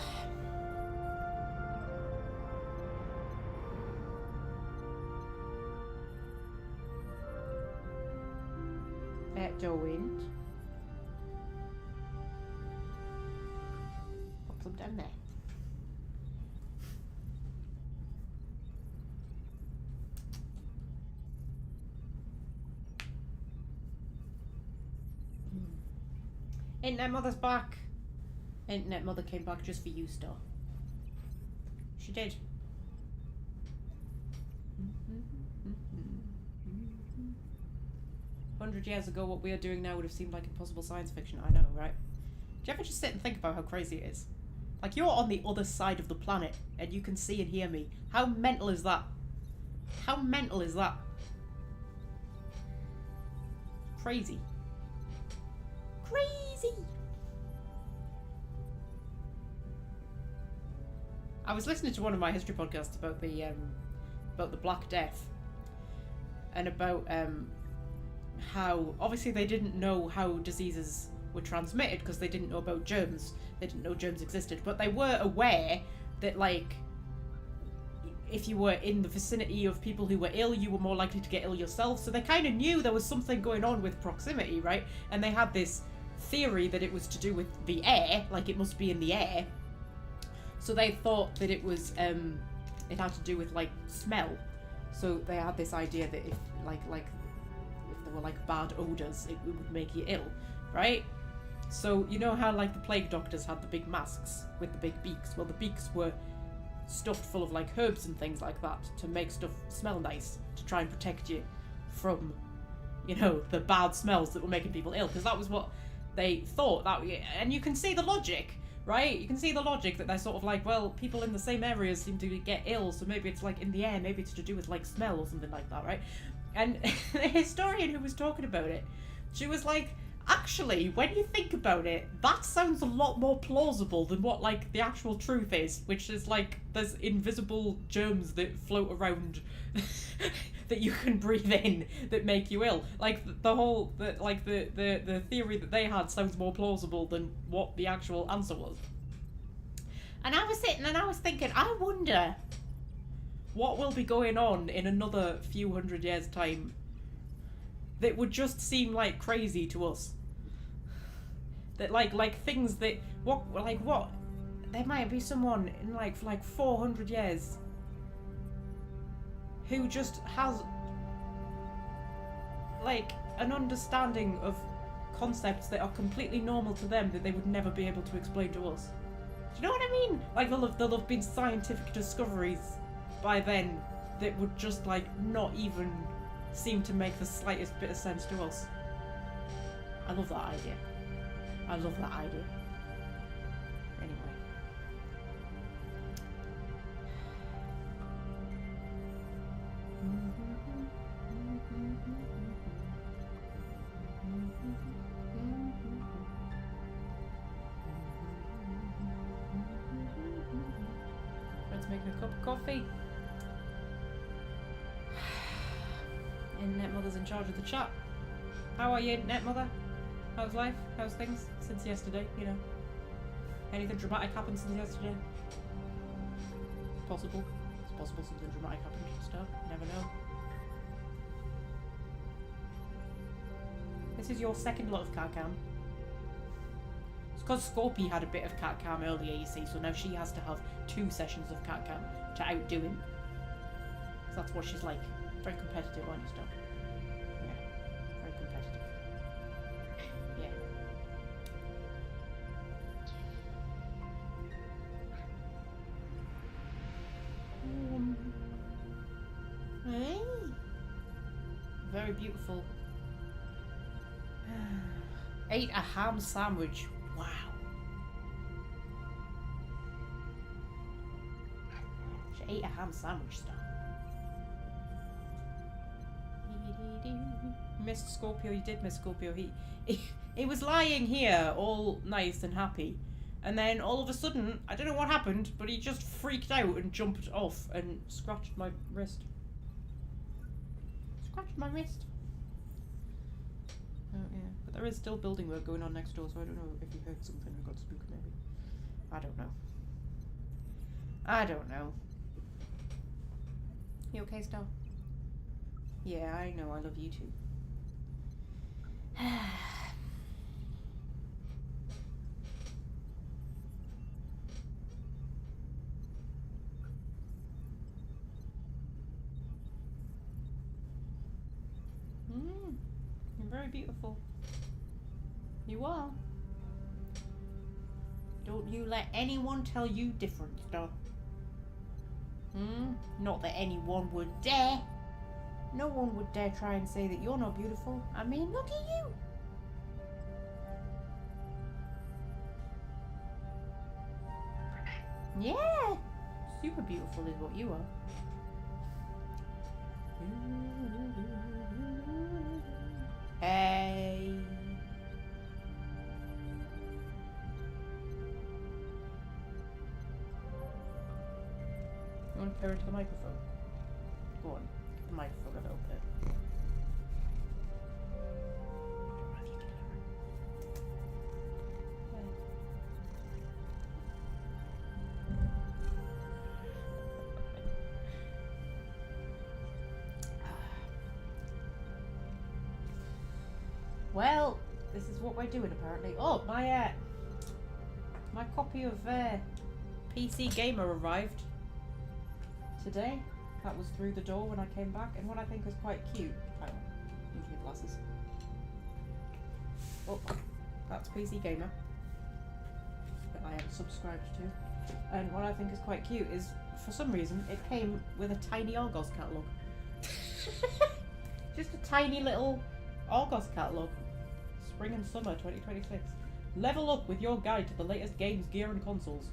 Wind. Pop some down there. Internet Mother's back. Internet Mother came back just for you, Star. She did. 100 years ago, what we are doing now would have seemed like impossible science fiction. I know, right? Do you ever just sit and think about how crazy it is? Like, you're on the other side of the planet, and you can see and hear me. How mental is that? How mental is that? Crazy. Crazy! I was listening to one of my history podcasts about the Black Death. And about, how obviously they didn't know how diseases were transmitted because they didn't know about germs. They didn't know germs existed, but they were aware that, like, if you were in the vicinity of people who were ill, you were more likely to get ill yourself. So they kind of knew there was something going on with proximity, right? And they had this theory that it was to do with the air, like it must be in the air. So they thought that it was it had to do with, like, smell. So they had this idea that if there were, like, bad odours, it would make you ill, right? So you know how, like, the plague doctors had the big masks with the big beaks? Well, the beaks were stuffed full of, like, herbs and things like that to make stuff smell nice, to try and protect you from, you know, the bad smells that were making people ill, because that was what they thought. That, and you can see the logic, right? You can see the logic that they're sort of like, well, people in the same areas seem to get ill, so maybe it's, like, in the air, maybe it's to do with, like, smell or something like that, right? And the historian who was talking about it, she was like, actually, when you think about it, that sounds a lot more plausible than what, like, the actual truth is, which is, like, there's invisible germs that float around that you can breathe in that make you ill. Like, the theory that they had sounds more plausible than what the actual answer was. And I was sitting and I was thinking, I wonder what will be going on in another few hundred years' time that would just seem like crazy to us. That like things that what there might be someone in like 400 years who just has like an understanding of concepts that are completely normal to them that they would never be able to explain to us. Do you know what I mean? Like there'll have been scientific discoveries by then that would just like not even seem to make the slightest bit of sense to us. I love that idea. I love that idea. Anyway. Let's make a cup of coffee. Internet Mother's in charge of the chat. How are you, Internet Mother? How's life? How's things since yesterday, you know? Anything dramatic happened since yesterday? Possible. It's possible something dramatic happened. Stuff. Never know. This is your second lot of cat cam. It's because Scorpy had a bit of cat cam earlier, you see, so now she has to have 2 sessions of cat cam to outdo him. So that's what she's like. Very competitive, aren't you, Stop? Yeah, very competitive. Yeah. Hey. Very beautiful. Ate a ham sandwich. Wow. She ate a ham sandwich, Star. Missed Scorpio, you did miss Scorpio. He was lying here all nice and happy. And then all of a sudden, I don't know what happened, but he just freaked out and jumped off and scratched my wrist. Scratched my wrist. Oh yeah, but there is still building work going on next door, so I don't know if you heard something and got spooked maybe. I don't know. I don't know. You okay, Star? Yeah, I know, I love you too. You're very beautiful. You are. Don't you let anyone tell you different, Star. Not that anyone would dare. No one would dare try and say that you're not beautiful. I mean, look at you. Yeah. Super beautiful is what you are. Hey. You want to pair into the microphone? Go on. Give the microphone a little bit. Well, this is what we're doing apparently. Oh, my copy of PC Gamer arrived today. That was through the door when I came back, and what I think is quite cute. Hang on, use my glasses. Oh, that's PC Gamer that I am subscribed to. And what I think is quite cute is, for some reason, it came with a tiny Argos catalogue. Just a tiny little Argos catalogue. Spring and Summer 2026. Level up with your guide to the latest games, gear and consoles.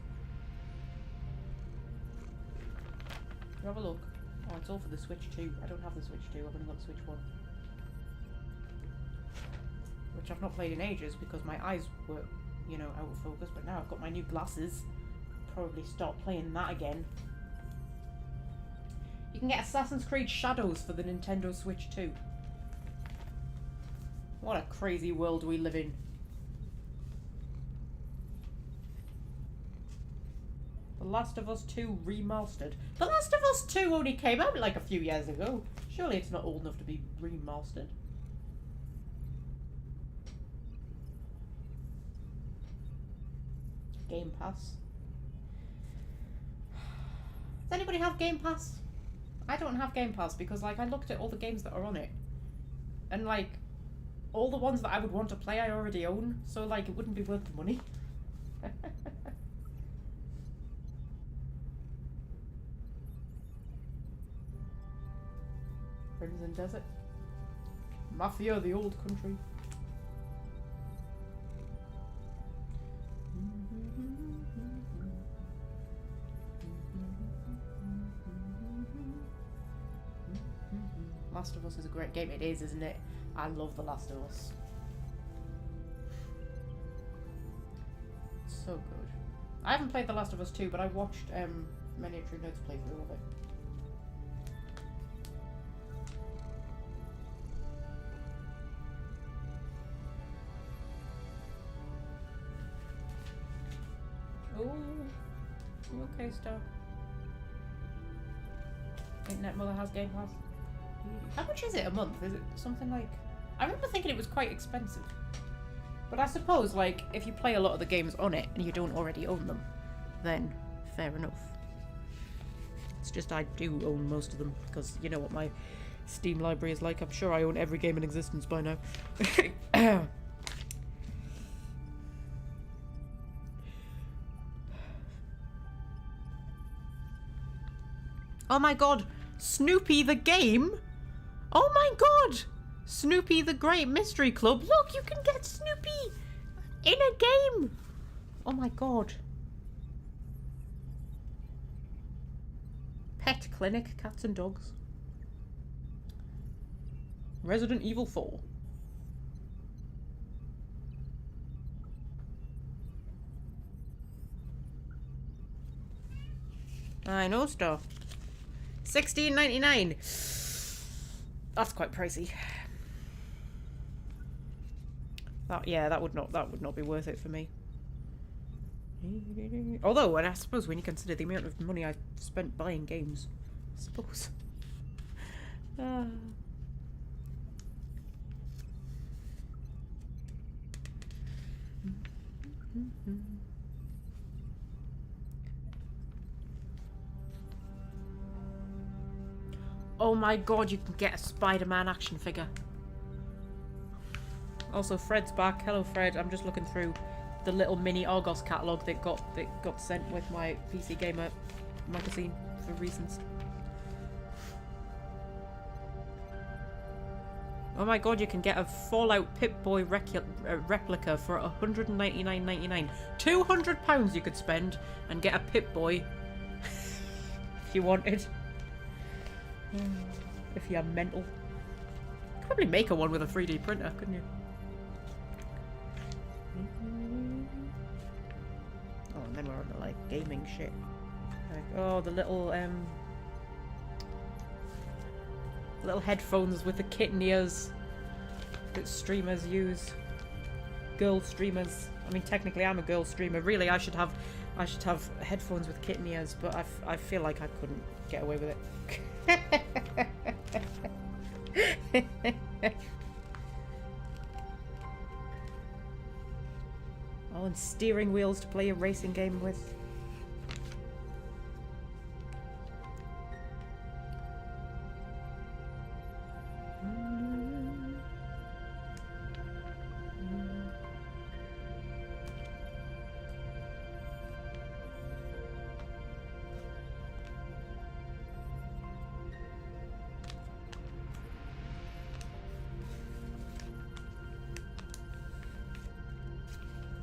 You have a look. Oh, it's all for the Switch 2. I don't have the Switch 2, I've only got the Switch 1. Which I've not played in ages because my eyes were, you know, out of focus, but now I've got my new glasses. Probably start playing that again. You can get Assassin's Creed Shadows for the Nintendo Switch 2. What a crazy world we live in. The Last of Us 2 remastered. The Last of Us 2 only came out like a few years ago. Surely it's not old enough to be remastered. Game Pass. Does anybody have Game Pass? I don't have Game Pass because, like, I looked at all the games that are on it. And, like, all the ones that I would want to play I already own. So, like, it wouldn't be worth the money. Crimson Desert. Mafia, the old country. Last of Us is a great game. It is, isn't it? I love The Last of Us. It's so good. I haven't played The Last of Us 2, but I watched Miniature Nerds playthrough of it. Oh, you okay, Star? Internet Mother has Game Pass. How much is it a month? Is it something like I remember thinking it was quite expensive. But I suppose, like, if you play a lot of the games on it and you don't already own them, then fair enough. It's just I do own most of them, because you know what my Steam library is like. I'm sure I own every game in existence by now. Oh my god! Snoopy the game? Oh my god! Snoopy the Great Mystery Club. Look, you can get Snoopy in a game. Oh my god. Pet Clinic, cats and dogs. Resident Evil 4. I know stuff. $16.99. That's quite pricey. That would not be worth it for me. Although, and I suppose when you consider the amount of money I spent buying games, I suppose. Oh my god, you can get a Spider-Man action figure. Also, Fred's back. Hello, Fred. I'm just looking through the little mini Argos catalogue that got sent with my PC Gamer magazine for reasons. Oh my god, you can get a Fallout Pip-Boy replica for $199.99. £200 you could spend and get a Pip-Boy if you wanted. If you're mental. You could probably make one with a 3D printer, couldn't you? Oh, and then we're on the, like, gaming shit. Like, oh, the little headphones with the kitten ears that streamers use. Girl streamers. I mean, technically I'm a girl streamer. Really, I should have headphones with kitten ears, but I feel like I couldn't get away with it. Oh, and steering wheels to play a racing game with.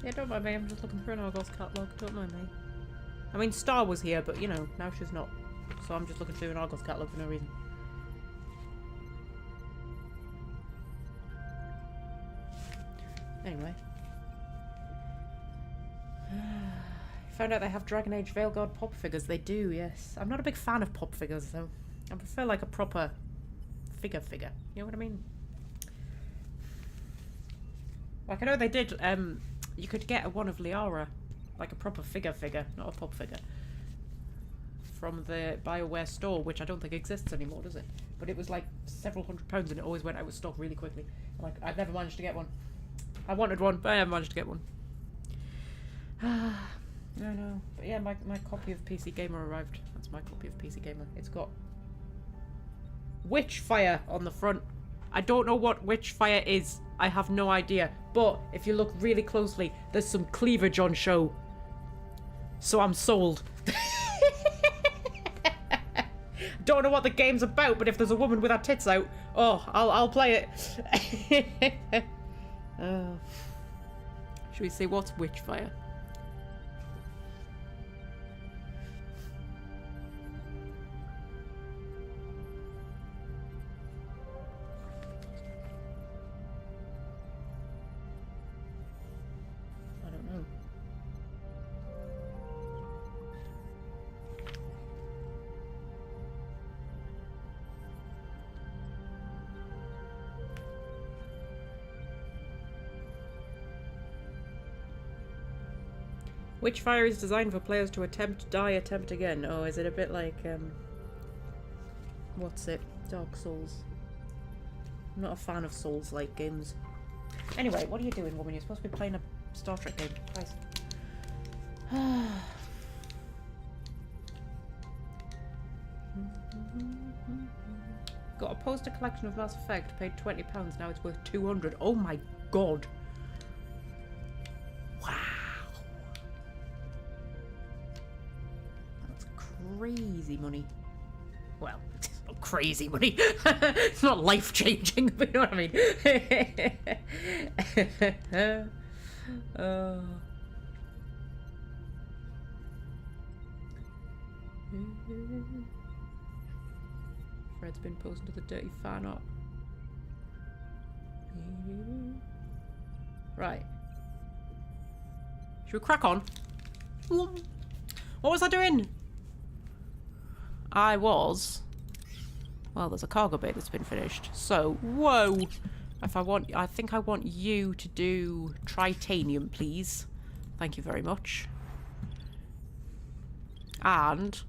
Yeah, don't mind me, I'm just looking through an Argos catalogue, don't mind me. I mean, Star was here, but you know, now she's not. So I'm just looking through an Argos catalogue for no reason. Anyway. Found out they have Dragon Age Veilguard pop figures. They do, yes. I'm not a big fan of pop figures, though. I prefer like a proper figure. You know what I mean? Like, I know they did, you could get one of Liara, like a proper figure, not a pop figure, from the BioWare store, which I don't think exists anymore, does it? But it was like several £100 and it always went out of stock really quickly. Like, I've never managed to get one. I wanted one, but I haven't managed to get one. I know. But yeah, my copy of PC Gamer arrived. That's my copy of PC Gamer. It's got Witchfire on the front. I don't know what Witchfire is. I have no idea. But if you look really closely, there's some cleavage on show. So I'm sold. Don't know what the game's about, but if there's a woman with her tits out, oh, I'll play it. Should we say what's Witchfire? Witchfire is designed for players to attempt, die, attempt again. Oh, is it a bit like, what's it? Dark Souls. I'm not a fan of Souls-like games. Anyway, what are you doing, woman? You're supposed to be playing a Star Trek game. Christ. Got a poster collection of Mass Effect. Paid £20. Now it's worth 200. Oh my god. Wow. That's crazy money. Well, it's not crazy money. It's not life-changing, but you know what I mean. Fred's been posting to the dirty fan art. Right. Should we crack on? What was I doing? Well, there's a cargo bay that's been finished. So, whoa! I think I want you to do titanium, please. Thank you very much. And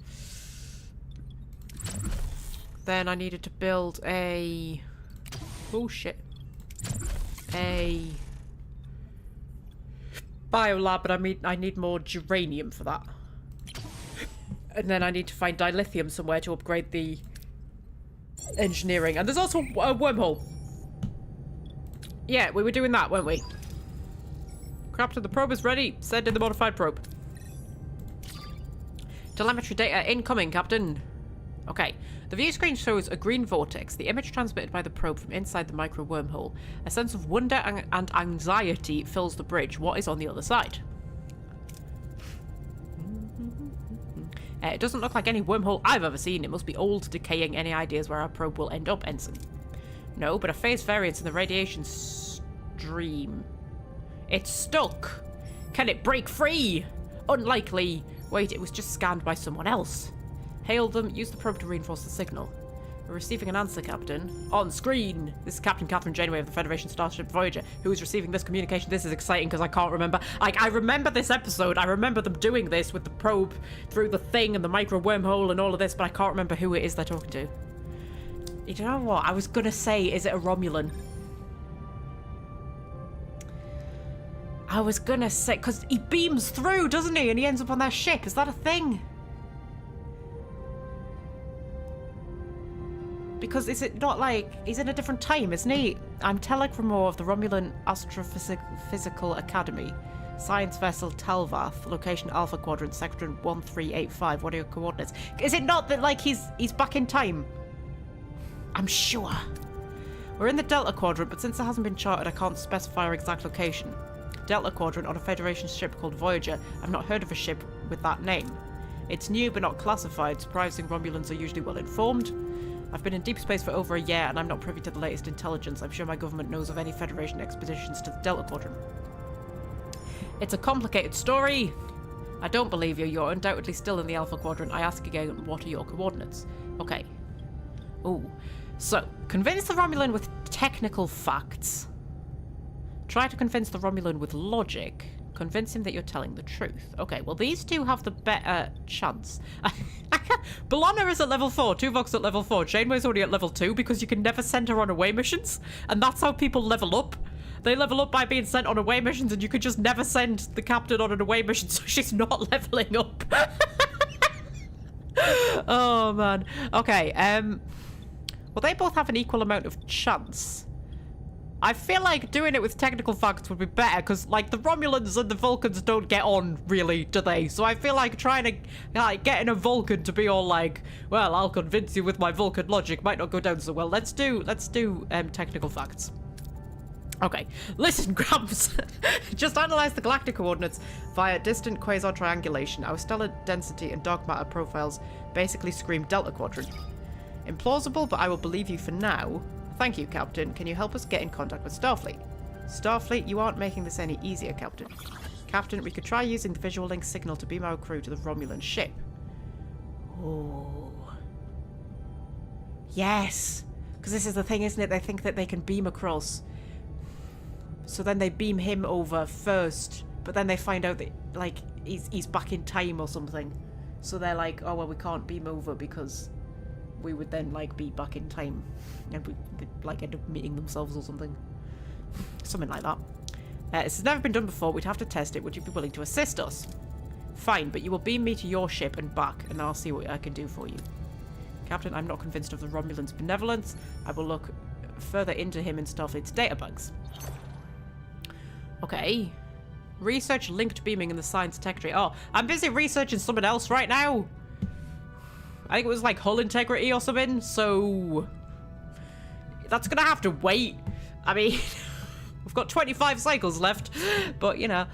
then I needed to build a... Oh, shit. A biolab, but I need more geranium for that. And then I need to find dilithium somewhere to upgrade the engineering. And there's also a wormhole. Yeah, we were doing that, weren't we? Captain, the probe is ready. Send in the modified probe. Telemetry data incoming, Captain. Okay. The view screen shows a green vortex, the image transmitted by the probe from inside the micro wormhole. A sense of wonder and anxiety fills the bridge. What is on the other side? It doesn't look like any wormhole I've ever seen. It must be old, decaying. Any ideas where our probe will end up, Ensign? No, but a phase variance in the radiation stream. It's stuck. Can it break free? Unlikely. Wait, it was just scanned by someone else. Hail them. Use the probe to reinforce the signal. We're receiving an answer, Captain. On screen. This is Captain Catherine Janeway of the Federation Starship Voyager, who is receiving this communication. This is exciting because I can't remember. I remember this episode. I remember them doing this with the probe through the thing and the micro wormhole and all of this, but I can't remember who it is they're talking to. You know what? I was going to say, is it a Romulan? I was going to say, because he beams through, doesn't he? And he ends up on their ship. Is that a thing? Because is it not like he's in a different time, isn't he? I'm Telek Ramor of the Romulan Astrophysical Academy. Science vessel Telvath, location Alpha Quadrant, sector 1385. What are your coordinates? Is it not that like he's back in time? I'm sure. We're in the Delta Quadrant, but since it hasn't been charted, I can't specify our exact location. Delta Quadrant on a Federation ship called Voyager. I've not heard of a ship with that name. It's new but not classified. Surprising, Romulans are usually well informed. I've been in deep space for over a year and I'm not privy to the latest intelligence. I'm sure my government knows of any Federation expeditions to the Delta Quadrant. It's a complicated story. I don't believe you. You're undoubtedly still in the Alpha Quadrant. I ask again, what are your coordinates? Okay. Ooh. So, convince the Romulan with technical facts. Try to convince the Romulan with logic. Convince him that you're telling the truth. Okay, well, these two have the better chance. B'Elanna is at level 4, Tuvok's at level 4, Janeway's already at level 2 because you can never send her on away missions, and that's how people level up. They level up by being sent on away missions, and you could just never send the captain on an away mission, so she's not leveling up. Oh, man. Okay, well, they both have an equal amount of chance. I feel like doing it with technical facts would be better because, like, the Romulans and the Vulcans don't get on, really, do they? So I feel like trying to, like, getting a Vulcan to be all like, well, I'll convince you with my Vulcan logic might not go down so well. Let's do technical facts. Okay, listen, Gramps. Just analyze the galactic coordinates via distant quasar triangulation. Our stellar density and dark matter profiles basically scream Delta Quadrant. Implausible, but I will believe you for now. Thank you, Captain. Can you help us get in contact with Starfleet? Starfleet, you aren't making this any easier, Captain. Captain, we could try using the visual link signal to beam our crew to the Romulan ship. Oh. Yes. Because this is the thing, isn't it? They think that they can beam across. So then they beam him over first, but then they find out that, like, he's back in time or something. So they're like, oh, well, we can't beam over because we would then, like, be back in time. And we could, like, end up meeting themselves or something. Something like that. This has never been done before. We'd have to test it. Would you be willing to assist us? Fine, but you will beam me to your ship and back, and I'll see what I can do for you. Captain, I'm not convinced of the Romulan's benevolence. I will look further into him in Starfleet's databanks. Okay. Research linked beaming in the science tech tree. Oh, I'm busy researching something else right now. I think it was like hull integrity or something, so that's gonna have to wait. I mean, we've got 25 cycles left, but you know,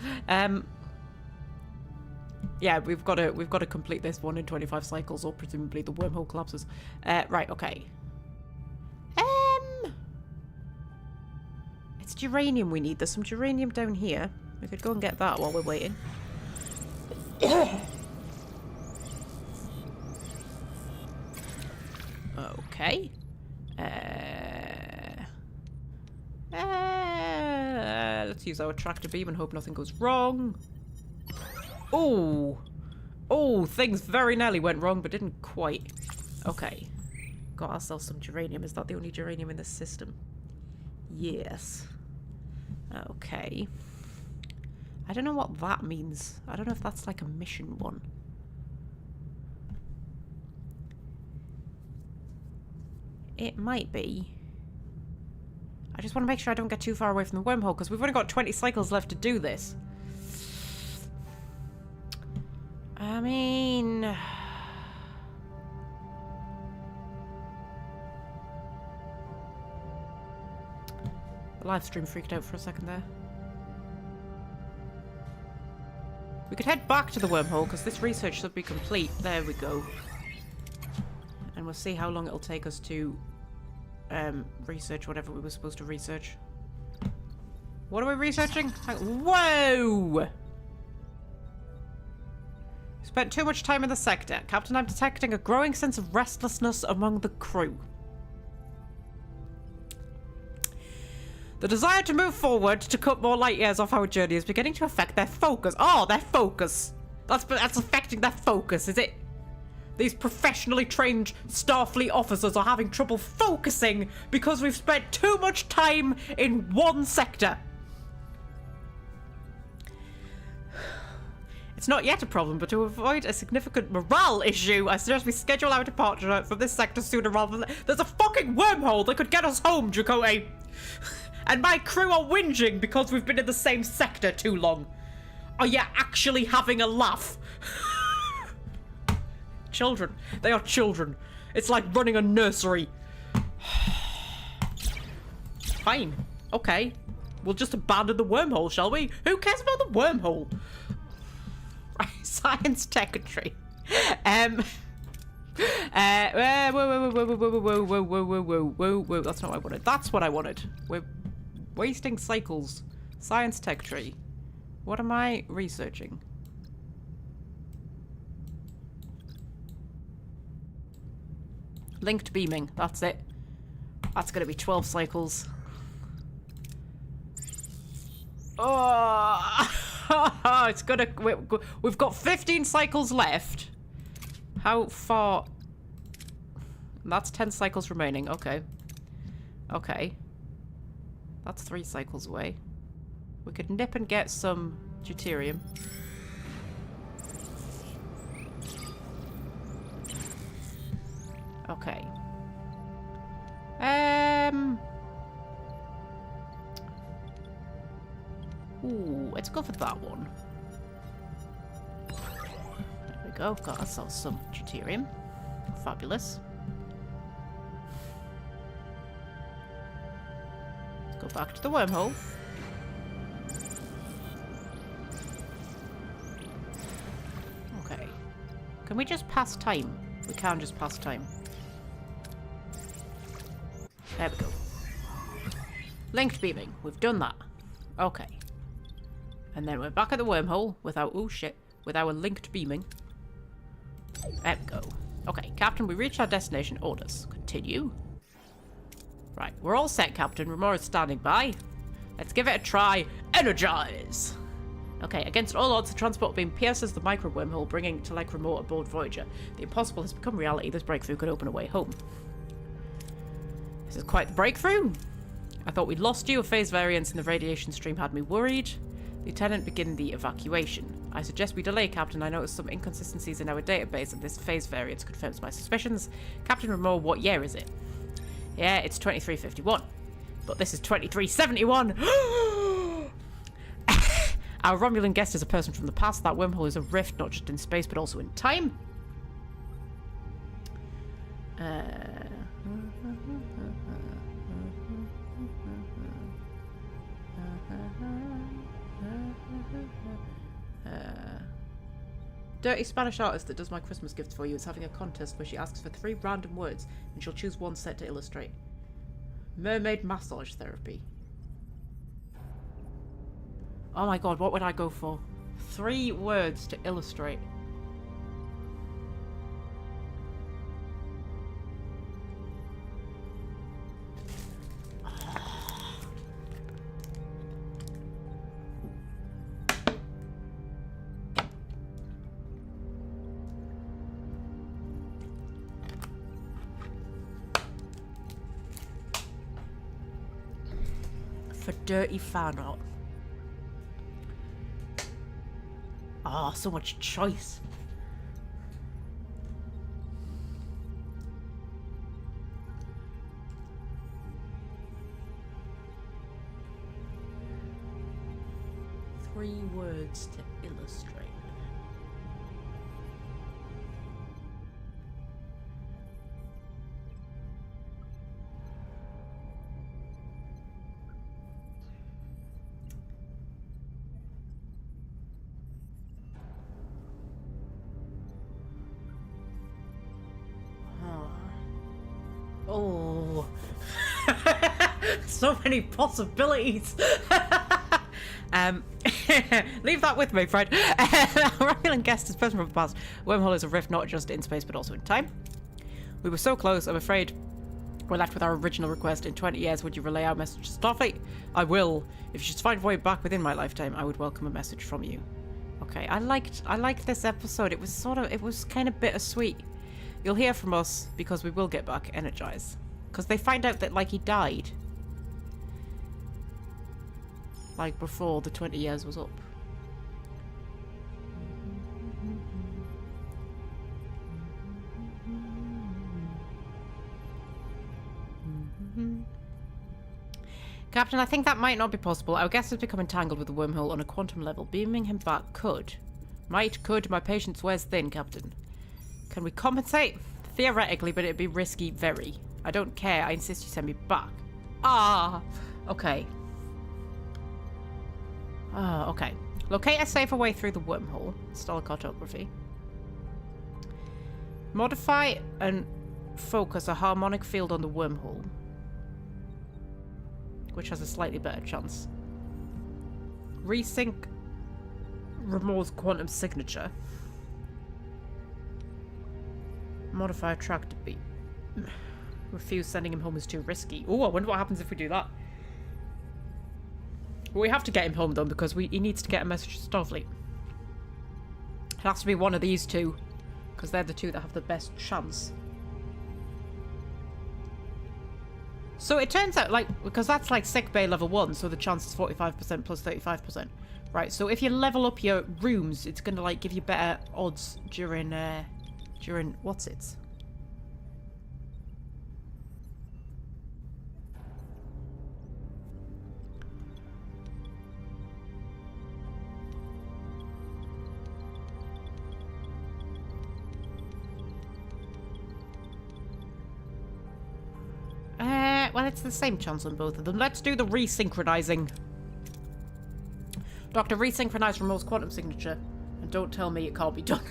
yeah, we've got to complete this one in 25 cycles, or presumably the wormhole collapses. Right, okay. It's geranium we need. There's some geranium down here. We could go and get that while we're waiting. Okay. Let's use our tractor beam and hope nothing goes wrong. Oh, things very nearly went wrong, but didn't quite. Okay. Got ourselves some geranium. Is that the only geranium in this system? Yes. Okay. I don't know what that means. I don't know if that's like a mission one. It might be. I just want to make sure I don't get too far away from the wormhole, because we've only got 20 cycles left to do this. I mean... The live stream freaked out for a second there. We could head back to the wormhole, because this research should be complete. There we go. And we'll see how long it'll take us to research whatever we were supposed to research. What are we researching? Whoa! Spent too much time in the sector. Captain, I'm detecting a growing sense of restlessness among the crew. The desire to move forward to cut more light years off our journey is beginning to affect their focus. Oh, their focus. That's affecting their focus, is it? These professionally trained Starfleet officers are having trouble focusing because we've spent too much time in one sector. It's not yet a problem, but to avoid a significant morale issue, I suggest we schedule our departure from this sector sooner rather than... There's a fucking wormhole that could get us home, Jacote! And my crew are whinging because we've been in the same sector too long. Are you actually having a laugh? Children. They are children. It's like running a nursery. Fine. Okay. We'll just abandon the wormhole, shall we? Who cares about the wormhole? Science secretary. Whoa. That's not what I wanted. That's what I wanted. We're wasting cycles. Science tech tree. What am I researching? Linked beaming. That's it. That's going to be 12 cycles. Oh, it's going to... We've got 15 cycles left. How far... That's 10 cycles remaining. Okay. Okay. That's 3 cycles away. We could nip and get some deuterium. Okay. Ooh, let's go for that one. There we go. Got ourselves some deuterium. Fabulous. Let's go back to the wormhole. Okay. Can we just pass time? We can just pass time. There we go. Linked beaming. We've done that. Okay. And then we're back at the wormhole with our... Oh, shit. With our linked beaming. There we go. Okay, Captain, we reached our destination. Orders. Continue. Right, we're all set, Captain. Remora's standing by. Let's give it a try. Energize! Okay, against all odds, the transport beam pierces the micro wormhole, bringing Telek remote aboard Voyager. The impossible has become reality. This breakthrough could open a way home. This is quite the breakthrough. I thought we'd lost you. A phase variance in the radiation stream had me worried. Lieutenant, begin the evacuation. I suggest we delay, Captain. I noticed some inconsistencies in our database, and this phase variance confirms my suspicions. Captain Ramore, what year is it? Yeah, it's 2351. But this is 2371! Our Romulan guest is a person from the past. That wormhole is a rift, not just in space, but also in time. Dirty Spanish artist that does my Christmas gifts for you is having a contest where she asks for 3 random words, and she'll choose one set to illustrate. Mermaid massage therapy. Oh my god, what would I go for? 3 words to illustrate. For dirty fan art. Oh, so much choice. Three words to illustrate. Oh, so many possibilities. Leave that with me, Fred. Our Romulan guest is person from the past. Wormhole is a rift not just in space but also in time. We were so close. I'm afraid we're left with our original request. In 20 years, would you relay our message to Starfleet? I will. If you should find a way back within my lifetime, I would welcome a message from you. Okay, I liked this episode. It was kind of bittersweet. You'll hear from us because we will get back energized. Because they find out that, like, he died. Like, before the 20 years was up. Captain, I think that might not be possible. Our guest has become entangled with the wormhole on a quantum level. Beaming him back could. Could. My patience wears thin, Captain. Can we compensate? Theoretically, but it'd be risky, very. I don't care. I insist you send me back. Ah! Okay. Okay. Locate a safer way through the wormhole. Stellar cartography. Modify and focus a harmonic field on the wormhole, which has a slightly better chance. Resync Ramore's quantum signature. Modify attractor beam. Refuse sending him home is too risky. Oh, I wonder what happens if we do that. Well, we have to get him home though because he needs to get a message to Starfleet. It has to be one of these two because they're the two that have the best chance. So it turns out, like, because that's like sickbay level 1, so the chance is 45% plus 35%. Right, so if you level up your rooms, it's going to, like, give you better odds during what's it? Well, it's the same chance on both of them. Let's do the resynchronizing. Doctor, resynchronize Ramore's quantum signature. And don't tell me it can't be done.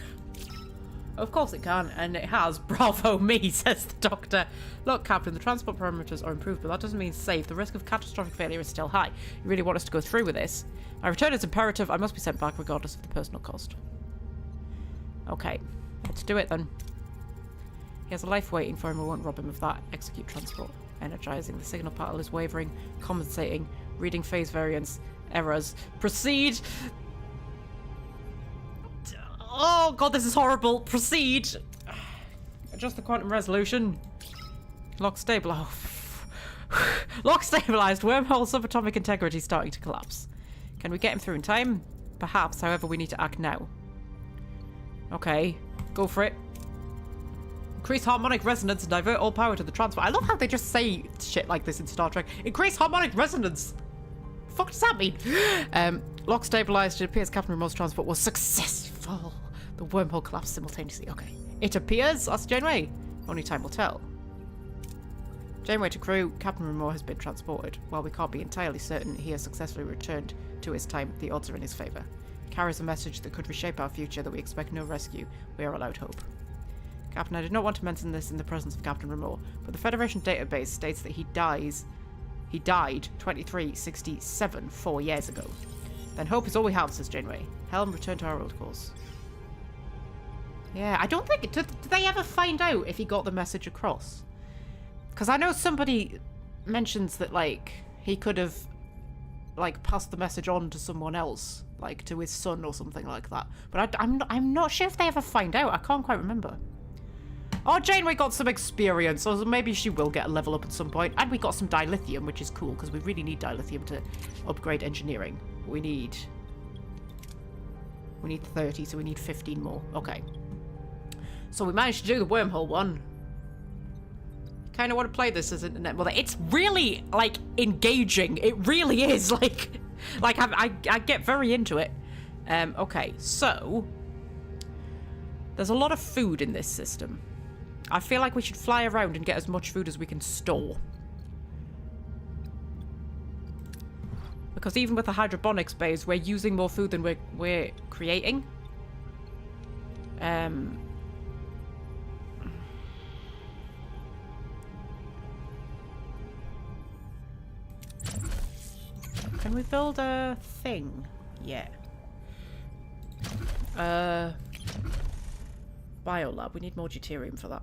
Of course it can, and it has. Bravo me, says the Doctor. Look, Captain, the transport parameters are improved, but that doesn't mean safe. The risk of catastrophic failure is still high. You really want us to go through with this? My return is imperative. I must be sent back regardless of the personal cost. Okay, let's do it then. He has a life waiting for him. We won't rob him of that. Execute transport. Energizing. The signal pattern is wavering. Compensating. Reading phase variance. Errors. Proceed! Oh god, this is horrible. Proceed. Adjust the quantum resolution. Lock stabilized. Lock stabilized. Wormhole subatomic integrity starting to collapse. Can we get him through in time? Perhaps, however, we need to act now. Okay, go for it. Increase harmonic resonance and divert all power to the transport. I love how they just say shit like this in Star Trek. Increase harmonic resonance. Fuck does that mean? Lock stabilized. It appears Captain Remote's transport was successful. The wormhole collapsed simultaneously. Okay. It appears. Ask Janeway. Only time will tell. Janeway to crew. Captain Remote has been transported. While we can't be entirely certain he has successfully returned to his time, the odds are in his favor. Carries a message that could reshape our future, that we expect no rescue. We are allowed hope. Captain, I did not want to mention this in the presence of Captain Remote, but the Federation database states that he died 2367, 4 years ago. Then hope is all we have, says Janeway. Helm, return to our old course. Yeah, I don't think... Did they ever find out if he got the message across? Because I know somebody mentions that, like, he could have, like, passed the message on to someone else, like, to his son or something like that. But I'm not sure if they ever find out. I can't quite remember. Oh, Janeway got some experience, so maybe she will get a level up at some point. And we got some dilithium, which is cool, because we really need dilithium to upgrade engineering. We need 30, so we need 15 more. Okay. So we managed to do the wormhole one. Kind of want to play this as internet mother. It's really, like, engaging. It really is. Like I get very into it. Okay, so there's a lot of food in this system. I feel like we should fly around and get as much food as we can store. Because even with the hydroponics base, we're using more food than we're creating. Can we build a thing? Yeah. Biolab. We need more deuterium for that.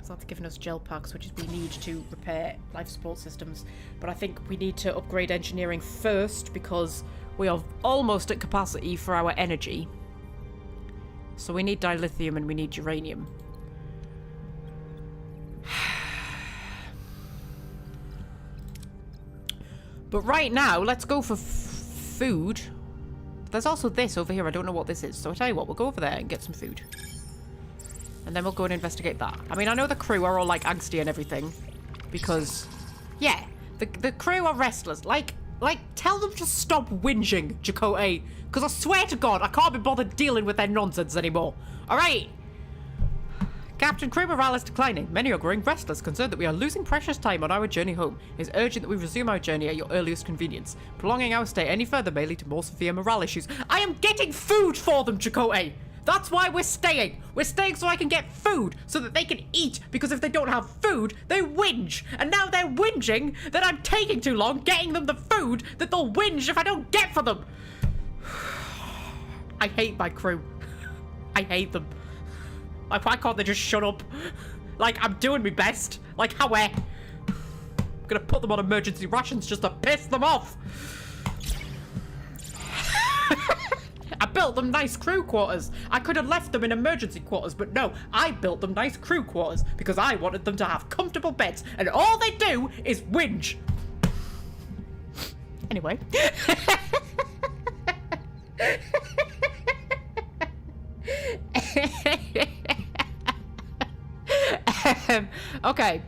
So that's giving us gel packs, which is we need to repair life support systems. But I think we need to upgrade engineering first because we are almost at capacity for our energy. So we need dilithium and we need uranium. But right now, let's go for food. There's also this over here. I don't know what this is. So I tell you what, we'll go over there and get some food. And then we'll go and investigate that. I mean, I know the crew are all, like, angsty and everything. Because, yeah, the crew are restless. Like, tell them to stop whinging, Chakotay. Because I swear to God, I can't be bothered dealing with their nonsense anymore. All right. Captain, crew morale is declining. Many are growing restless, concerned that we are losing precious time on our journey home. It is urgent that we resume our journey at your earliest convenience. Prolonging our stay any further may lead to more severe morale issues. I am getting food for them, Chakotay. That's why we're staying. We're staying so I can get food, so that they can eat. Because if they don't have food, they whinge. And now they're whinging that I'm taking too long getting them the food that they'll whinge if I don't get for them. I hate my crew. I hate them. Like, why can't they just shut up? Like, I'm doing my best. Like, how I'm gonna put them on emergency rations just to piss them off. I built them nice crew quarters. I could have left them in emergency quarters, but no, I built them nice crew quarters because I wanted them to have comfortable beds, and all they do is whinge. Anyway. Okay.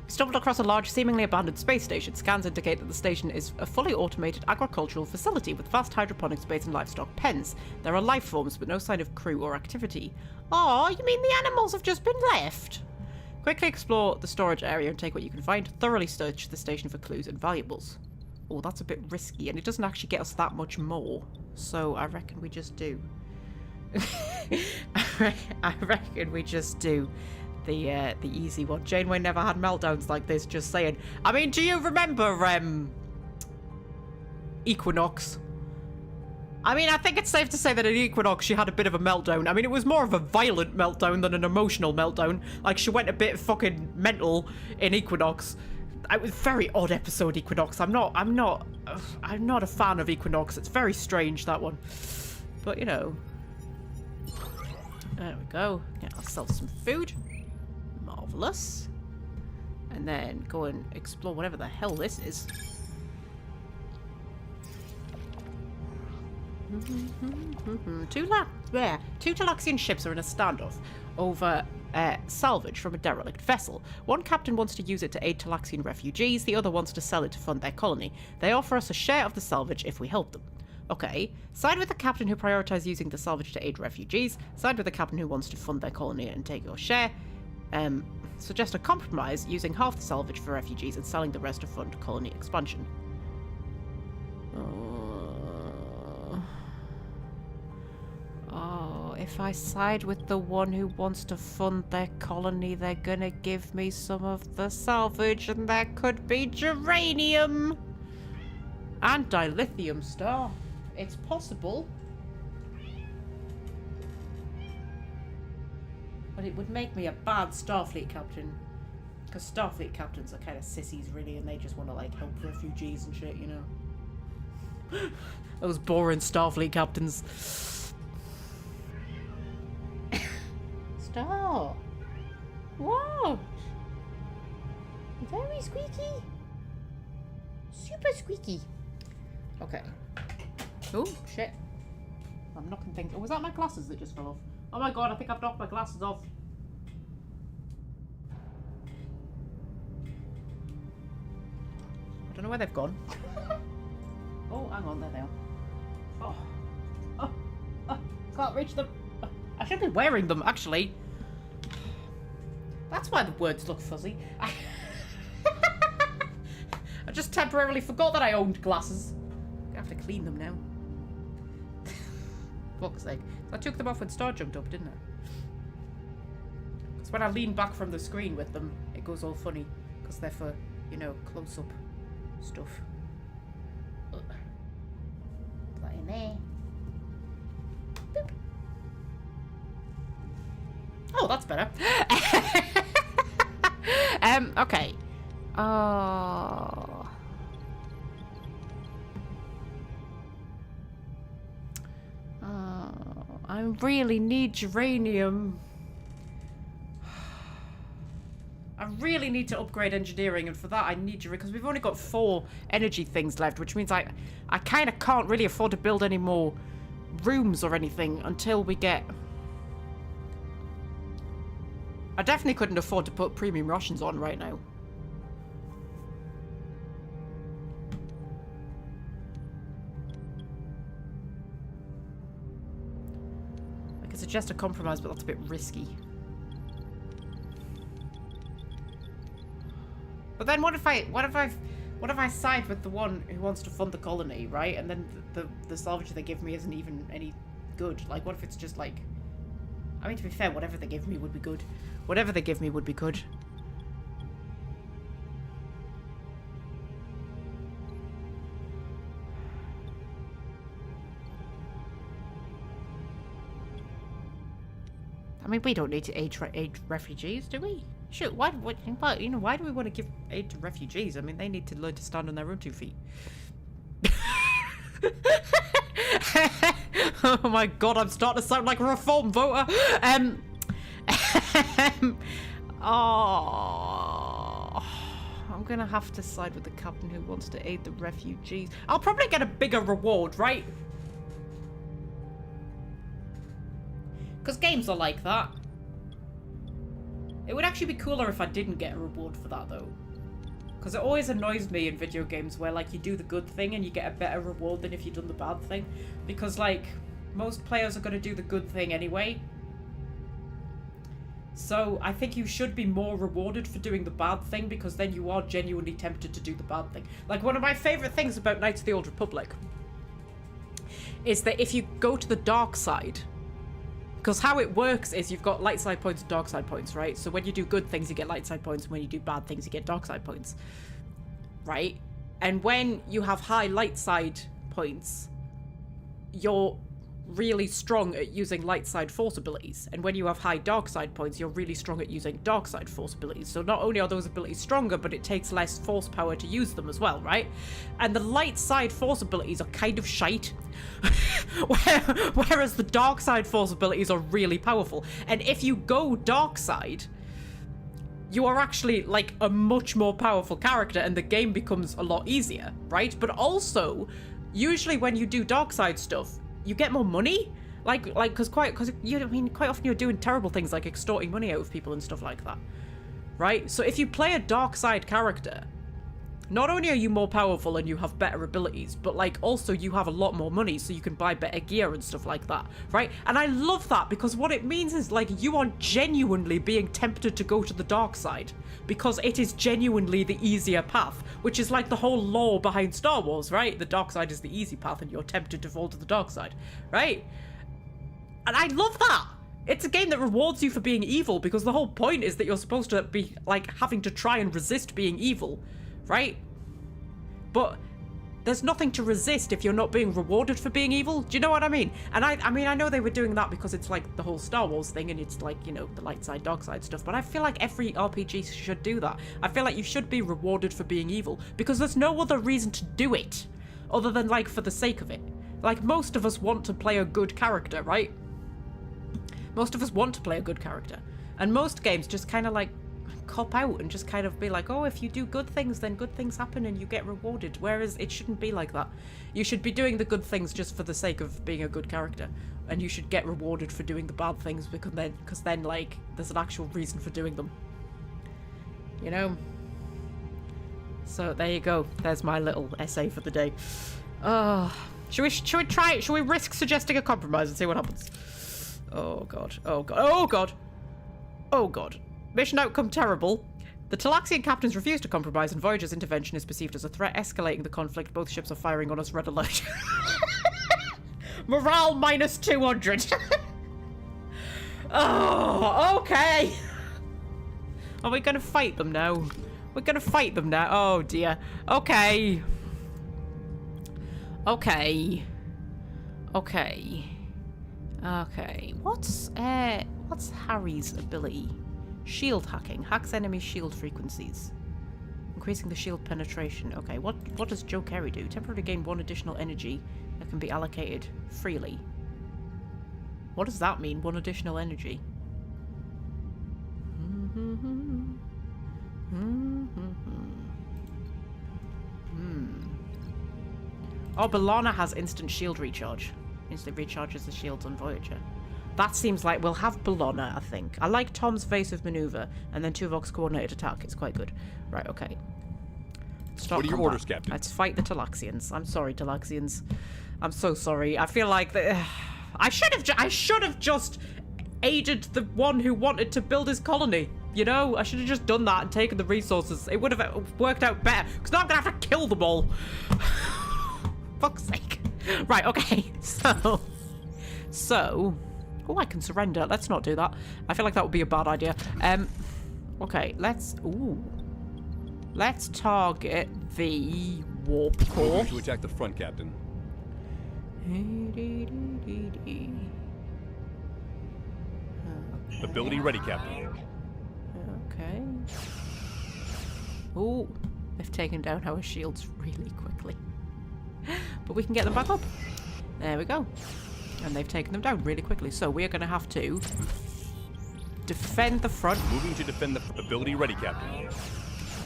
We stumbled across a large, seemingly abandoned space station. Scans indicate that the station is a fully automated agricultural facility with vast hydroponic space and livestock pens. There are life forms, but no sign of crew or activity. Oh, you mean the animals have just been left? Quickly explore the storage area and take what you can find. Thoroughly search the station for clues and valuables. Oh, that's a bit risky, and it doesn't actually get us that much more. So I reckon we just do. I reckon we just do the easy one. Janeway never had meltdowns like this, just saying. I mean, do you remember Equinox? I mean, I think it's safe to say that at Equinox she had a bit of a meltdown. I mean, it was more of a violent meltdown than an emotional meltdown. Like, she went a bit fucking mental in Equinox. It was a very odd episode, Equinox. I'm not a fan of Equinox. It's very strange, that one. but you know. There we go. Get ourselves some food. Marvellous. And then go and explore whatever the hell this is. Two Talaxian ships are in a standoff over salvage from a derelict vessel. One captain wants to use it to aid Talaxian refugees, the other wants to sell it to fund their colony. They offer us a share of the salvage if we help them. Okay, side with the captain who prioritizes using the salvage to aid refugees, side with the captain who wants to fund their colony and take your share. Suggest a compromise, using half the salvage for refugees and selling the rest to fund colony expansion. Oh, if I side with the one who wants to fund their colony, they're gonna give me some of the salvage, and that could be geranium! And dilithium star. It's possible. But it would make me a bad Starfleet captain. Because Starfleet captains are kind of sissies, really, and they just want to, like, help refugees and shit, you know? Those boring Starfleet captains. Star! What? Very squeaky. Super squeaky. Okay. Oh, shit. I'm knocking things. Oh, was that my glasses that just fell off? Oh my god, I think I've knocked my glasses off. I don't know where they've gone. Oh, hang on, there they are. Can't reach them. I should be wearing them, actually. That's why the words look fuzzy. I just temporarily forgot that I owned glasses. I have to clean them now. Fuck's sake. I took them off when Star jumped up, didn't I? Because when I lean back from the screen with them, it goes all funny. Because they're for, you know, close-up stuff. Put that in there. Boop. Oh, that's better. Okay. I really need geranium. I really need to upgrade engineering, and for that I need geranium, because we've only got 4 energy things left, which means I kind of can't really afford to build any more rooms or anything until we get... I definitely couldn't afford to put premium rations on right now. I could suggest a compromise, but that's a bit risky. But then what if I side with the one who wants to fund the colony, right? And then the salvage they give me isn't even any good. Like, what if it's just like... I mean, to be fair, whatever they give me would be good. Whatever they give me would be good. I mean, we don't need to aid refugees, do we? Sure. Why do we want to give aid to refugees? I mean, they need to learn to stand on their own 2 feet. Oh my god, I'm starting to sound like a reform voter. Oh, I'm gonna have to side with the captain who wants to aid the refugees. I'll probably get a bigger reward, right? Because games are like that. It would actually be cooler if I didn't get a reward for that, though. Because it always annoys me in video games where, like, you do the good thing and you get a better reward than if you'd done the bad thing. Because, like, most players are going to do the good thing anyway. So, I think you should be more rewarded for doing the bad thing, because then you are genuinely tempted to do the bad thing. Like, one of my favourite things about Knights of the Old Republic is that if you go to the dark side... Because how it works is you've got light side points and dark side points, right? So when you do good things, you get light side points, and when you do bad things, you get dark side points, right? And when you have high light side points, your really strong at using light side force abilities, and when you have high dark side points, you're really strong at using dark side force abilities. So not only are those abilities stronger, but it takes less force power to use them as well, right? And the light side force abilities are kind of shite, whereas the dark side force abilities are really powerful. And if you go dark side, you are actually like a much more powerful character, and the game becomes a lot easier, right? But also, usually when you do dark side stuff, you get more money, because quite often you're doing terrible things like extorting money out of people and stuff like that, right? So if you play a dark side character, not only are you more powerful and you have better abilities, but like also you have a lot more money, so you can buy better gear and stuff like that, right? And I love that, because what it means is like you are genuinely being tempted to go to the dark side because it is genuinely the easier path, which is like the whole lore behind Star Wars, right? The dark side is the easy path and you're tempted to fall to the dark side, right? And I love that. It's a game that rewards you for being evil, because the whole point is that you're supposed to be like having to try and resist being evil, right? But there's nothing to resist if you're not being rewarded for being evil. Do you know what I mean? And I mean, I know they were doing that because it's like the whole Star Wars thing, and it's like, you know, the light side, dark side stuff. But I feel like every RPG should do that. I feel like you should be rewarded for being evil, because there's no other reason to do it other than like for the sake of it. Like, most of us want to play a good character, right? Most of us want to play a good character. And most games just kind of like cop out and just kind of be like, oh, if you do good things, then good things happen and you get rewarded. Whereas it shouldn't be like that. You should be doing the good things just for the sake of being a good character, and you should get rewarded for doing the bad things, because then like there's an actual reason for doing them, you know? So there you go. There's my little essay for the day. Should we try it? Should we risk suggesting a compromise and see what happens? Oh god, oh god, oh god, oh god. Mission outcome terrible. The Talaxian captains refuse to compromise, and Voyager's intervention is perceived as a threat, escalating the conflict. Both ships are firing on us. Red alert. Morale minus 200. Oh, okay. Are we gonna fight them now? We're gonna fight them now. Oh dear. Okay. Okay. Okay. Okay. What's Harry's ability? Shield hacking. Hacks enemy shield frequencies. Increasing the shield penetration. Okay, what does Joe Carey do? Temporarily gain 1 additional energy that can be allocated freely. What does that mean? 1 additional energy. Oh, B'Elanna has instant shield recharge. Instantly recharges the shields on Voyager. That seems like we'll have B'Elanna, I think. I like Tom's evasive maneuver, and then Tuvok's coordinated attack. It's quite good. Right, okay. Stop what are your combat. orders, Captain? Let's fight the Talaxians. I'm sorry, Talaxians. I'm so sorry. I feel like I should have just aided the one who wanted to build his colony. You know, I should have just done that and taken the resources. It would have worked out better, because now I'm gonna have to kill them all. Fuck's sake. Right, okay. So. Oh, I can surrender. Let's not do that. I feel like that would be a bad idea. Okay, let's target the warp core. Moving to attack the front, Captain. Okay. Ability ready, Captain. Okay. Oh, they've taken down our shields really quickly. But we can get them back up. There we go. And they've taken them down really quickly. So we are going to have to defend the front. Moving to defend the ability ready, Captain.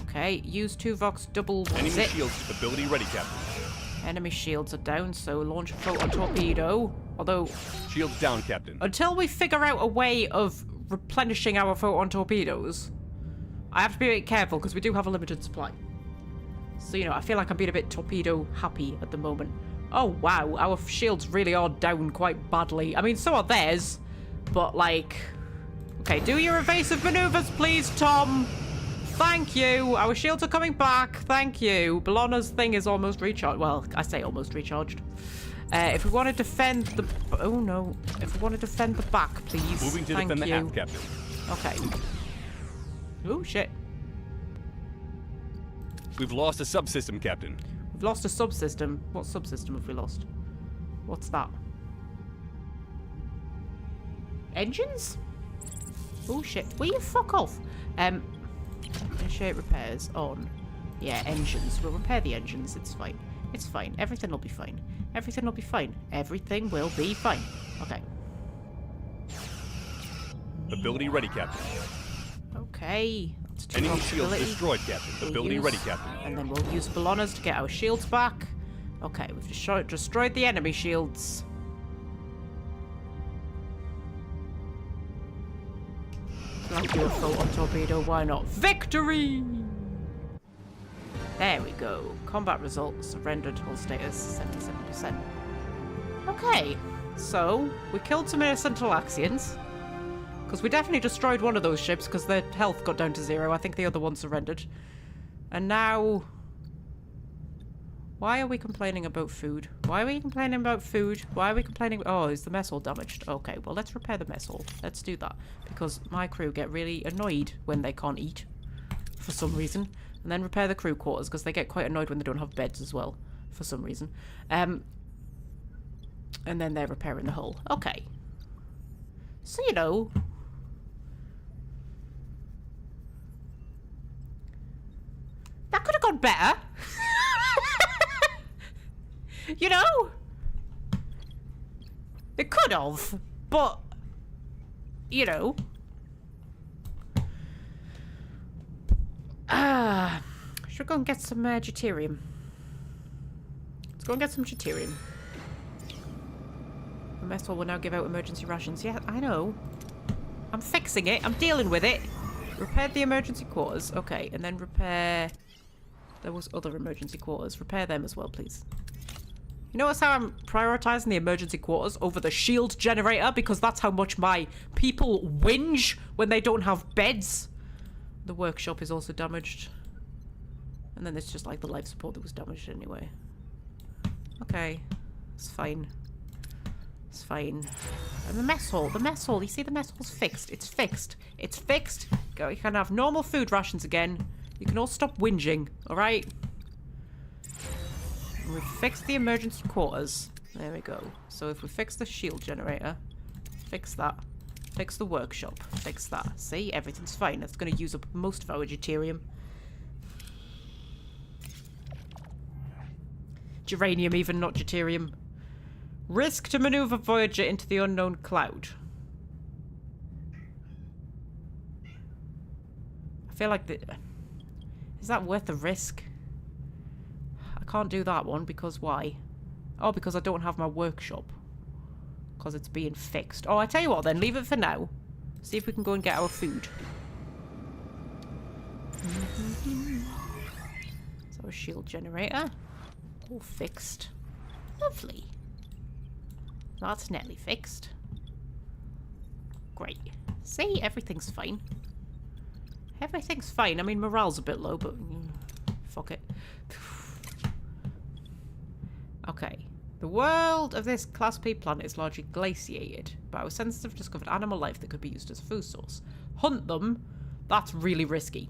Okay, use Tuvok's double Enemy zip. shields ability ready, Captain. Enemy shields are down, so launch a photon torpedo. Although, Shields down, Captain. until we figure out a way of replenishing our photon torpedoes, I have to be a bit careful because we do have a limited supply. So, you know, I feel like I'm being a bit torpedo happy at the moment. Oh, wow. Our shields really are down quite badly. I mean, so are theirs. But, like... Okay, do your evasive maneuvers, please, Tom. Thank you. Our shields are coming back. Thank you. B'Elanna's thing is almost recharged. Well, I say almost recharged. If we want to defend the... Oh, no. If we want to defend the back, please. Moving to defend the aft, Captain. Okay. Oh, shit. We've lost a subsystem, Captain. We've lost a subsystem. What subsystem have we lost? What's that? Engines? Oh shit. Will you fuck off? Initiate repairs on. Yeah, engines. We'll repair the engines. It's fine. It's fine. Everything will be fine. Everything will be fine. Everything will be fine. Okay. Ability ready, Captain. Okay. Let's turn Enemy off shields ability. destroyed, Captain. We'll Ability use- ready, Captain. And then we'll use Ballonnas to get our shields back. Okay, we've destroyed the enemy shields. Like do a photon torpedo, why not? Victory! There we go. Combat results, rendered hull status 77%. Okay, so we killed some innocent Talaxians. Because we definitely destroyed one of those ships because their health got down to 0. I think the other one surrendered. And now... Why are we complaining about food? Why are we complaining about food? Why are we complaining... Oh, is the mess hall damaged? Okay, well, let's repair the mess hall. Let's do that. Because my crew get really annoyed when they can't eat. For some reason. And then repair the crew quarters, because they get quite annoyed when they don't have beds as well. For some reason. And then they're repairing the hull. Okay. So, you know... That could have gone better. You know? It could have, but, you know. Should we go and get some deuterium? Let's go and get some deuterium. The mess hall will now give out emergency rations. Yeah, I know. I'm fixing it. I'm dealing with it. Repaired the emergency quarters. Okay, and then repair... There was other emergency quarters. Repair them as well, please. You notice how I'm prioritising the emergency quarters over the shield generator? Because that's how much my people whinge when they don't have beds. The workshop is also damaged. And then it's just like the life support that was damaged anyway. Okay. It's fine. It's fine. And the mess hall. The mess hall. You see the mess hall's fixed. It's fixed. It's fixed. You can have normal food rations again. You can all stop whinging. Alright? We've fixed the emergency quarters. There we go. So if we fix the shield generator, fix that. Fix the workshop. Fix that. See? Everything's fine. That's going to use up most of our deuterium. Geranium even, not deuterium. Risk to maneuver Voyager into the unknown cloud. I feel like the... Is that worth the risk? I can't do that one because why? Oh, because I don't have my workshop. Because it's being fixed. Oh, I tell you what then, leave it for now. See if we can go and get our food. So a shield generator. All fixed. Lovely. That's nearly fixed. Great. See, everything's fine. Everything's fine. I mean, morale's a bit low, but fuck it. Okay. The world of this Class P planet is largely glaciated, but our sensors have discovered animal life that could be used as a food source. Hunt them? That's really risky.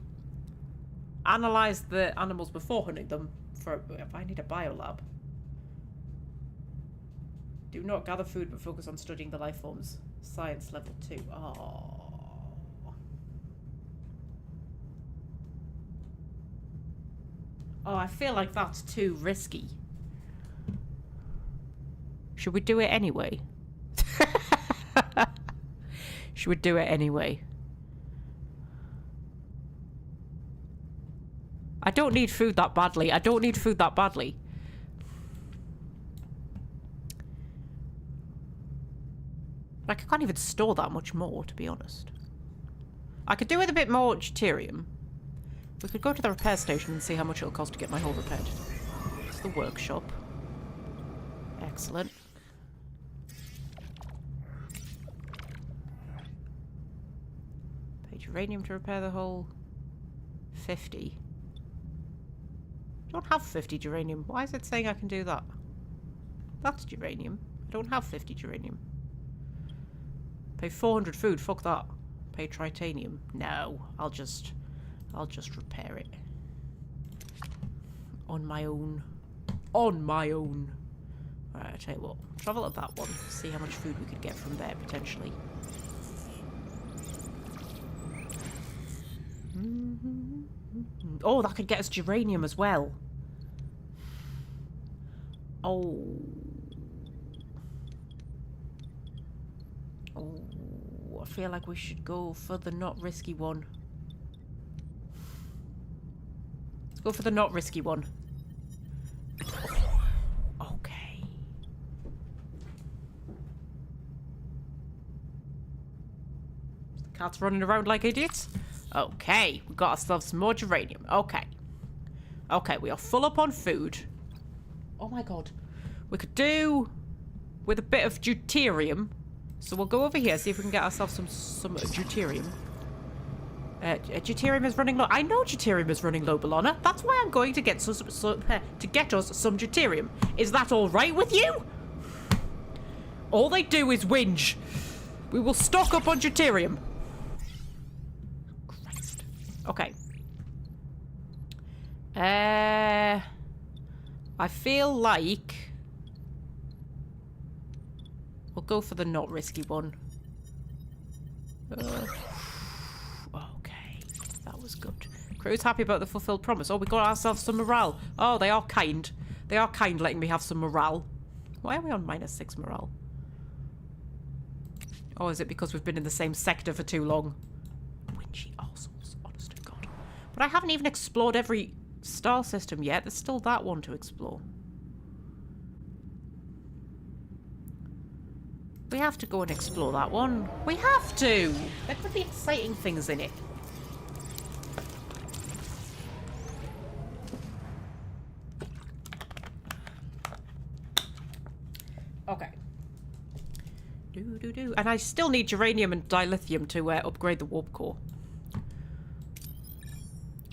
Analyze the animals before hunting them. If I need a biolab. Do not gather food, but focus on studying the life forms. Science level 2. Oh. Oh, I feel like that's too risky. Should we do it anyway? Should we do it anyway? I don't need food that badly. I don't need food that badly. Like, I can't even store that much more, to be honest. I could do with a bit more deuterium. We could go to the repair station and see how much it'll cost to get my hull repaired. It's the workshop. Excellent. Pay uranium to repair the hull. 50. I don't have 50 uranium. Why is it saying I can do that? That's uranium. I don't have 50 uranium. Pay 400 food. Fuck that. Pay titanium. No. I'll just repair it. On my own. On my own. Alright, I tell you what. Travel at that one. See how much food we could get from there, potentially. Oh, that could get us geranium as well. Oh. Oh, I feel like we should go for the not risky one. Let's go for the not risky one. Okay. The cat's running around like idiots. Okay, we got ourselves some more geranium. Okay. Okay, we are full up on food. Oh my god. We could do with a bit of deuterium. So we'll go over here, see if we can get ourselves some deuterium. Deuterium is running low. I know deuterium is running low, Bellona. That's why I'm going to get to get us some deuterium. Is that all right with you? All they do is whinge. We will stock up on deuterium. Christ. Okay. I feel like we'll go for the not risky one. Okay, that was good. Crew's happy about the fulfilled promise. Oh, we got ourselves some morale. Oh, they are kind. They are kind letting me have some morale. Why are we on -6 morale? Oh, is it because we've been in the same sector for too long? Winchy arseholes, honest to God. But I haven't even explored every star system yet. There's still that one to explore. We have to go and explore that one. We have to! There could be exciting things in it. Okay. And I still need geranium and dilithium to upgrade the warp core.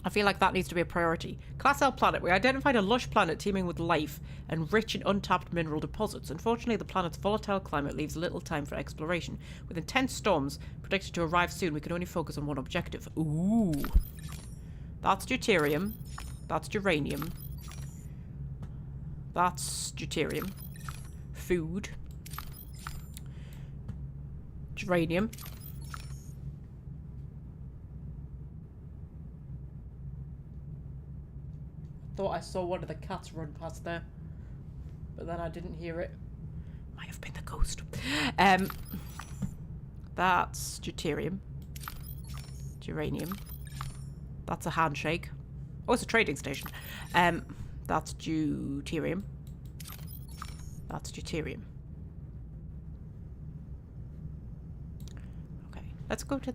I feel like that needs to be a priority. Class L planet. We identified a lush planet teeming with life and rich in untapped mineral deposits. Unfortunately, the planet's volatile climate leaves little time for exploration. With intense storms predicted to arrive soon, we can only focus on one objective. Ooh. That's deuterium. That's geranium. That's deuterium. Food. Geranium. Thought I saw one of the cats run past there, but then I didn't hear it. Might have been the ghost. That's deuterium. Geranium. That's a handshake. Oh, it's a trading station. That's deuterium. That's deuterium. Okay, let's go to...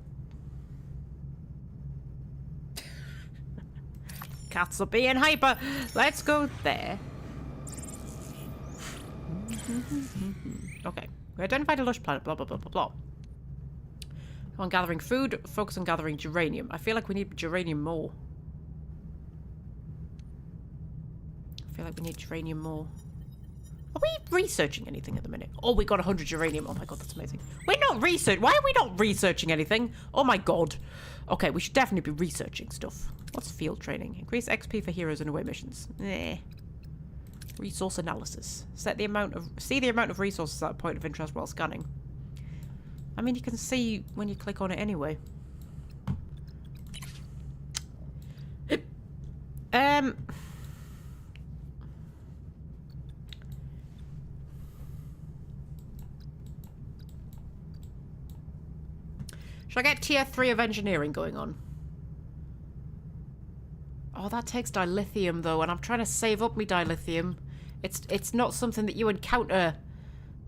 Cats are being hyper. Let's go there. Okay. We identified a lush planet. Blah, blah, blah, blah, blah. On gathering food, focus on gathering geranium. I feel like we need geranium more. I feel like we need geranium more. Are we researching anything at the minute? Oh, we got 100 geranium. Oh my god, that's amazing. We're not researching. Why are we not researching anything? Oh my god. Okay, we should definitely be researching stuff. What's field training? Increase XP for heroes and away missions. Resource analysis. See the amount of resources at a point of interest while scanning. I mean, you can see when you click on it anyway. Should I get tier 3 of engineering going on? Oh, that takes dilithium though, and I'm trying to save up my dilithium. It's not something that you encounter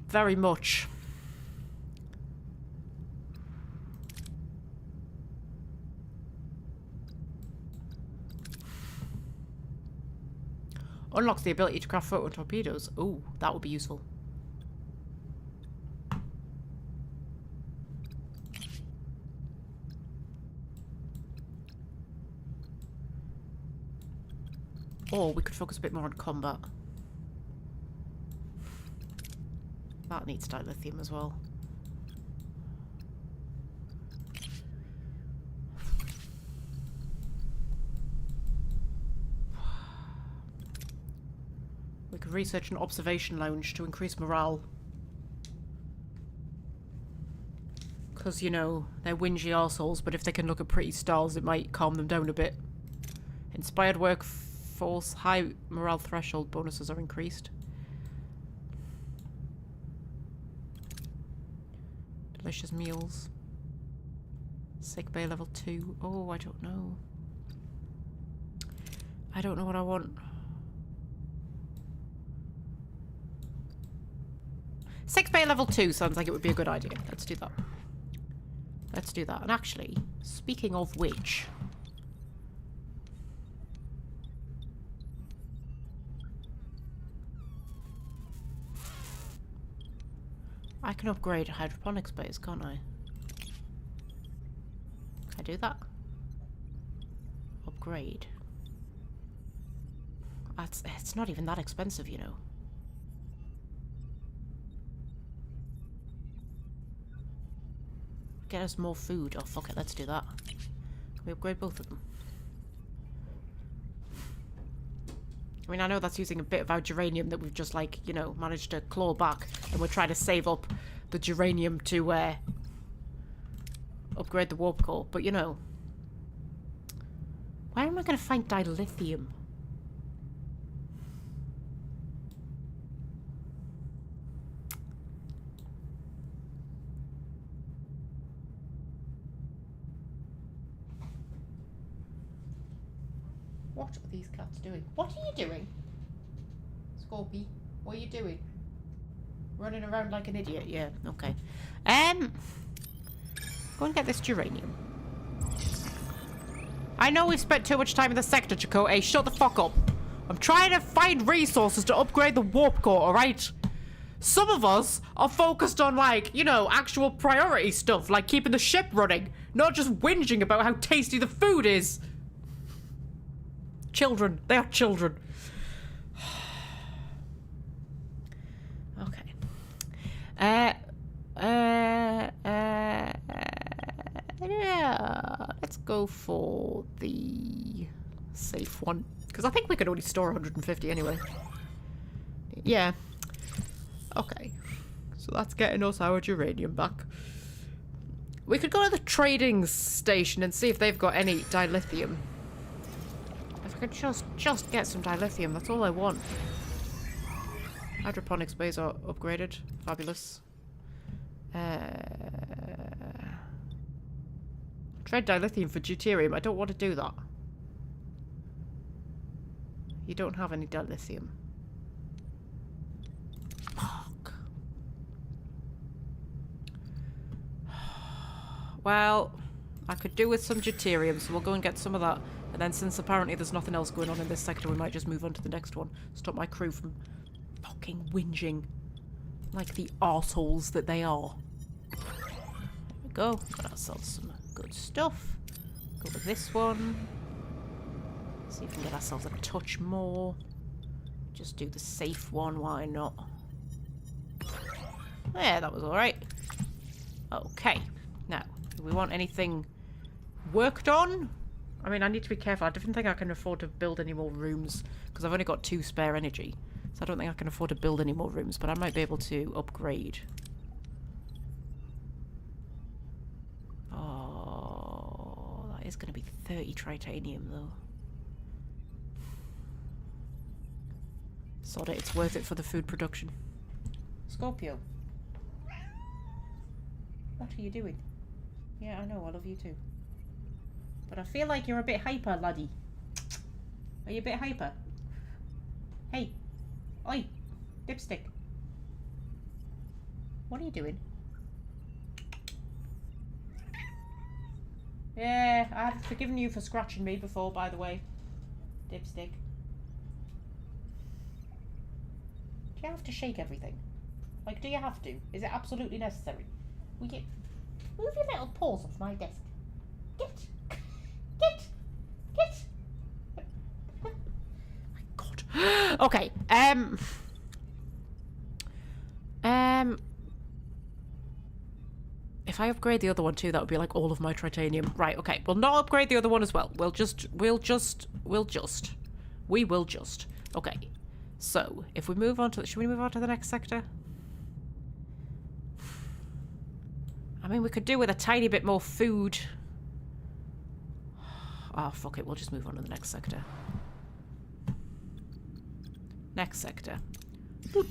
very much. Unlocks the ability to craft photon torpedoes. Ooh, that would be useful. Or we could focus a bit more on combat. That needs dilithium as well. We could research an observation lounge to increase morale. Because, you know, they're whingy arseholes, but if they can look at pretty stars, it might calm them down a bit. Inspired workforce, high morale threshold bonuses are increased. Delicious meals. Sick bay level 2. Oh, I don't know. I don't know what I want. Sick bay level 2 sounds like it would be a good idea. Let's do that. Let's do that. And actually, speaking of which... I can upgrade hydroponics base, can't I? Can I do that? Upgrade. It's not even that expensive, you know. Get us more food. Oh, fuck it, let's do that. Can we upgrade both of them? I mean, I know that's using a bit of our geranium that we've just, like, you know, managed to claw back. And we're trying to save up the geranium to, upgrade the warp core. But, you know... Where am I going to find dilithium? What are these cats doing? What are you doing? Scorpy, what are you doing? Running around like an idiot? Yeah, okay. Go and get this geranium. I know we've spent too much time in the sector, Chico. Hey, shut the fuck up. I'm trying to find resources to upgrade the warp core, alright? Some of us are focused on, like, you know, actual priority stuff, like keeping the ship running, not just whinging about how tasty the food is. Children. They are children. Okay. Yeah. Let's go for the safe one. Because I think we could only store 150 anyway. Yeah. Okay. So that's getting us our geranium back. We could go to the trading station and see if they've got any dilithium. If I could just get some dilithium, that's all I want. Hydroponics bays are upgraded. Fabulous. Trade dilithium for deuterium. I don't want to do that. You don't have any dilithium. Fuck. Well, I could do with some deuterium, so we'll go and get some of that. And then since apparently there's nothing else going on in this sector, we might just move on to the next one. Stop my crew from fucking whinging. Like the arseholes that they are. There we go. Got ourselves some good stuff. Go with this one. See if we can get ourselves a touch more. Just do the safe one, why not? Yeah, that was alright. Okay. Now, do we want anything worked on? I mean, I need to be careful. I don't think I can afford to build any more rooms because I've only got 2 spare energy. So I don't think I can afford to build any more rooms, but I might be able to upgrade. Oh, that is going to be 30 titanium, though. Sod it, it's worth it for the food production. Scorpio. What are you doing? Yeah, I know, I love you too. But I feel like you're a bit hyper, laddie. Are you a bit hyper? Hey. Oi. Dipstick. What are you doing? Yeah, I've forgiven you for scratching me before, by the way. Dipstick. Do you have to shake everything? Like, do you have to? Is it absolutely necessary? Will you... Move your little paws off my desk. Get! My God. Okay. If I upgrade the other one too, that would be like all of my titanium. Right. Okay. We'll not upgrade the other one as well. We will just. Okay. So if we move on to, should we move on to the next sector? I mean, we could do with a tiny bit more food. Oh, fuck it. We'll just move on to the next sector. Next sector. Boop.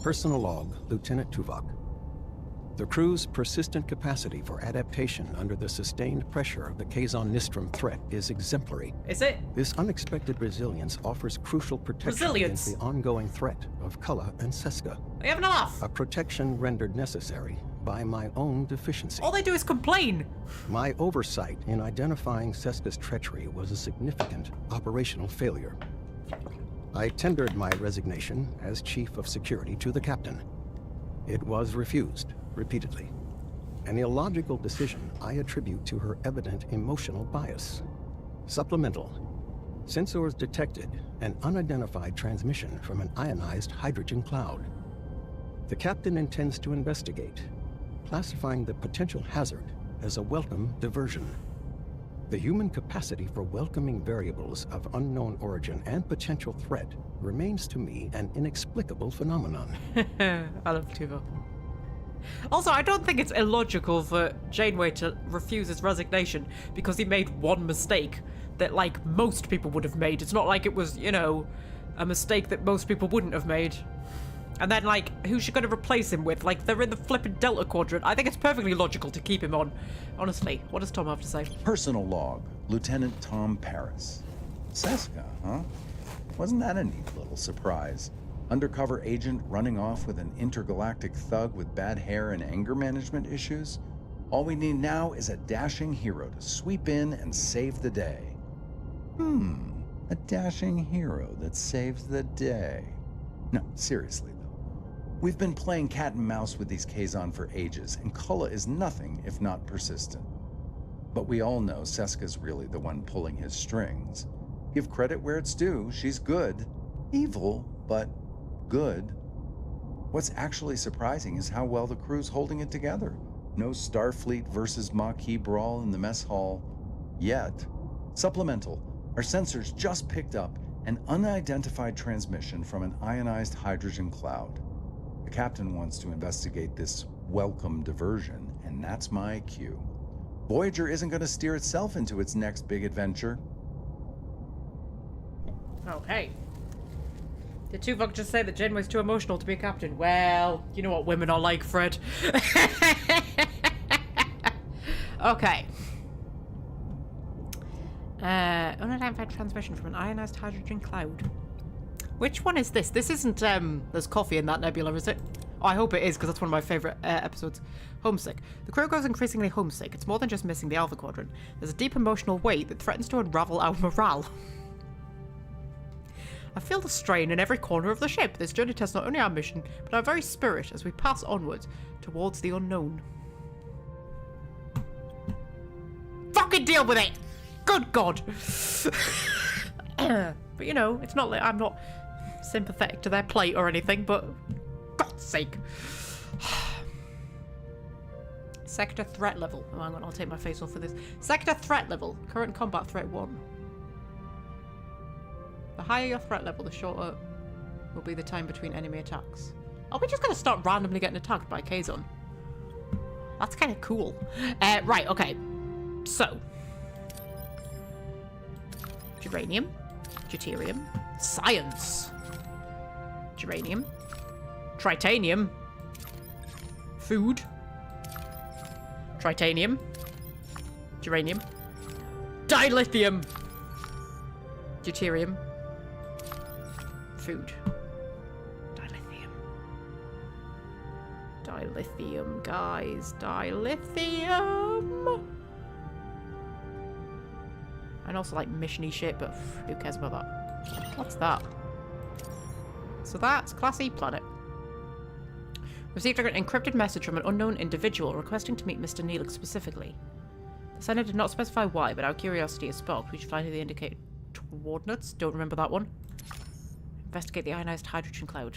Personal log, Lieutenant Tuvok. The crew's persistent capacity for adaptation under the sustained pressure of the Kazon Nistrum threat is exemplary. Is it? This unexpected resilience offers crucial protection against the ongoing threat of Kulla and Seska. Are you having a laugh? A protection rendered necessary by my own deficiency. All they do is complain. My oversight in identifying Seska's treachery was a significant operational failure. I tendered my resignation as Chief of Security to the Captain. It was refused repeatedly. An illogical decision I attribute to her evident emotional bias. Supplemental. Sensors detected an unidentified transmission from an ionized hydrogen cloud. The Captain intends to investigate, classifying the potential hazard as a welcome diversion. The human capacity for welcoming variables of unknown origin and potential threat remains to me an inexplicable phenomenon. I love Tuvok. Also, I don't think it's illogical for Janeway to refuse his resignation because he made one mistake that, like, most people would have made. It's not like it was, you know, a mistake that most people wouldn't have made. And then, like, who's she going to replace him with? Like, they're in the flippin' Delta Quadrant. I think it's perfectly logical to keep him on. Honestly, what does Tom have to say? Personal log, Lieutenant Tom Paris. Seska, huh? Wasn't that a neat little surprise? Undercover agent running off with an intergalactic thug with bad hair and anger management issues? All we need now is a dashing hero to sweep in and save the day. A dashing hero that saves the day. No, seriously though. We've been playing cat and mouse with these Kazon for ages, and Kulla is nothing if not persistent. But we all know Seska's really the one pulling his strings. Give credit where it's due, she's good. Evil, but good. What's actually surprising is how well the crew's holding it together. No Starfleet versus Maquis brawl in the mess hall. Yet. Supplemental. Our sensors just picked up an unidentified transmission from an ionized hydrogen cloud. The captain wants to investigate this welcome diversion, and that's my cue. Voyager isn't going to steer itself into its next big adventure. Okay. Did Tuvok just say that Janeway's too emotional to be a captain? Well, you know what women are like, Fred. Okay. Unidentified transmission from an ionized hydrogen cloud. Which one is this? This isn't, there's coffee in that nebula, is it? Oh, I hope it is, because that's one of my favourite episodes. Homesick. The crew grows increasingly homesick. It's more than just missing the Alpha Quadrant. There's a deep emotional weight that threatens to unravel our morale. I feel the strain in every corner of the ship. This journey tests not only our mission, but our very spirit as we pass onwards towards the unknown. Fucking deal with it! Good God! But you know, it's not like I'm not sympathetic to their plight or anything, but God's sake. Sector threat level. Oh, hang on, I'll take my face off for this. Sector threat level. Current combat threat 1. The higher your threat level, the shorter will be the time between enemy attacks. Are we just going to start randomly getting attacked by Kazon? That's kind of cool. Right, okay. So. Geranium. Deuterium. Science. Geranium. Tritanium. Food. Tritanium. Geranium. Dilithium. Deuterium. Food. Dilithium. Dilithium, guys. Dilithium. And also like missiony shit, but who cares about that? What's that? So that's Class E planet. Received an encrypted message from an unknown individual requesting to meet Mr. Neelix specifically. The sender did not specify why, but our curiosity is sparked. We should find the indicated coordinates. Don't remember that one. Investigate the ionized hydrogen cloud.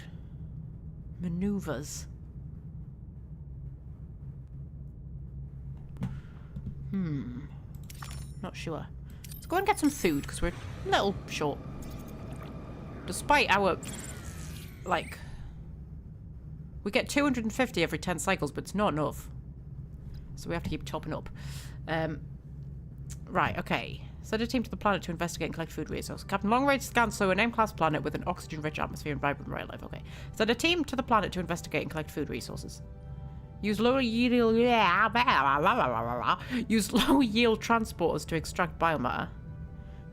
Maneuvers. Not sure. Let's go and get some food, because we're a little short. Despite our, like... We get 250 every 10 cycles, but it's not enough. So we have to keep chopping up. Right, okay. Send a team to the planet to investigate and collect food resources. Captain Long-Range scans so an M-class planet with an oxygen-rich atmosphere and vibrant marine life. Okay. Send a team to the planet to investigate and collect food resources. Use low yield transporters to extract biomatter.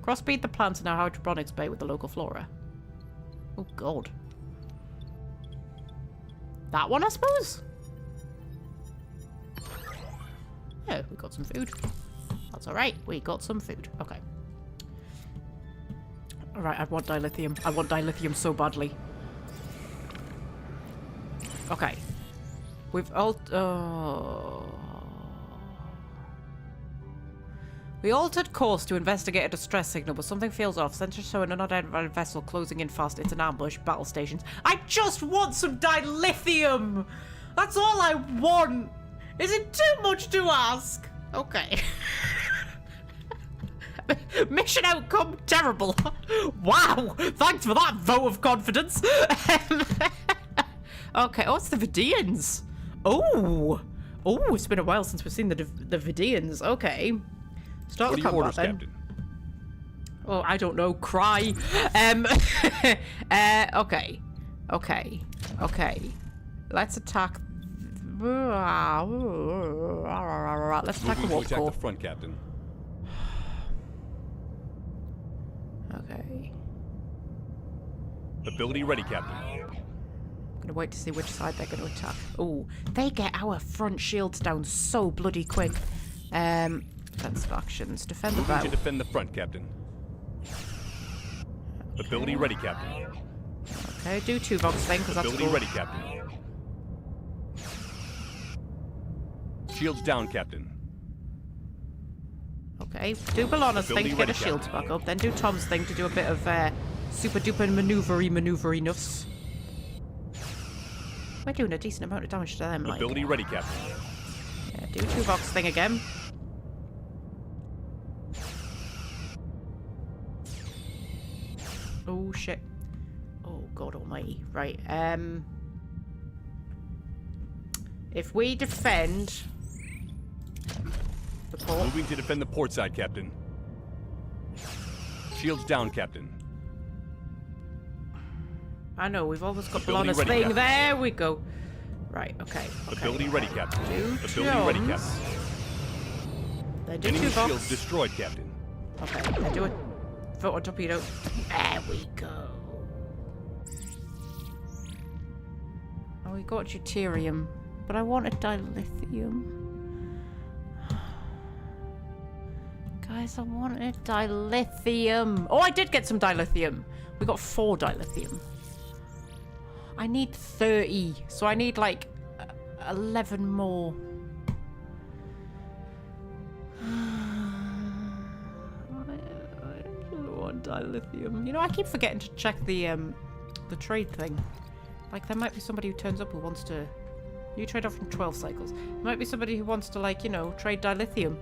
Crossbreed the plants in our hydroponics bay with the local flora. Oh god. That one, I suppose? Yeah, we got some food. That's alright. We got some food. Okay. Alright, I want dilithium. I want dilithium so badly. Okay. We've We altered course to investigate a distress signal, but something feels off. Sensors show an unidentified vessel closing in fast. It's an ambush. Battle stations. I just want some dilithium! That's all I want! Is it too much to ask? Okay. Mission outcome terrible. Wow! Thanks for that vote of confidence. Okay, oh, it's the Vidians. Oh! Oh, it's been a while since we've seen the Vidians. Okay. Start What the are your combat orders, then. Captain? Oh, I don't know. Cry. Okay. Okay. Okay. Let's attack. Let's attack the Moving to warp attack core. the front, Captain. Okay. Ability ready, Captain. I'm gonna wait to see which side they're gonna attack. Oh, they get our front shields down so bloody quick. Defensive actions. Defend the Moving bow. to defend the front, Captain. Ability ready, Captain. Okay, do 2 Vox thing, because that's Ability cool. ready, Captain. Shields down, Captain. Okay, do Bellana's thing to get ready, the shields Captain. back up. Then do Tom's thing to do a bit of super duper maneuvery-nuffs. We're doing a decent amount of damage to them, like. Ability ready, Captain. Yeah, do 2 Vox thing again. Oh shit. Oh god almighty. Right, if we defend the port. Moving to defend the port side, Captain. Shields down, Captain. I know, we've always got Ability Bellana's ready, thing. Captain. There we go. Right, okay. Ability ready, Captain. Do Ability ready, Jones. Captain. Then do Enemy 2 Vox. shields destroyed, Captain. Okay, then do a photon torpedo. There we go. Oh, we got deuterium, but I wanted dilithium. Guys, I wanted dilithium. Oh, I did get some dilithium. We got 4 dilithium. I need 30, so I need like 11 more. I don't want dilithium. You know, I keep forgetting to check the trade thing. Like, there might be somebody who turns up who wants to... You trade off from 12 cycles. There might be somebody who wants to, like, you know, trade dilithium.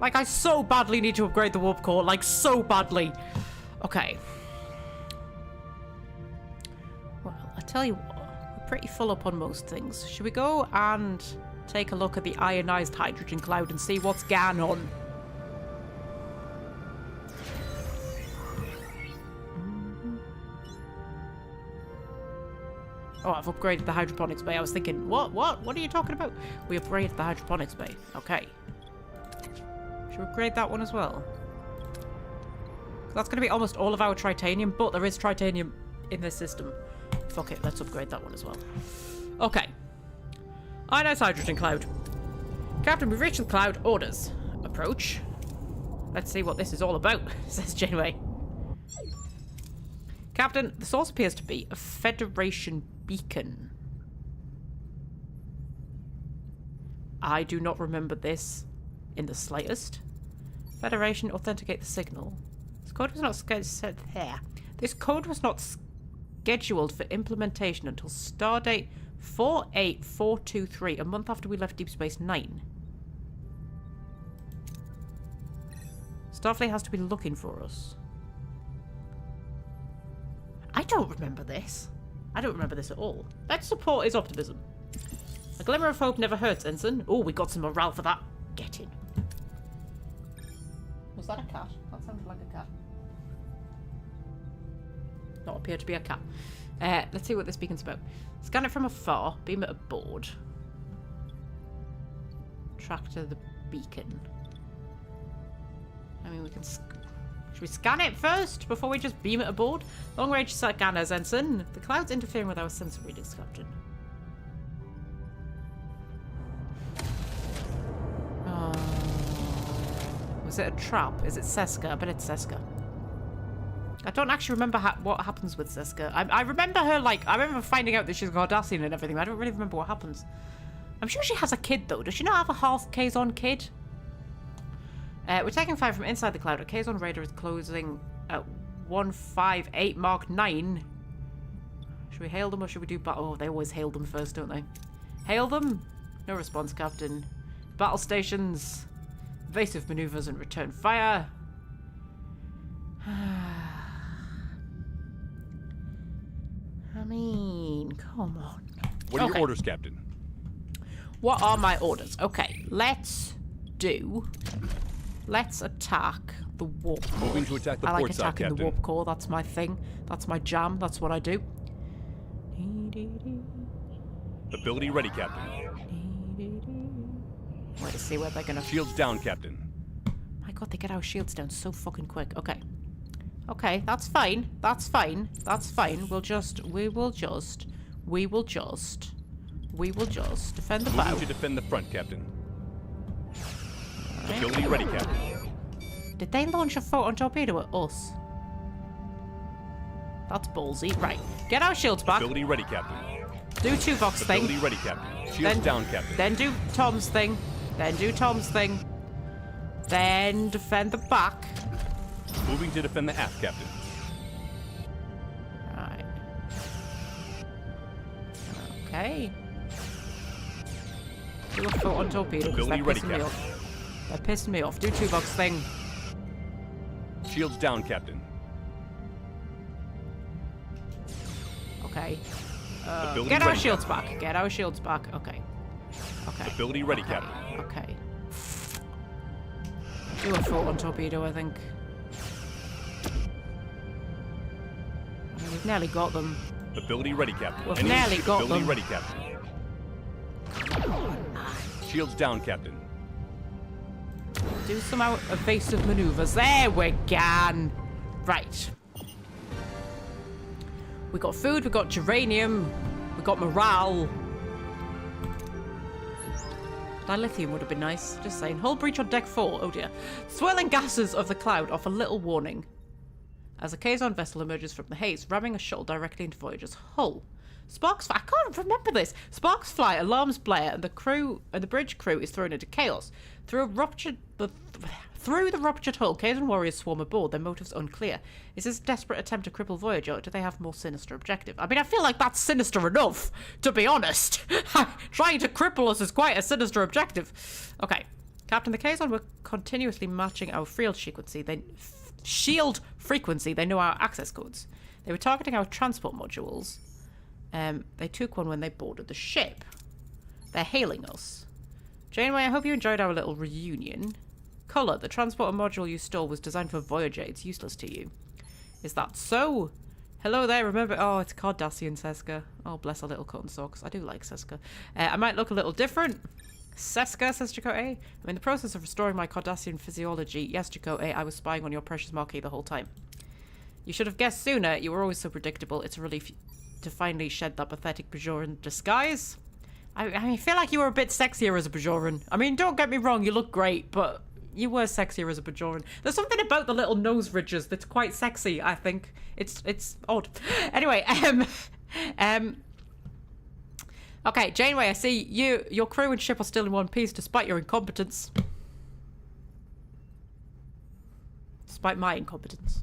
Like, I so badly need to upgrade the warp core. Like, so badly. Okay. Well, I tell you what. We're pretty full up on most things. Should we go and take a look at the ionized hydrogen cloud and see what's going on? Oh, I've upgraded the hydroponics bay. I was thinking, what are you talking about? We upgraded the hydroponics bay. Okay. Should we upgrade that one as well? That's going to be almost all of our tritanium, but there is tritanium in this system. Fuck it, let's upgrade that one as well. Okay. Ionized hydrogen cloud. Captain, we've reached the cloud. Orders. Approach. Let's see what this is all about, says Janeway. Captain, the source appears to be a Federation beacon. I do not remember this in the slightest. Federation, authenticate the signal. This code was not set there. This code was not scheduled for implementation until stardate 48423, a month after we left Deep Space Nine. Starfleet has to be looking for us. I don't remember this. I don't remember this at all. Let's support his optimism. A glimmer of hope never hurts, Ensign. Oh, we got some morale for that. Get in. Was that a cat? That sounded like a cat. Not appear to be a cat. Let's see what this beacon's about. Scan it from afar. Beam it aboard. Track to the beacon. I mean, we can... Should we scan it first before we just beam it aboard? Long-range scanners, Ensign. The cloud's interfering with our sensor readings, Captain. Was it a trap? Is it Seska? I bet it's Seska. I don't actually remember what happens with Seska. I remember her, like, I remember finding out that she's Cardassian and everything, but I don't really remember what happens. I'm sure she has a kid, though. Does she not have a half Kazon kid? We're taking fire from inside the cloud. A Kazon radar is closing at 158 Mark 9. Should we hail them or should we do battle? Oh, they always hail them first, don't they? Hail them? No response, Captain. Battle stations. Evasive maneuvers and return fire. I mean, come on. What are your orders, Captain? What are my orders? Okay, let's attack the warp core. Moving to attack the I like port side, attacking Captain. the warp core. That's my thing. That's my jam. That's what I do. Ability ready, Captain. Wait to see where they're gonna... Shields down, Captain. My god, they get our shields down so fucking quick. Okay. Okay, that's fine. That's fine. That's fine. We will just defend the bow. Moving to defend the front, Captain. Right. Ability ready, Captain. Did they launch a photon torpedo at us? That's ballsy. Right. Get our shields back. Ability ready, Captain. Do Tuvok's thing. Ability ready, Captain. Shields down, Captain. Then do Tom's thing. Then do Tom's thing. Then defend the back. Moving to defend the aft, Captain. Right. Okay. Do a photon torpedo. Ability ready, me Captain. off. They're pissing me off. Do Tuvok's thing. Shields down, Captain. Okay. Ability Get our ready, shields Captain. back. Get our shields back. Okay. Okay. Ability ready, okay. Captain. Okay. Do a photon torpedo, I think. I mean, we've nearly got them. Ability ready, Captain. We've Enemy nearly got ability them. ready, Captain. Shields down, Captain. Do some evasive maneuvers. There we go. Right. We got food, we got geranium, we got morale. Dilithium would have been nice. Just saying. Hull breach on deck 4. Oh dear. Swirling gases of the cloud offer little warning as a Kazon vessel emerges from the haze, ramming a shuttle directly into Voyager's hull. Sparks fly. I can't remember this. Sparks fly, alarms blare, and the bridge crew is thrown into chaos. Through the ruptured hull, Kazon warriors swarm aboard, their motives unclear. Is this a desperate attempt to cripple Voyager, or do they have a more sinister objective? I mean, I feel like that's sinister enough, to be honest. Trying to cripple us is quite a sinister objective. Okay. Captain, the Kazon were continuously matching our shield frequency. They know our access codes. They were targeting our transport modules. They took one when they boarded the ship. They're hailing us. Janeway, I hope you enjoyed our little reunion. Colour, the transporter module you stole was designed for Voyager. It's useless to you. Is that so? Hello there, remember... Oh, it's Cardassian Seska. Oh, bless our little cotton socks. I do like Seska. I might look a little different. Seska, says Chakotay. I'm in the process of restoring my Cardassian physiology. Yes, Chakotay, I was spying on your precious Marquis the whole time. You should have guessed sooner. You were always so predictable. It's a relief to finally shed that pathetic Bajoran disguise. I feel like you were a bit sexier as a Bajoran. I mean, don't get me wrong, you look great, but you were sexier as a Bajoran. There's something about the little nose ridges that's quite sexy, I think. It's odd. Anyway, okay, Janeway, I see your crew and ship are still in one piece despite your incompetence. Despite my incompetence.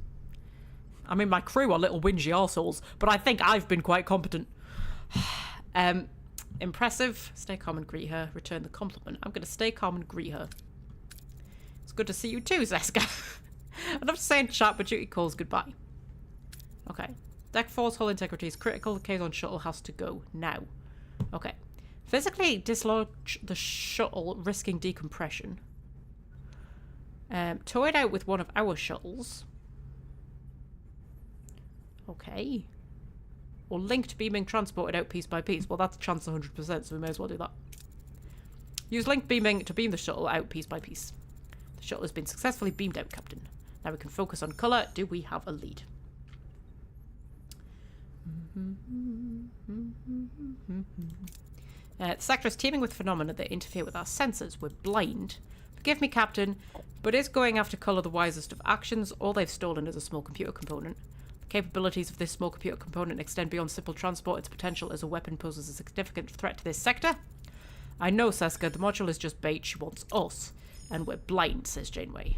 I mean, my crew are little whingy arseholes, but I think I've been quite competent. Impressive. Stay calm and greet her. Return the compliment. I'm going to stay calm and greet her. It's good to see you too, Seska. Enough to say in chat, but duty calls goodbye. Okay. Deck 4's hull integrity is critical. The Kazon shuttle has to go now. Okay. Physically dislodge the shuttle, risking decompression. Tow it out with one of our shuttles. Okay. Or linked beaming transported out piece by piece. Well, that's a chance 100%, so we may as well do that. Use linked beaming to beam the shuttle out piece by piece. The shuttle has been successfully beamed out, Captain. Now we can focus on colour. Do we have a lead? The sector is teeming with phenomena that interfere with our senses. We're blind. Forgive me, Captain, but is going after colour the wisest of actions? All they've stolen is a small computer component. The capabilities of this small computer component extend beyond simple transport. Its potential as a weapon poses a significant threat to this sector. I know, Seska. The module is just bait. She wants us. And we're blind, says Janeway.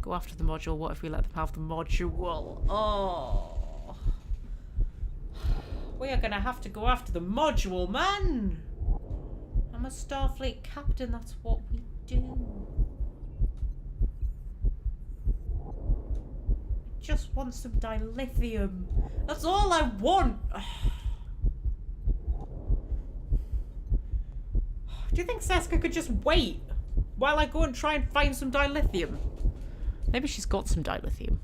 Go after the module. What if we let them have the module? Oh. We are going to have to go after the module, man. I'm a Starfleet captain. That's what we do. I just want some dilithium. That's all I want. Do you think Seska could just wait while I go and try and find some dilithium? Maybe she's got some dilithium.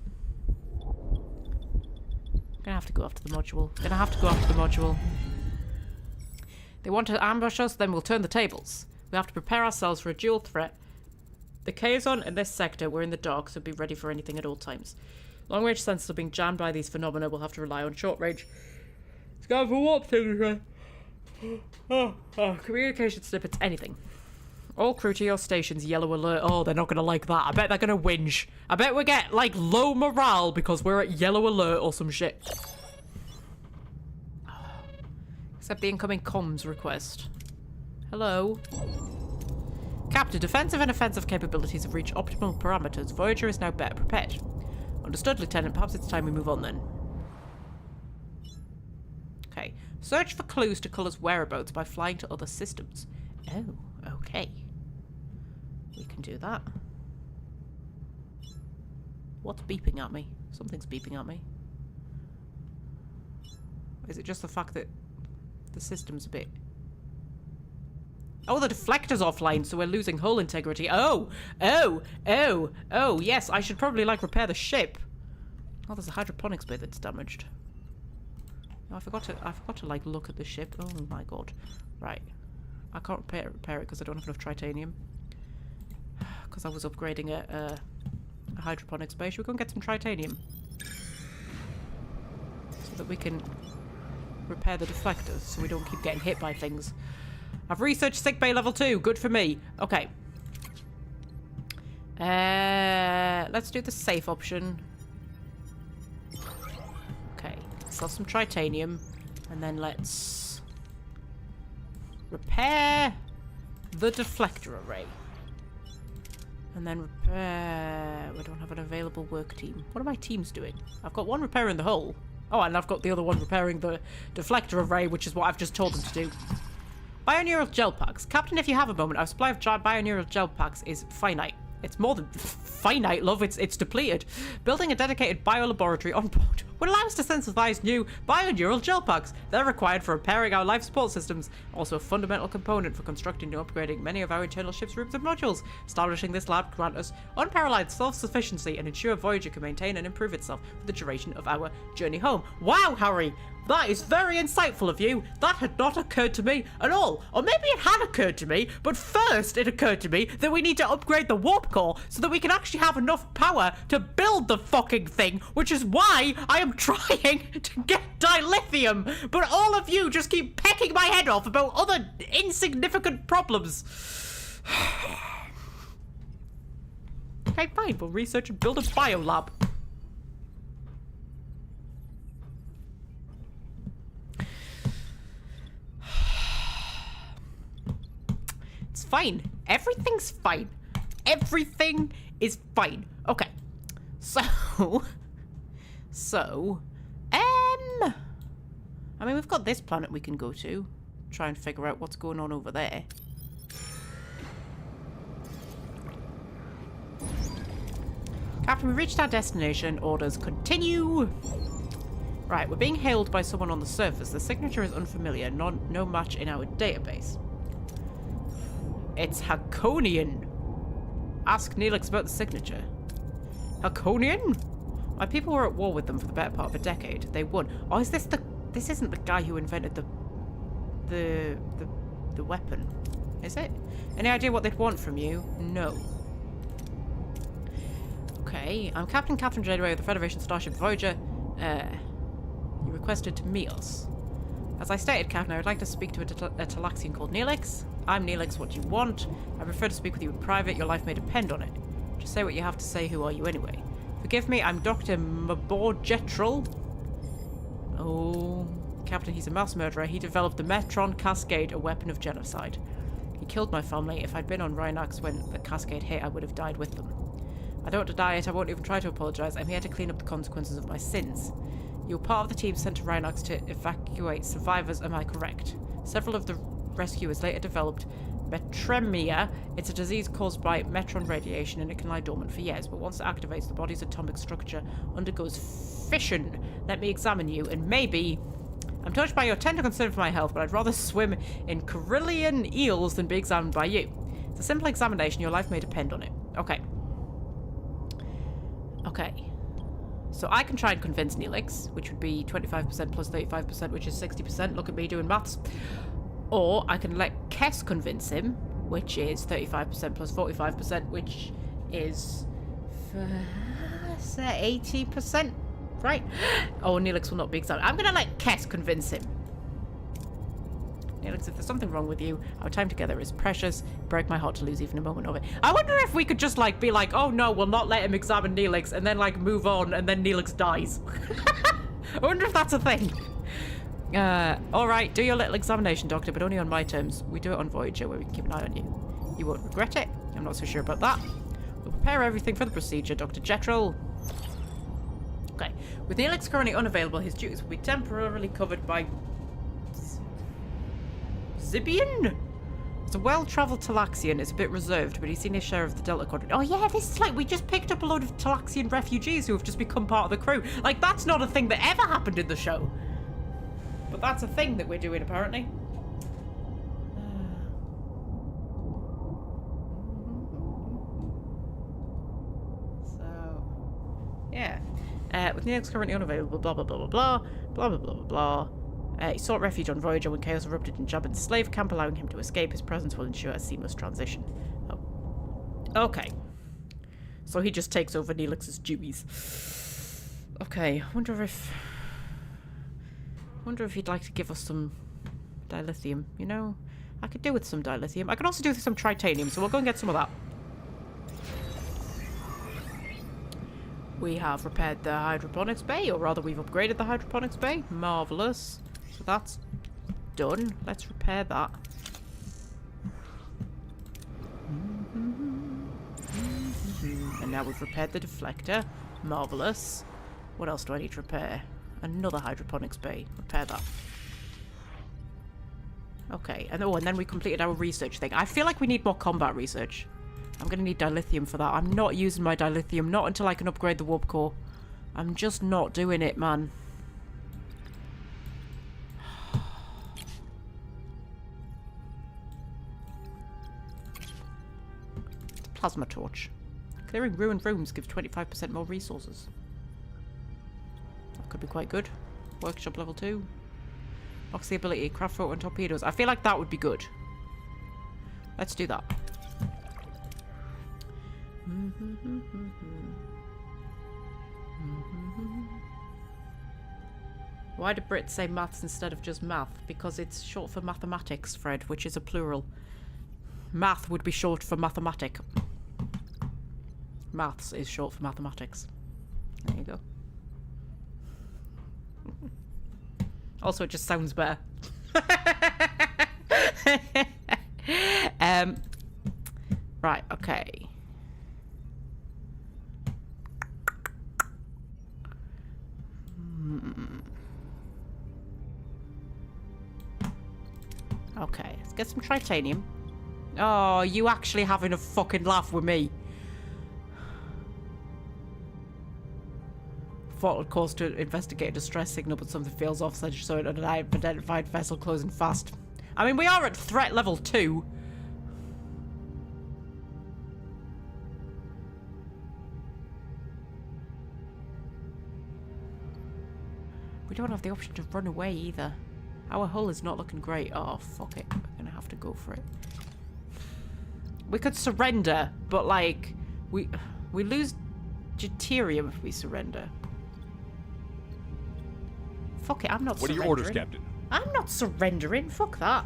Gonna have to go after the module. Gonna have to go after the module. They want to ambush us, then we'll turn the tables. We have to prepare ourselves for a dual threat. The Kazon and this sector, we're in the dark, so be ready for anything at all times. Long-range sensors are being jammed by these phenomena. We'll have to rely on short-range. Scan for warp signature. Communication snippets, anything. All crew to your stations, yellow alert. Oh, they're not going to like that. I bet they're going to whinge. I bet we get, like, low morale because we're at yellow alert or some shit. Accept the incoming comms request. Hello. Captain, defensive and offensive capabilities have reached optimal parameters. Voyager is now better prepared. Understood, Lieutenant. Perhaps it's time we move on then. Okay. Search for clues to Culler's whereabouts by flying to other systems. Oh, okay. We can do that. What's beeping at me? Something's beeping at me. Is it just the fact that the system's a bit... Oh, the deflector's offline, so we're losing hull integrity. Oh, yes, I should probably, like, repair the ship. Oh, there's a hydroponics bay that's damaged. Oh, I forgot to, like, look at the ship. Oh, my God. Right. I can't repair it because I don't have enough tritanium. Because I was upgrading a hydroponics bay. Should we go and get some tritanium? So that we can repair the deflectors so we don't keep getting hit by things. I've researched sickbay level 2. Good for me. Okay. Let's do the safe option. Okay. Sell some tritanium. And then let's repair the deflector array. And then repair... We don't have an available work team. What are my teams doing? I've got one repairing the hull. Oh, and I've got the other one repairing the deflector array, which is what I've just told them to do. Bioneural gel packs. Captain, if you have a moment, our supply of bioneural gel packs is finite. It's more than finite, love. It's depleted. Building a dedicated biolaboratory on board would allow us to synthesize new bioneural gel packs. They're required for repairing our life support systems. Also a fundamental component for constructing and upgrading many of our internal ships, rooms, and modules. Establishing this lab grant us unparalleled self-sufficiency and ensure Voyager can maintain and improve itself for the duration of our journey home. Wow, Harry! That is very insightful of you. That had not occurred to me at all. Or maybe it had occurred to me, but first it occurred to me that we need to upgrade the warp core so that we can actually have enough power to build the fucking thing, which is why I am trying to get dilithium. But all of you just keep pecking my head off about other insignificant problems. Okay, fine. We'll research and build a biolab. It's fine. Everything's fine. Everything is fine. Okay. I mean, we've got this planet we can go to. Try and figure out what's going on over there. Captain, we reached our destination. Orders continue. Right, we're being hailed by someone on the surface. The signature is unfamiliar. No match in our database. It's Hakonian. Ask Neelix about the signature. Hakonian? My people were at war with them for the better part of a decade. They won. Oh, is this the... This isn't the guy who invented the weapon, is it? Any idea what they'd want from you? No. Okay, I'm Captain Catherine Janeway of the Federation Starship Voyager. You requested to meet us. As I stated, Captain, I would like to speak to a Talaxian called Neelix. I'm Neelix, what do you want? I prefer to speak with you in private, your life may depend on it. Just say what you have to say, who are you anyway? Forgive me, I'm Dr. Maborgetral. Oh, Captain, he's a mass murderer. He developed the Metron Cascade, a weapon of genocide. He killed my family. If I'd been on Rhinox when the Cascade hit, I would have died with them. I don't deny it, I won't even try to apologise. I'm here to clean up the consequences of my sins. You were part of the team sent to Rhinox to evacuate survivors, am I correct? Several of the rescuers later developed metremia. It's a disease caused by metron radiation and it can lie dormant for years, but once it activates, the body's atomic structure undergoes fission. Let me examine you, and maybe... I'm touched by your tender concern for my health, but I'd rather swim in Carillion eels than be examined by you. It's a simple examination, your life may depend on it. Okay. Okay. So I can try and convince Neelix, which would be 25% plus 35%, which is 60%. Look at me doing maths. Or I can let Kess convince him, which is 35% plus 45%, which is 80%, right? Oh, Neelix will not be examined. I'm going to let Kess convince him. Neelix, if there's something wrong with you, our time together is precious. Break my heart to lose even a moment of it. I wonder if we could just, like, be like, oh no, we'll not let him examine Neelix, and then, like, move on, and then Neelix dies. I wonder if that's a thing. Alright, do your little examination, Doctor, but only on my terms. We do it on Voyager, where we can keep an eye on you. You won't regret it. I'm not so sure about that. We'll prepare everything for the procedure, Dr. Jetrel. Okay. With Neelix currently unavailable, his duties will be temporarily covered by... Zibian? It's a well-travelled Talaxian. It's a bit reserved, but he's seen his share of the Delta Quadrant. Oh yeah, this is like we just picked up a load of Talaxian refugees who have just become part of the crew. Like, that's not a thing that ever happened in the show. But that's a thing that we're doing, apparently. So, yeah. With Neelix currently unavailable, blah, blah, blah, blah, blah, blah, blah, blah, blah, blah. He sought refuge on Voyager when chaos erupted in Jabba's slave camp, allowing him to escape. His presence will ensure a seamless transition. Oh. Okay. So he just takes over Neelix's duties. Okay, I wonder if he'd like to give us some dilithium, you know? I could do with some dilithium. I could also do with some tritanium, so we'll go and get some of that. We have repaired the hydroponics bay, or rather we've upgraded the hydroponics bay. Marvellous. So that's done. Let's repair that. And now we've repaired the deflector. Marvellous. What else do I need to repair? Another hydroponics bay. Repair that. Okay. And oh, and then we completed our research thing. I feel like we need more combat research. I'm going to need dilithium for that. I'm not using my dilithium. Not until I can upgrade the warp core. I'm just not doing it, man. Plasma torch. Clearing ruined rooms gives 25% more resources. That could be quite good. Workshop level 2. Unlocks the ability to craft photon torpedoes. I feel like that would be good. Let's do that. Why do Brits say maths instead of just math? Because it's short for mathematics, Fred, which is a plural. Math would be short for mathematic. Maths is short for mathematics. There you go. Also, it just sounds better. Right, okay. Okay, let's get some tritanium. Oh, you actually having a fucking laugh with me. of course, to investigate a distress signal, but something feels off, so an unidentified vessel closing fast. I mean, we are at threat level 2. We don't have the option to run away either. Our hull is not looking great. Oh, fuck it. We're gonna have to go for it. We could surrender, but like, we lose deuterium if we surrender. Fuck it, I'm not surrendering. What are your orders, Captain? I'm not surrendering. Fuck that.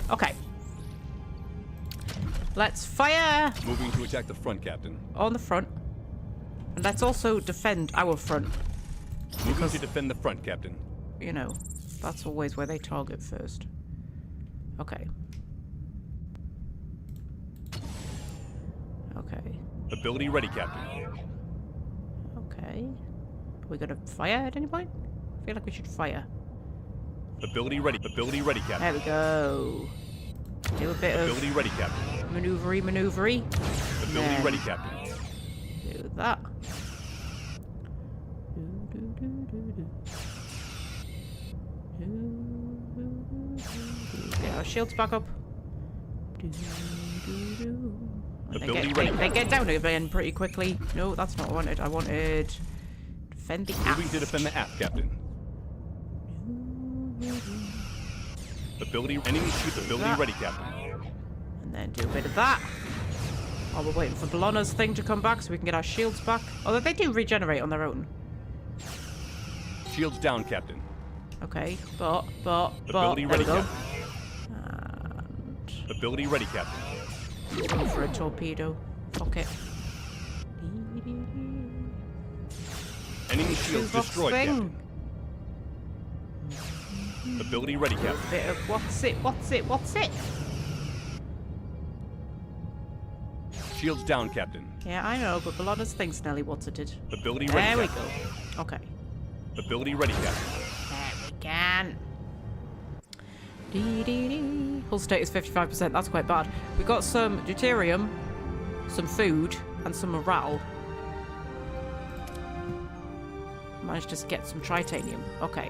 Okay. Let's fire Moving to attack the front, Captain. on the front. And let's also defend our front. Moving to defend the front, Captain. You know, that's always where they target first. Okay. Okay. Ability ready, Captain. Okay. Are we gonna fire at any point? I feel like we should fire. Ability ready. Ability ready, Captain. There we go. Do a bit Ability ready, Captain. of maneuvery. Ability Then ready, Captain. do that. Get our shields back up. Ability ready. They get down again pretty quickly. No, that's not what I wanted. I wanted defend the aft. Moving to defend the aft, Captain. Ability enemy ship. Ability ready, Captain. And then do a bit of that. While we're waiting for Bologna's thing to come back so we can get our shields back. Although they do regenerate on their own. Shields down, Captain. Okay, but Ability there ready, we go. Captain. And Ability ready, Captain. go for a torpedo. Fuck it. Enemy shields Toolbox destroyed, thing. Captain. Ability ready, Captain. Bit of what's it? Shields down, Captain. Yeah, I know, but Bologna's thing's nearly what's it did. Ability ready, There we Captain. go. Okay. Ability ready, Captain. There we can. Hull state is 55%. That's quite bad. We got some deuterium, some food, and some morale. Managed to get some tritanium. Okay.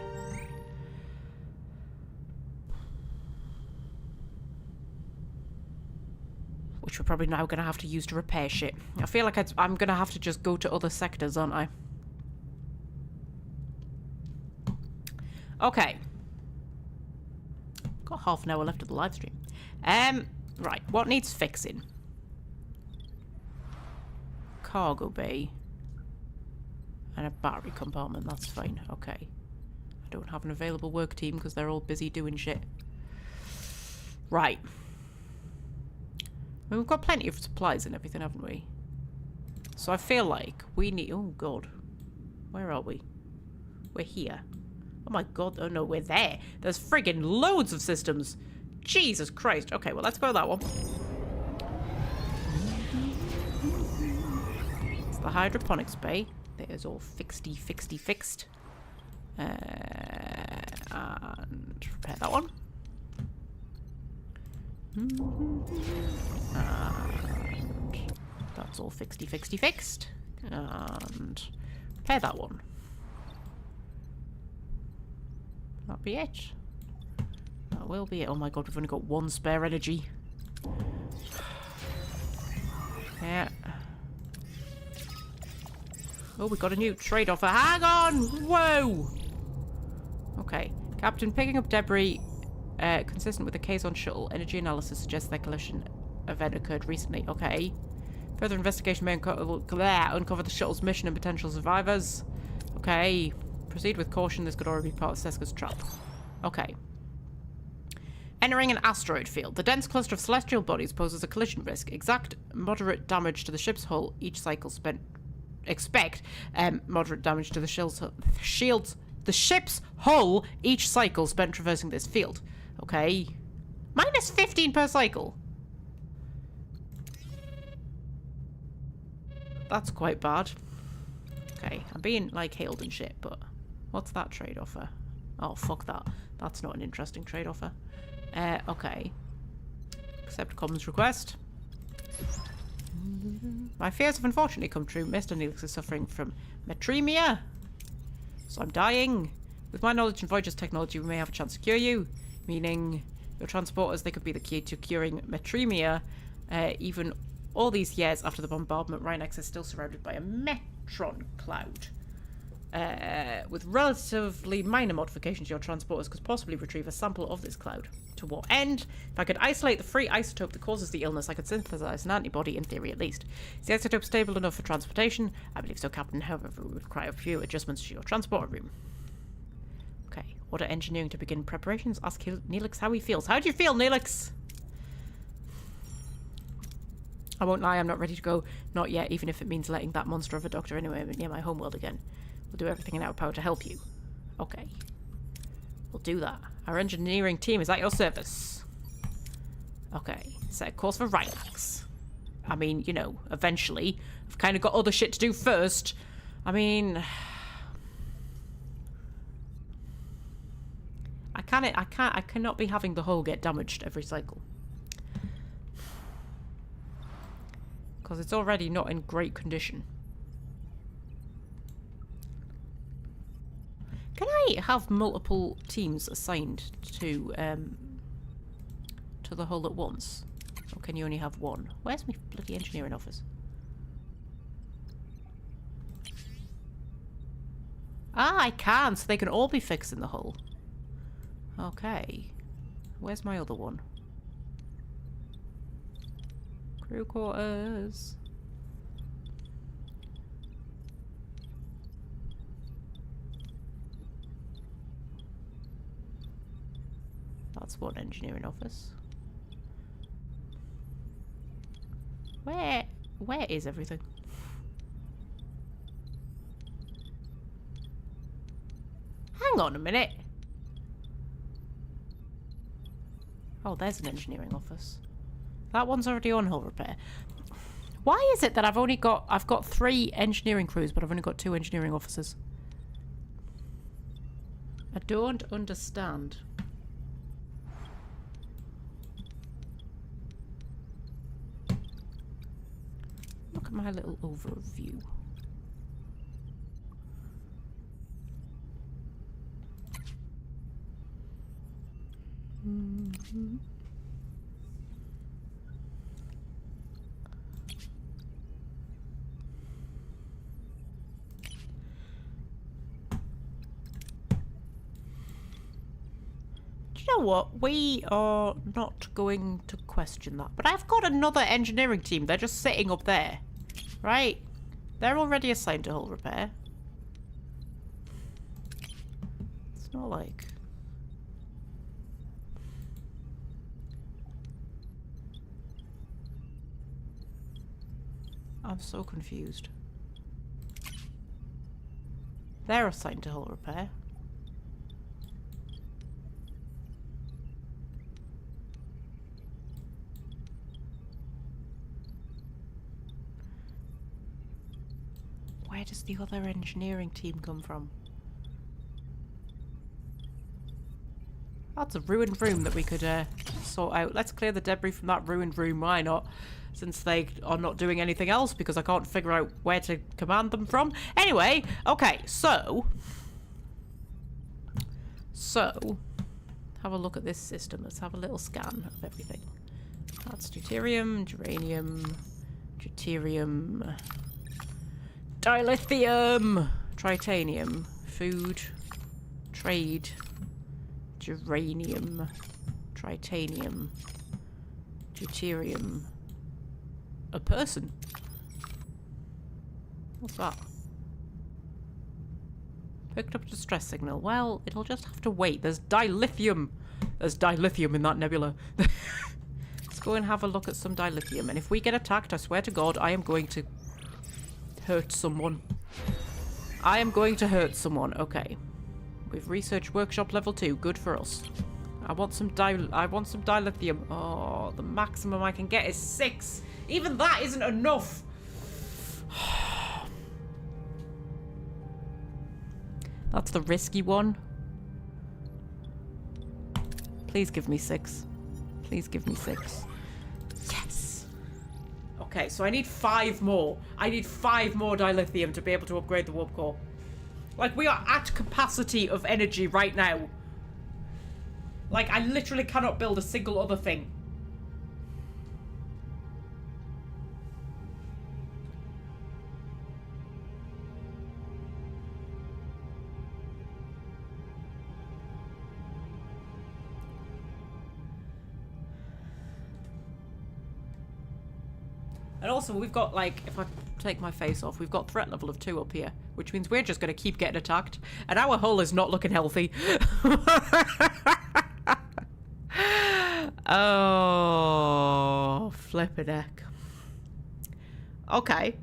Which we're probably now going to have to use to repair shit. I feel like I'm going to have to just go to other sectors, aren't I? Okay. Got half an hour left of the live stream. Right, what needs fixing? Cargo bay. And a battery compartment, that's fine. Okay. I don't have an available work team because they're all busy doing shit. Right. I mean, we've got plenty of supplies and everything, haven't we? So I feel like we need... Oh, God. Where are we? We're here. Oh, my God. Oh, no, we're there. There's friggin' loads of systems. Jesus Christ. Okay, well, let's go that one. It's the hydroponics bay. There's all fixed. And repair that one. And that's all fixed. And repair that one. That'll be it. That will be it. Oh my God, we've only got one spare energy. Yeah. Oh, we got a new trade offer. Hang on! Whoa! Okay. Captain, picking up debris consistent with the Kazon shuttle. Energy analysis suggests that collision event occurred recently. Okay. Further investigation may uncover the shuttle's mission and potential survivors. Okay. Proceed with caution. This could already be part of Seska's trap. Okay. Entering an asteroid field. The dense cluster of celestial bodies poses a collision risk. Exact moderate damage to the ship's hull each cycle spent. Expect moderate damage to the the ship's hull each cycle spent traversing this field. Okay. Minus 15 per cycle. That's quite bad. Okay, I'm being like hailed and shit, but what's that trade offer? Oh, fuck that. That's not an interesting trade offer. Okay. Accept comms request. My fears have unfortunately come true. Mr. Neelix is suffering from metremia. So I'm dying. With my knowledge in Voyager's technology, we may have a chance to cure you. Meaning, your transporters, they could be the key to curing metremia. Even all these years after the bombardment, Rhinox is still surrounded by a metron cloud. With relatively minor modifications, your transporters could possibly retrieve a sample of this cloud. To what end? If I could isolate the free isotope that causes the illness, I could synthesize an antibody, in theory at least. Is the isotope stable enough for transportation? I believe so, Captain. However, we would require a few adjustments to your transporter room. Okay. Order engineering to begin preparations. Ask Neelix how he feels. How do you feel, Neelix? I won't lie, I'm not ready to go. Not yet, even if it means letting that monster of a doctor anywhere near my homeworld again. We'll do everything in our power to help you. Okay. We'll do that. Our engineering team is at your service. Okay. Set a course for Rhinox. I mean, you know, eventually. I've kind of got other shit to do first. I mean... I cannot be having the hull get damaged every cycle. Because it's already not in great condition. Can I have multiple teams assigned to the hull at once? Or can you only have one? Where's my bloody engineering office? Ah, I can, so they can all be fixed in the hull. Okay. Where's my other one? Crew quarters. That's one engineering office. Where is everything? Hang on a minute. Oh, there's an engineering office. That one's already on hull repair. Why is it that I've got 3 engineering crews, but I've only got 2 engineering officers? I don't understand. Look at my little overview. Mm-hmm. Do you know what? We are not going to question that. But I've got another engineering team. They're just sitting up there. Right? They're already assigned to hull repair. It's not like... I'm so confused. They're assigned to hull repair. Where does the other engineering team come from? That's a ruined room that we could sort out. Let's clear the debris from that ruined room. Why not? Since they are not doing anything else because I can't figure out where to command them from. Anyway, okay, so have a look at this system. Let's have a little scan of everything. That's deuterium, geranium, deuterium, dilithium, tritanium, food, trade, geranium, tritanium, deuterium. A person? What's that? Picked up a distress signal. Well, it'll just have to wait. There's dilithium. There's dilithium in that nebula. Let's go and have a look at some dilithium. And if we get attacked, I swear to God, I am going to hurt someone. I am going to hurt someone. Okay. We've researched workshop level 2. Good for us. I want some dilithium. Oh, the maximum I can get is 6. Even that isn't enough. That's the risky one. Please give me 6. Please give me 6. Yes. Okay, so I need 5 more. I need 5 more dilithium to be able to upgrade the warp core. Like, we are at capacity of energy right now. Like, I literally cannot build a single other thing. And also, we've got, like, if I take my face off, we've got threat level of 2 up here, which means we're just going to keep getting attacked. And our hull is not looking healthy. Oh, flippin' heck. Okay.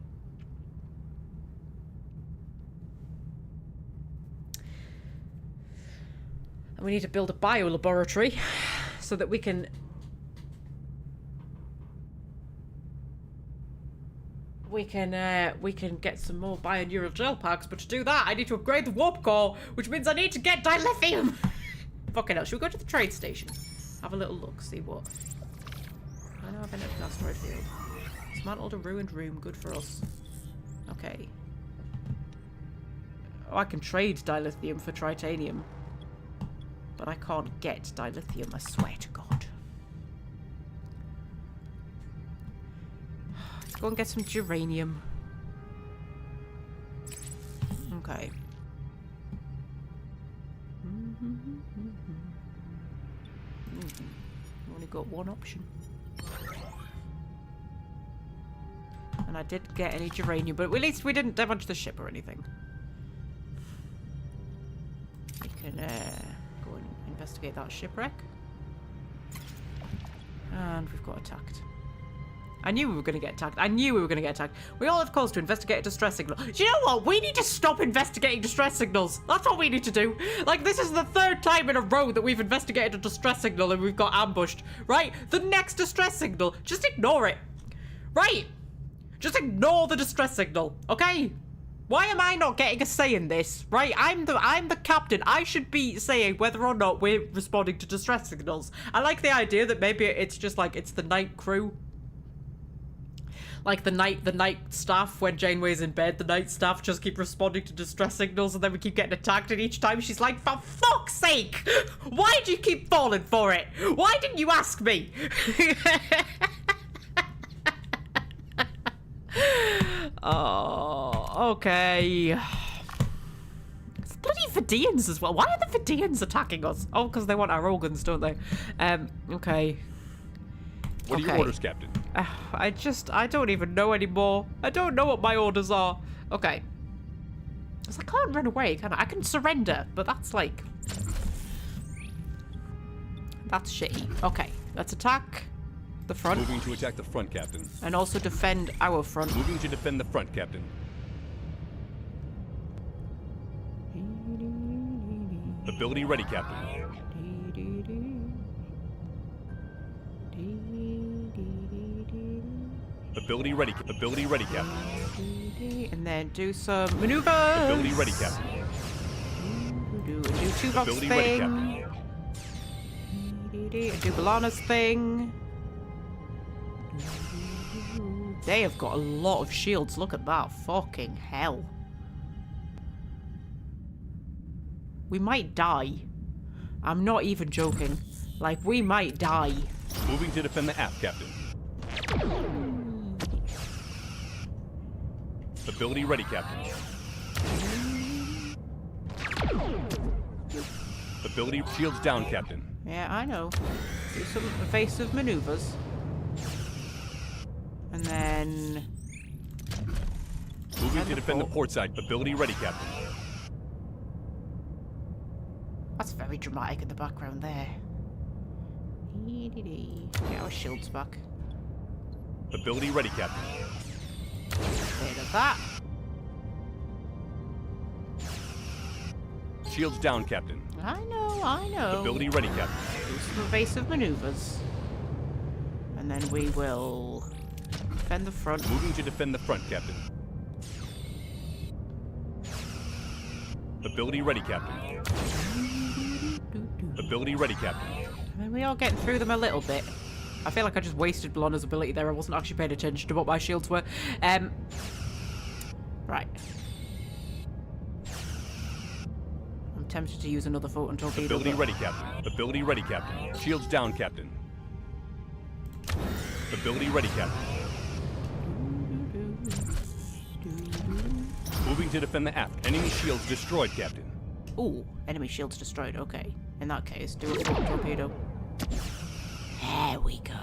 And we need to build a biolaboratory so that we can... We can get some more bioneural gel packs, but to do that, I need to upgrade the warp core, which means I need to get dilithium. Fucking hell, should we go to the trade station? Have a little look, see what... I know I've entered an asteroid field. Dismantled a ruined room, good for us. Okay. Oh, I can trade dilithium for tritanium. But I can't get dilithium, I swear to God. Let's go and get some geranium. Okay. Only got one option. And I didn't get any geranium, but at least we didn't damage the ship or anything. We can go and investigate that shipwreck. And we've got attacked. I knew we were going to get attacked. I knew we were going to get attacked. We all have calls to investigate a distress signal. Do you know what? We need to stop investigating distress signals. That's what we need to do. Like, this is the 3rd time in a row that we've investigated a distress signal and we've got ambushed. Right? The next distress signal, just ignore it. Right? Just ignore the distress signal, okay? Why am I not getting a say in this? Right? I'm the captain. I should be saying whether or not we're responding to distress signals. I like the idea that maybe it's just like it's the night crew. Like the night staff, when Janeway's in bed, the night staff just keep responding to distress signals and then we keep getting attacked, and each time she's like, for fuck's sake! Why do you keep falling for it? Why didn't you ask me? Oh, okay. It's bloody Vidians as well. Why are the Vidians attacking us? Oh, because they want our organs, don't they? Okay. What are your orders, Captain? I don't even know anymore. I don't know what my orders are. Okay. Because I can't run away, can I? I can surrender, but that's like... That's shitty. Okay, let's attack the front. Moving to attack the front, Captain. And also defend our front. Moving to defend the front, Captain. Ability ready, Captain. Ability ready, Captain. And then do some maneuvers. Ability ready, Captain. Do Tuvok's Ability thing. ready, Captain. Do Balana's thing. They have got a lot of shields. Look at that. Fucking hell. We might die. I'm not even joking. Like, we might die. Moving to defend the aft, Captain. Ability ready, Captain. Ability shields down, Captain. Yeah, I know. Do some evasive maneuvers. And then... Moving to defend the port side. Ability ready, Captain. That's very dramatic in the background there. Get our shields back. Ability ready, Captain. Bit of that. Shields down, Captain. I know. Ability ready, Captain. Do some evasive maneuvers. And then we will defend the front. Moving to defend the front, Captain. Ability ready, Captain. Ability ready, Captain. I mean, we are getting through them a little bit. I feel like I just wasted Balana's ability there. I wasn't actually paying attention to what my shields were. Right. tempted to use another photon torpedo. Ability ready, Captain. Ability ready, Captain. Shields down, Captain. Ability ready, Captain. Moving to defend the aft. Enemy shields destroyed, Captain. Ooh, enemy shields destroyed. Okay. In that case, do a photon torpedo. There we go.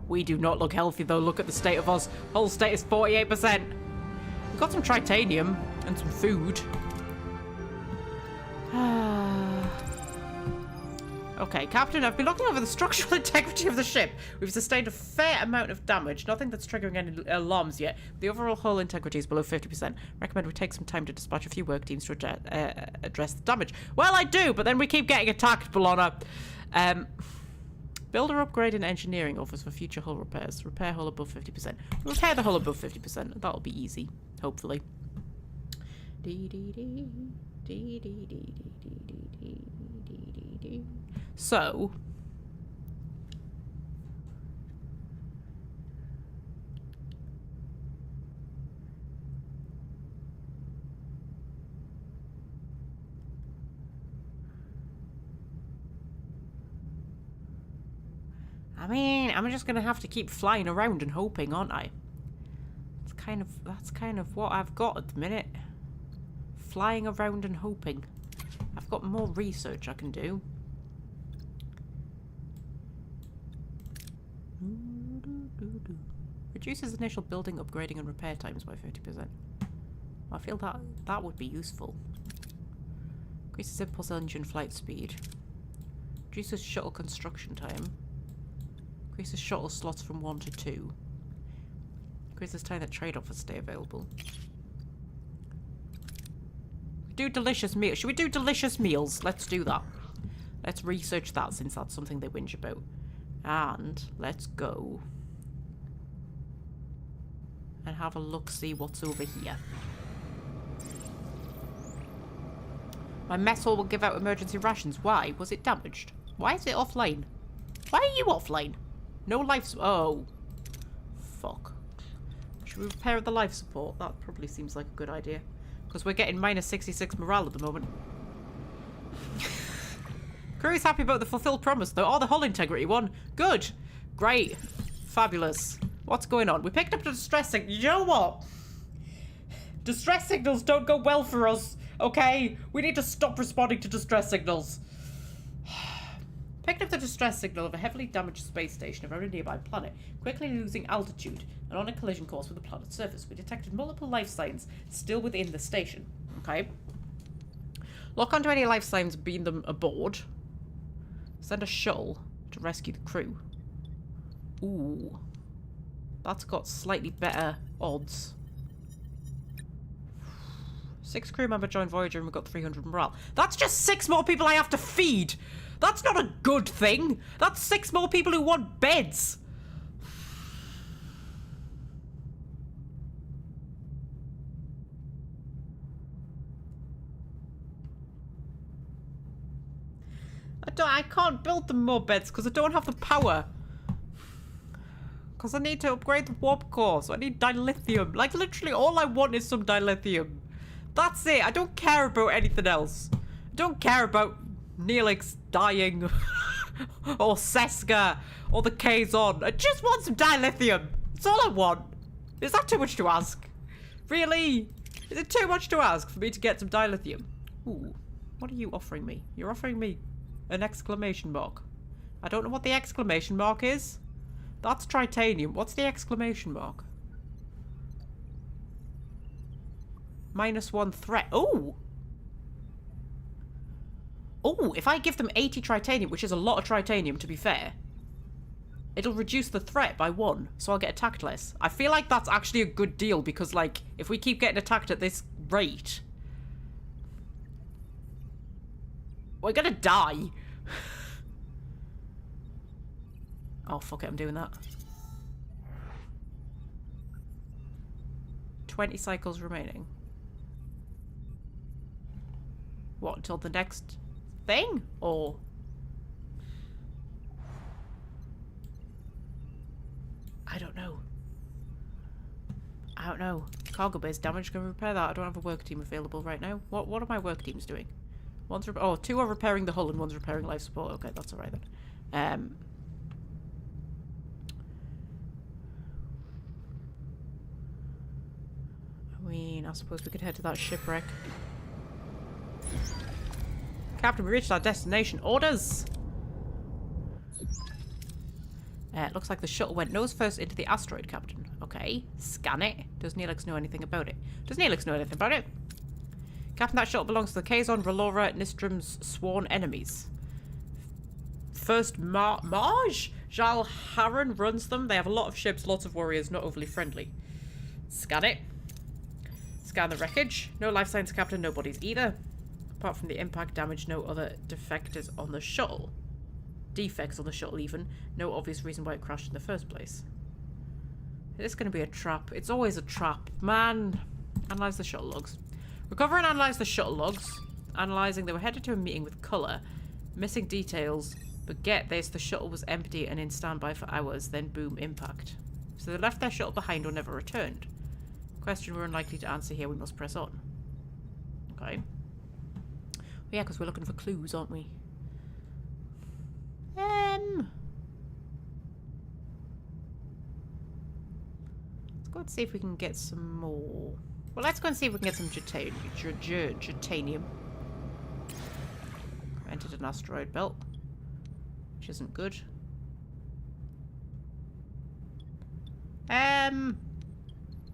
We do not look healthy, though. Look at the state of us. Whole state is 48%. We've got some titanium and some food. Okay, Captain, I've been looking over the structural integrity of the ship. We've sustained a fair amount of damage. Nothing that's triggering any alarms yet. The overall hull integrity is below 50%. Recommend we take some time to dispatch a few work teams to address the damage. Well, I do, but then we keep getting attacked, Bellona. Build or upgrade in engineering offers for future hull repairs. Repair hull above 50%. Repair the hull above 50%. That'll be easy, hopefully. So, I mean, I'm just gonna have to keep flying around and hoping, aren't I? That's kind of what I've got at the minute. Flying around and hoping. I've got more research I can do. Reduces initial building, upgrading, and repair times by 50%. I feel that would be useful. Increases impulse engine flight speed. Reduces shuttle construction time. Increases shuttle slots from 1 to 2. Increases time that trade offers stay available. Do delicious meals. Should we do delicious meals? Let's do that. Let's research that since that's something they whinge about. And let's go and have a look, see what's over here. My mess hall will give out emergency rations. Why? Was it damaged? Why is it offline? Why are you offline? No life... Oh. Fuck. Should we repair the life support? That probably seems like a good idea. Because we're getting minus 66 morale at the moment. Crew is happy about the fulfilled promise, though. Oh, the hull integrity one. Good. Great. Fabulous. What's going on? We picked up the distress signal. You know what? Distress signals don't go well for us, okay? We need to stop responding to distress signals. Picked up the distress signal of a heavily damaged space station around a nearby planet, quickly losing altitude and on a collision course with the planet's surface. We detected multiple life signs still within the station. Okay. Lock onto any life signs and beam them aboard. Send a shuttle to rescue the crew. Ooh. That's got slightly better odds. 6 crew member joined Voyager and we've got 300 morale. That's just 6 more people I have to feed! That's not a good thing! That's 6 more people who want beds! I can't build them more beds because I don't have the power. Because I need to upgrade the warp core, so I need dilithium. Like, literally all I want is some dilithium. That's it. I don't care about anything else. I don't care about Neelix dying or Seska or the Kazon. I just want some dilithium. That's all I want. Is that too much to ask? Really? Is it too much to ask for me to get some dilithium? Ooh, what are you offering me? You're offering me an exclamation mark. I don't know what the exclamation mark is. That's titanium. What's the exclamation mark? -1 threat. Oh! Oh, if I give them 80 titanium, which is a lot of titanium to be fair, it'll reduce the threat by 1, so I'll get attacked less. I feel like that's actually a good deal because, like, if we keep getting attacked at this rate, we're gonna die. Oh, fuck it, I'm doing that. 20 cycles remaining. What, until the next thing? Or... I don't know. I don't know. Cargo base damage, can we repair that? I don't have a work team available right now. What are my work teams doing? Two are repairing the hull and one's repairing life support. Okay, that's alright then. I suppose we could head to that shipwreck. Captain, we reached our destination. Orders! Looks like the shuttle went nose first into the asteroid, Captain. Okay, scan it. Does Neelix know anything about it? Does Neelix know anything about it? Captain, that shuttle belongs to the Kazon, Relora, Nistrom's sworn enemies. First Marge? Jal Harren runs them. They have a lot of ships, lots of warriors, not overly friendly. Scan it. Scan the wreckage. No life signs, Captain, no bodies either. Apart from the impact damage, no other defectors on the shuttle. Defects on the shuttle even. No obvious reason why it crashed in the first place. Is this going to be a trap? It's always a trap. Man. Analyze the shuttle logs. Recover and analyze the shuttle logs. Analyzing, they were headed to a meeting with Colour. Missing details. But get this, the shuttle was empty and in standby for hours, then boom, impact. So they left their shuttle behind or never returned. Question we're unlikely to answer here, we must press on. Okay. Well, yeah, because we're looking for clues, aren't we? Let's go and see if we can get some more. Well, let's go and see if we can get some titanium. Entered an asteroid belt, which isn't good.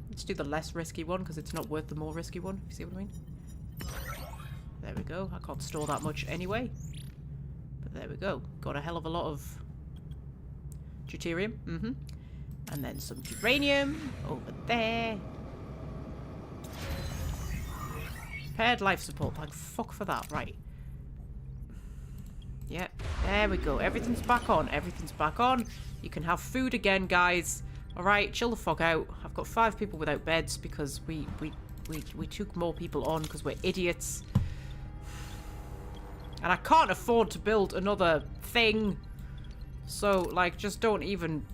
Let's do the less risky one because it's not worth the more risky one. You see what I mean? There we go. I can't store that much anyway. But there we go. Got a hell of a lot of deuterium. And then some uranium over there. Paired life support. Like, fuck for that. Right. Yeah. There we go. Everything's back on. Everything's back on. You can have food again, guys. Alright, chill the fuck out. I've got 5 people without beds because we took more people on because we're idiots. And I can't afford to build another thing. So, like, just don't even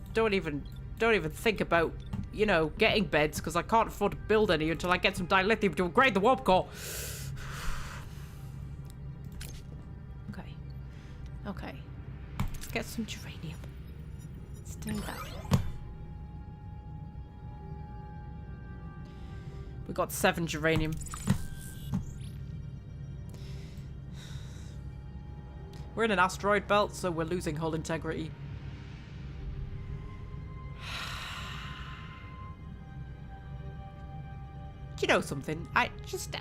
think about, you know, getting beds because I can't afford to build any until I get some dilithium to upgrade the warp core. Okay. Okay. Let's get some geranium. Let's do that. We got 7 geranium. We're in an asteroid belt, so we're losing hull integrity. Do you know something? Just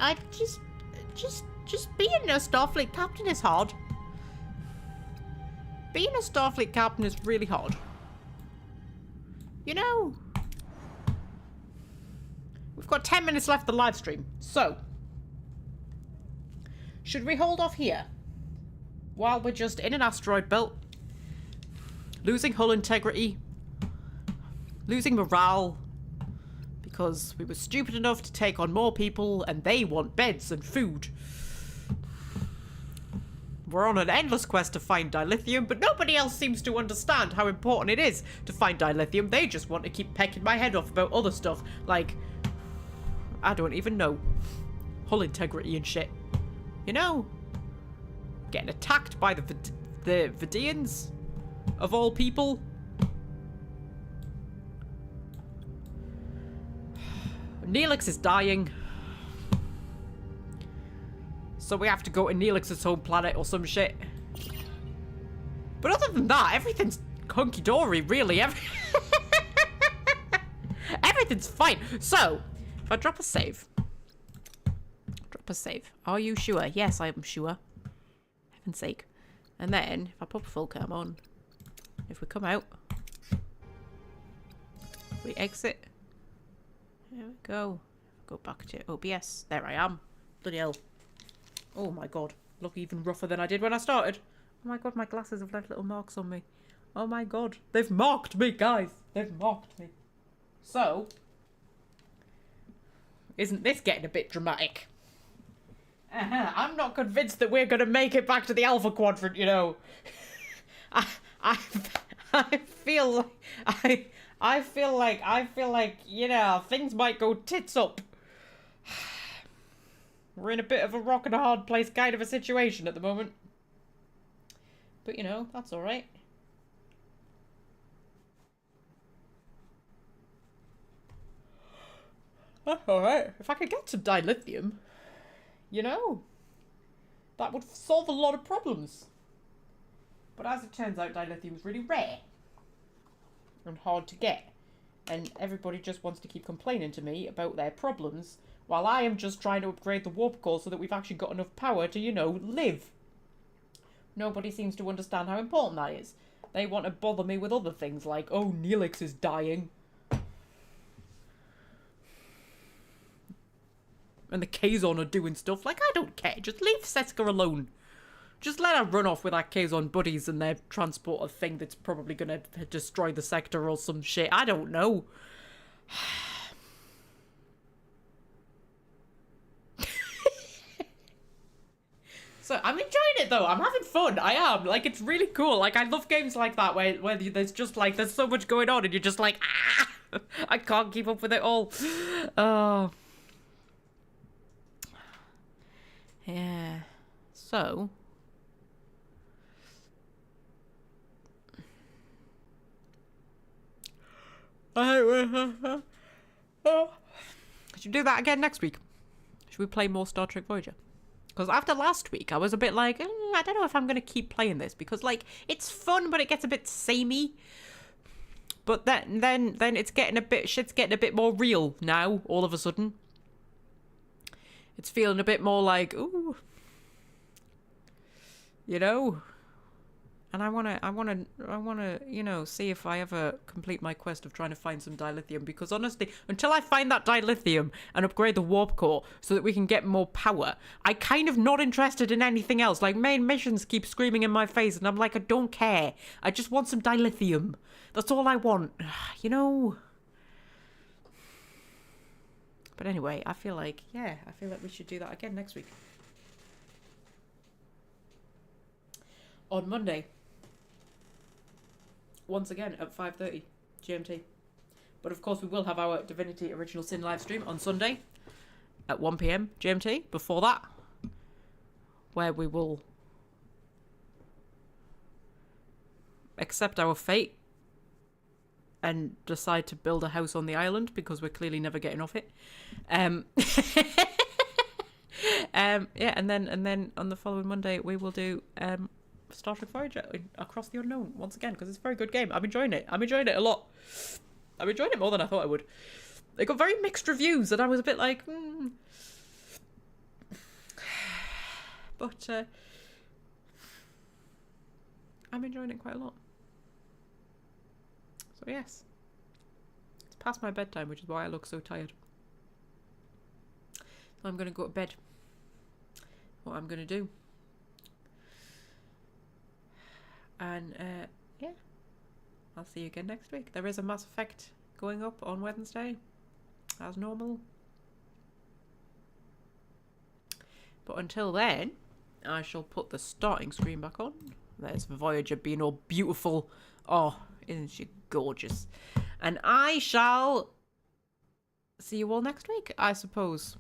being a Starfleet captain is hard. Being a Starfleet captain is really hard. You know? We've got 10 minutes left of the live stream, so should we hold off here while we're just in an asteroid belt, losing hull integrity, losing morale, because we were stupid enough to take on more people and they want beds and food. We're on an endless quest to find dilithium, but nobody else seems to understand how important it is to find dilithium. They just want to keep pecking my head off about other stuff, like, I don't even know, hull integrity and shit. You know? Getting attacked by the Vidians, of all people. Neelix is dying. So we have to go to Neelix's home planet or some shit. But other than that, everything's hunky-dory, really. Everything's fine. So, if I drop a save. Drop a save. Are you sure? Yes, I am sure. Heaven's sake. And then, if I pop a full cam on, if we come out, we exit. There we go. Go back to OBS. There I am. Bloody hell. Oh my god. Look even rougher than I did when I started. Oh my god, my glasses have left little marks on me. Oh my god. They've marked me, guys. They've marked me. So, isn't this getting a bit dramatic? I'm not convinced that we're going to make it back to the Alpha Quadrant, you know. I feel like, you know, things might go tits up. We're in a bit of a rock and a hard place kind of a situation at the moment. But, you know, that's alright. Alright. If I could get some dilithium, you know, that would solve a lot of problems. But as it turns out, dilithium is really rare. And hard to get. And everybody just wants to keep complaining to me about their problems, while I am just trying to upgrade the warp core so that we've actually got enough power to, you know, live. Nobody seems to understand how important that is. They want to bother me with other things like, oh, Neelix is dying. And the Kazon are doing stuff. Like, I don't care. Just leave Seska alone. Just let her run off with our Kazon buddies and their transporter thing that's probably going to destroy the sector or some shit. I don't know. So, I'm enjoying it, though. I'm having fun. I am. Like, it's really cool. Like, I love games like that where there's just, like, there's so much going on and you're just like, ah! I can't keep up with it all. Oh. Yeah. So. Should we do that again next week? Should we play more Star Trek Voyager? Because after last week, I was a bit like, I don't know if I'm going to keep playing this. Because, like, it's fun, but it gets a bit samey. But then it's getting a bit, shit's getting a bit more real now, all of a sudden. It's feeling a bit more like, ooh. You know? And I wanna, you know, see if I ever complete my quest of trying to find some dilithium. Because honestly, until I find that dilithium and upgrade the warp core so that we can get more power, I kind of not interested in anything else. Like, main missions keep screaming in my face and I'm like, I don't care. I just want some dilithium. That's all I want. You know? But anyway, I feel like we should do that again next week. On Monday. Once again at 5:30 GMT. But of course we will have our Divinity Original Sin live stream on Sunday at 1 PM GMT before that, where we will accept our fate and decide to build a house on the island because we're clearly never getting off it. Yeah, and then on the following Monday we will do Star Trek Voyager Across the Unknown once again because it's a very good game. I'm enjoying it. I'm enjoying it a lot. I'm enjoying it more than I thought I would. It got very mixed reviews and I was a bit like, But I'm enjoying it quite a lot. So yes, it's past my bedtime, which is why I look so tired. So I'm going to go to bed. What I'm going to do. And yeah, I'll see you again next week. There is a Mass Effect going up on Wednesday, as normal. But until then, I shall put the starting screen back on. There's Voyager being all beautiful. Oh, isn't she gorgeous? And I shall see you all next week, I suppose.